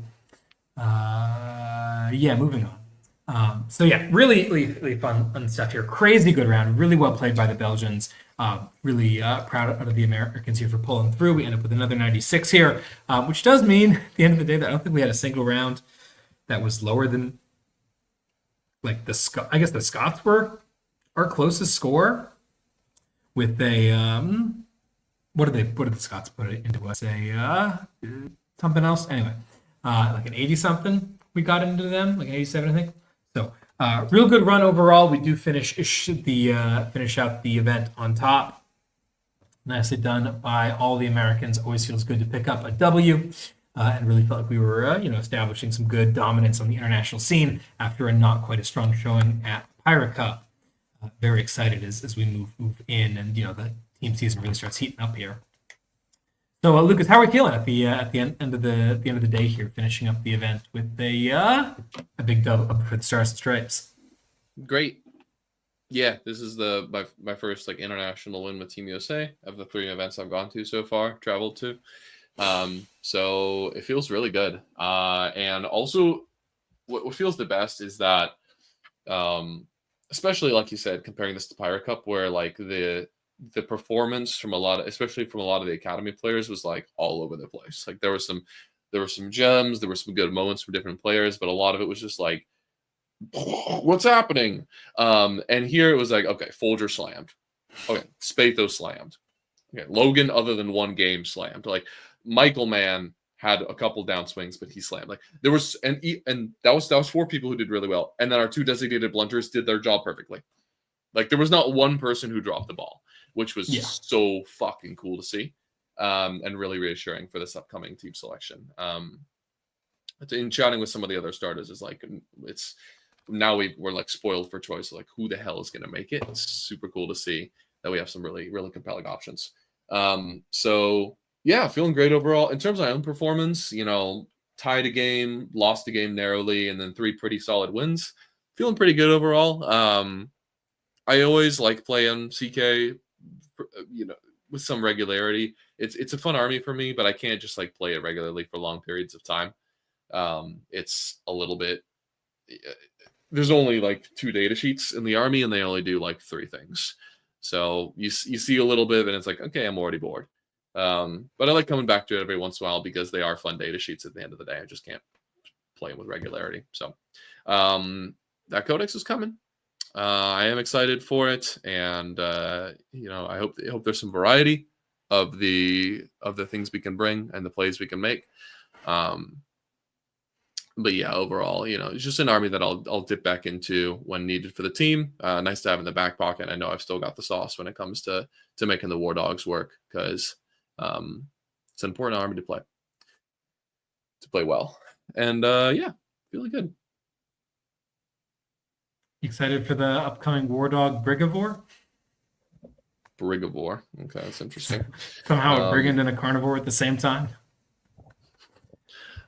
Moving on. Really, really fun stuff here. Crazy good round. Really well played by the Belgians. Really proud of the Americans here for pulling through. We end up with another 96 here, which does mean at the end of the day that I don't think we had a single round that was lower than like I guess the Scots were our closest score with a what did the Scots put it into us? Something else. Anyway, like an 80 something we got into them, like an 87, I think. So real good run overall. We do finish out the event on top. Nicely done by all the Americans. Always feels good to pick up a W. And really felt like we were, establishing some good dominance on the international scene after a not quite as strong showing at Pirate Cup. Very excited as we move in, and the team season really starts heating up here. So, Lucas, how are we feeling at the end of the day here, finishing up the event with a big dub up for the Stars and Stripes? Great. Yeah, this is my first like international win with Team USA of the 3 events I've gone to so far, traveled to. So it feels really good. And also what feels the best is that, especially like you said, comparing this to Pirate Cup, where like the performance from especially from a lot of the academy players was like all over the place. Like there were some gems, there were some good moments from different players, but a lot of it was just like, what's happening? And here it was like, okay, Folger slammed. Okay, Spatho slammed. Okay, Logan, other than one game, slammed. Like Michael Mann had a couple downswings, but he slammed. Like there was, and that was 4 people who did really well, and then our 2 designated blunters did their job perfectly. Like there was not one person who dropped the ball, which was so fucking cool to see, and really reassuring for this upcoming team selection. In chatting with some of the other starters, is like it's now we're like spoiled for choice. Like who the hell is going to make it? It's super cool to see that we have some really really compelling options. So yeah, feeling great overall. In terms of my own performance, tied a game, lost a game narrowly, and then 3 pretty solid wins. Feeling pretty good overall. I always like playing CK, with some regularity. It's a fun army for me, but I can't just like play it regularly for long periods of time. It's a little bit. There's only like 2 data sheets in the army, and they only do like 3 things. So you see a little bit, and it's like, okay, I'm already bored. But I like coming back to it every once in a while because they are fun data sheets at the end of the day. I just can't play them with regularity. So that Codex is coming. I am excited for it, and I hope there's some variety of the things we can bring and the plays we can make. But yeah, overall, it's just an army that I'll dip back into when needed for the team. Nice to have in the back pocket. I know I've still got the sauce when it comes to making the War Dogs work, because it's an important army to play well. And yeah, feeling good. Excited for the upcoming War Dog Brigivore? Brigivore. Okay, that's interesting. Somehow a brigand and a carnivore at the same time.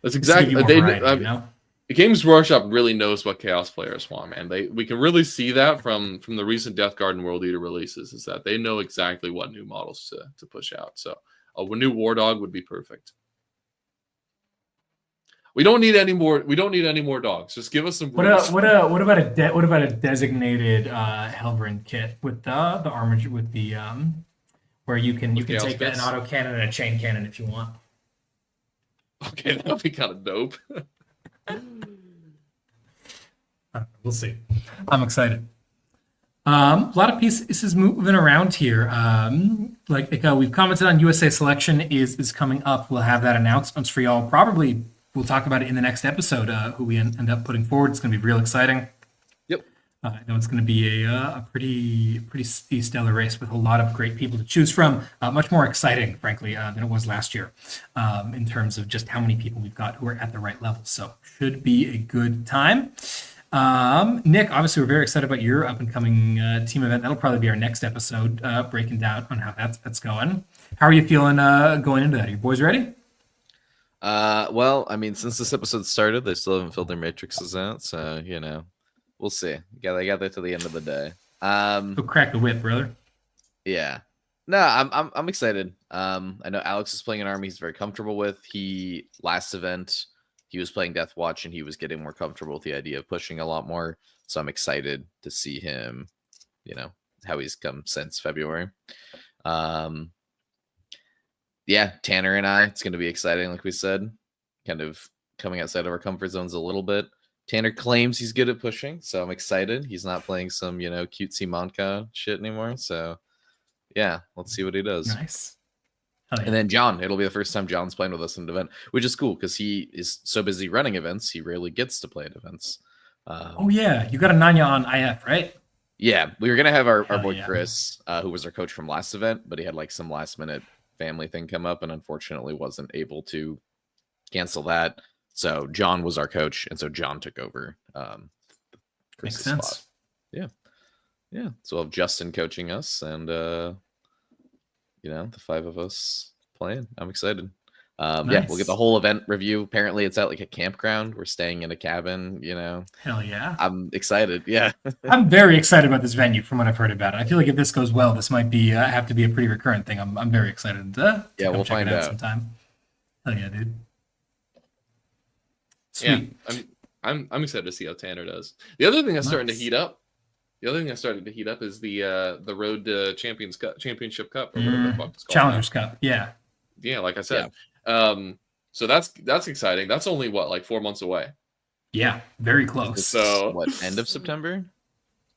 That's exactly. Games Workshop really knows what Chaos players want, man. We can really see that from the recent Death Guard and World Eater releases, is that they know exactly what new models to push out. So a new War Dog would be perfect. We don't need any more. We don't need any more dogs. Just give us some. What about a designated Helverin kit with the armor, with the where you can take an auto cannon and a chain cannon if you want. Okay, that'll be kind of dope. We'll see. I'm excited. A lot of pieces moving around here. We've commented on USA selection is coming up. We'll have that announcement for y'all. Probably we'll talk about it in the next episode. Who we end up putting forward. It's going to be real exciting. Yep. I know it's going to be a pretty stellar race with a lot of great people to choose from. Much more exciting, frankly, than it was last year, in terms of just how many people we've got who are at the right level. So should be a good time. Nick, obviously, we're very excited about your up and coming team event. That'll probably be our next episode, breaking down on how that's going. How are you feeling going into that? Are you boys ready? Well, I mean, since this episode started, they still haven't filled their matrices out, so we'll see. Yeah, they got there to the end of the day. Go crack the whip, brother. Yeah. No, I'm excited. I know Alex is playing an army he's very comfortable with. Last event he was playing Death Watch and he was getting more comfortable with the idea of pushing a lot more. So I'm excited to see him, how he's come since February. Yeah, Tanner and I, it's going to be exciting, like we said, kind of coming outside of our comfort zones a little bit. Tanner claims he's good at pushing, so I'm excited. He's not playing some, cutesy Monka shit anymore. So, yeah, let's see what he does. Nice. Hell yeah. And then John, it'll be the first time John's playing with us in an event, which is cool because he is so busy running events, he rarely gets to play at events. Oh yeah, you got a Nanya on IF, right? Yeah, we were gonna have our Hell boy yeah. Chris, who was our coach from last event, but he had like some last minute family thing come up and unfortunately wasn't able to cancel that. So John was our coach, and so John took over Chris's Makes sense. spot. Yeah. So we'll have Justin coaching us, and the 5 of us playing. I'm excited. Yeah, we'll Nice. get the whole event review. Apparently, it's at like a campground. We're staying in a cabin. Hell yeah. I'm excited. Yeah. I'm very excited about this venue from what I've heard about it. I feel like if this goes well, this might be have to be a pretty recurrent thing. I'm very excited to Yeah, come we'll check find it out out. sometime. Hell yeah, dude. Sweet. Yeah, I'm excited to see how Tanner does. The other thing that's starting to Nice. heat up. The other thing that's starting to heat up is the Road to Championship Cup or whatever the fuck it's called. Challengers Cup. Yeah. Yeah, like I said. So that's exciting. That's only like 4 months away. Yeah. Very close. So What, end of September?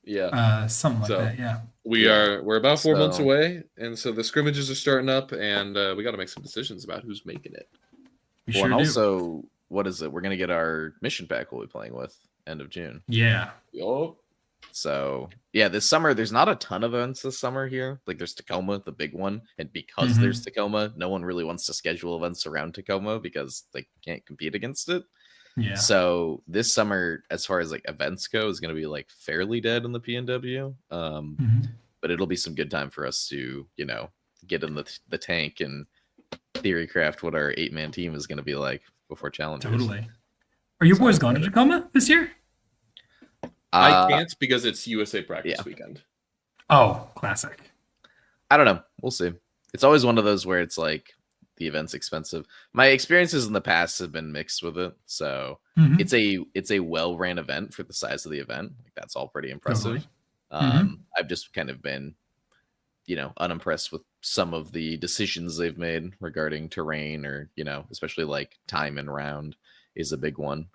yeah, Something like So- that. Yeah. we're about 4 months So- away, and so the scrimmages are starting up, and we got to make some decisions about who's making it. We Well, sure and do. also, what is it? We're gonna get our mission pack we'll be playing with end of June. Yeah. Yup. So yeah, this summer there's not a ton of events this summer here. Like there's Tacoma, the big one, and because Mhm. there's Tacoma, no one really wants to schedule events around Tacoma because they can't compete against it. Yeah. So this summer, as far as like events go, is going to be like fairly dead in the PNW. Mhm. But it'll be some good time for us to get in the tank and theory craft what our 8-man team is going to be like before challengers. Totally. Are your boys going to Tacoma this year? I can't because it's USA practice yeah. weekend. Oh, classic. I don't know. We'll see. It's always one of those where it's like the event's expensive. My experiences in the past have been mixed with it. So Mhm. it's a well-ran event for the size of the event. Like that's all pretty impressive. Totally. I've just kind of been, unimpressed with some of the decisions they've made regarding terrain or, especially like time and round is a big one.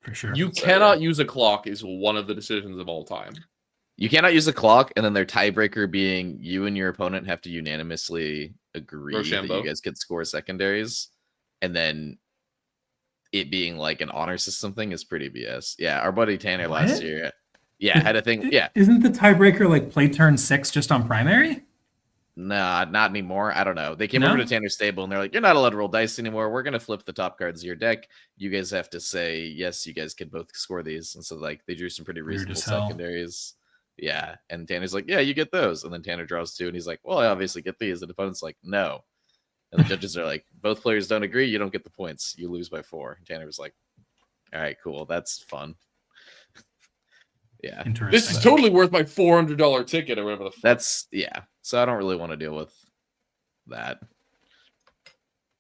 For sure. You So- cannot use a clock is one of the decisions of all time. You cannot use a clock, and then their tiebreaker being you and your opponent have to unanimously agree that Rochambeau. you guys could score secondaries, and then it being like an honor system thing is pretty BS. Yeah, our buddy Tanner last What? year, had a thing. Yeah, Isn't the tiebreaker like play turn 6 just on primary? nah, not anymore. I don't know. They came No? over to Tanner's stable, and they're like, "You're not allowed to roll dice anymore. We're gonna flip the top cards of your deck. You guys have to say yes. You guys could both score these." And so like they drew some pretty Weird reasonable as hell. secondaries. Yeah, and Tanner's like, "Yeah, you get those." And then Tanner draws 2, and he's like, "Well, I obviously get these." And the opponent's like, "No." And the judges are like, "Both players don't agree. You don't get the points. You lose by 4." And Tanner was like, "All right, cool. That's fun." Yeah, Interesting. This is totally worth my $400 ticket or whatever the fuck. that's So I don't really want to deal with that.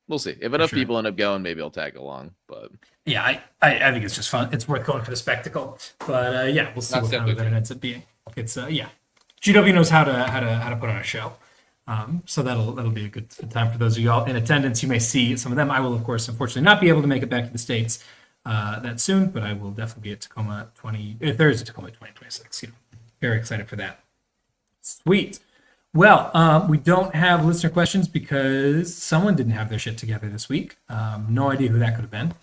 We'll see. If enough sure. people end up going, maybe I'll tag along. But Yeah, I think it's just fun. It's worth going for the spectacle. But yeah, we'll see That's what kind of definitely event it ends up being. It's GW knows how to put on a show. So that'll be a good time for those of y'all in attendance. You may see some of them. I will, of course, unfortunately, not be able to make it back to the States that soon, but I will definitely be at Tacoma Thursday, Tacoma 2026. Very excited for that. Sweet. Well, we don't have listener questions because someone didn't have their shit together this week. No idea who that could have been.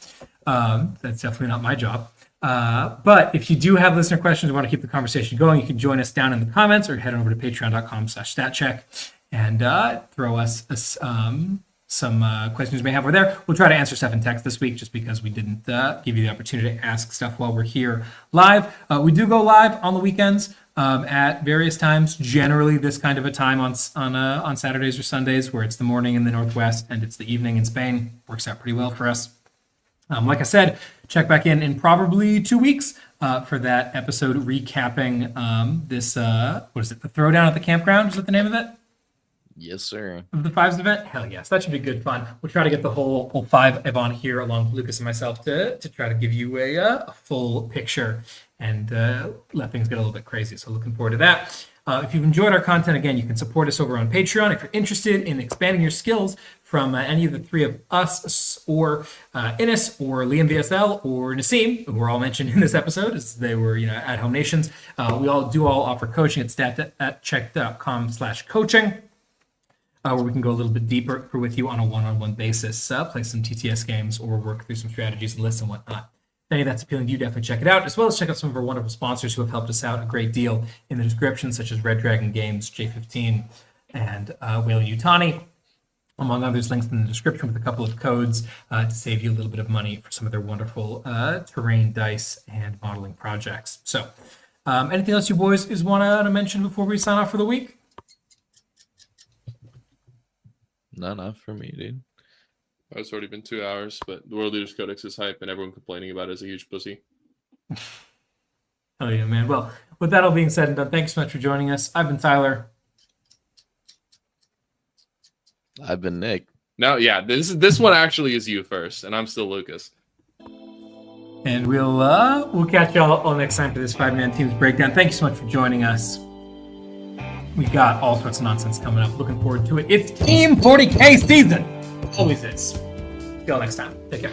That's definitely not my job. But if you do have listener questions and want to keep the conversation going, you can join us down in the comments or head on over to patreon.com/statcheck and throw us some questions you may have over there. We'll try to answer stuff in text this week just because we didn't give you the opportunity to ask stuff while we're here live. We do go live on the weekends at various times, generally this kind of a time on Saturdays or Sundays where it's the morning in the Northwest and it's the evening in Spain. Works out pretty well for us. Like I said, check back in probably 2 weeks for that episode recapping this, what is it, the Throwdown at the Campground? Is that the name of it? yes, sir. Of the Fives event? Hell yes, that should be good fun. We'll try to get the whole 5 on here along with Lucas and myself to try to give you a full picture and let things get a little bit crazy. So looking forward to that. If you've enjoyed our content, again, you can support us over on Patreon. If you're interested in expanding your skills from any of the three of us, or Innes, or Liam VSL, or Nassim, who were all mentioned in this episode, as they were, at Home Nations, we all offer coaching at stat@check.com/coaching. Where we can go a little bit deeper with you on a one-on-one basis, play some TTS games, or work through some strategies and lists and whatnot. If any of that's appealing to you, definitely check it out, as well as check out some of our wonderful sponsors who have helped us out a great deal in the description, such as Red Dragon Games, J15, and Whale Utani, among others. Links in the description with a couple of codes to save you a little bit of money for some of their wonderful terrain, dice, and modeling projects. So, anything else you boys want to mention before we sign off for the week? Not for me, dude. It's already been 2 hours, but the World Leaders Codex is hype, and everyone complaining about it is a huge pussy. Oh yeah, man. Well, with that all being said and done, thanks so much for joining us. I've been Tyler. I've been Nick. No, yeah, this one actually is you first, and I'm still Lucas. And we'll catch y'all all next time for this 5-man teams breakdown. Thank you so much for joining us. We got all sorts of nonsense coming up. Looking forward to it. It's Team 40K season. Always is. See y'all next time. Take care.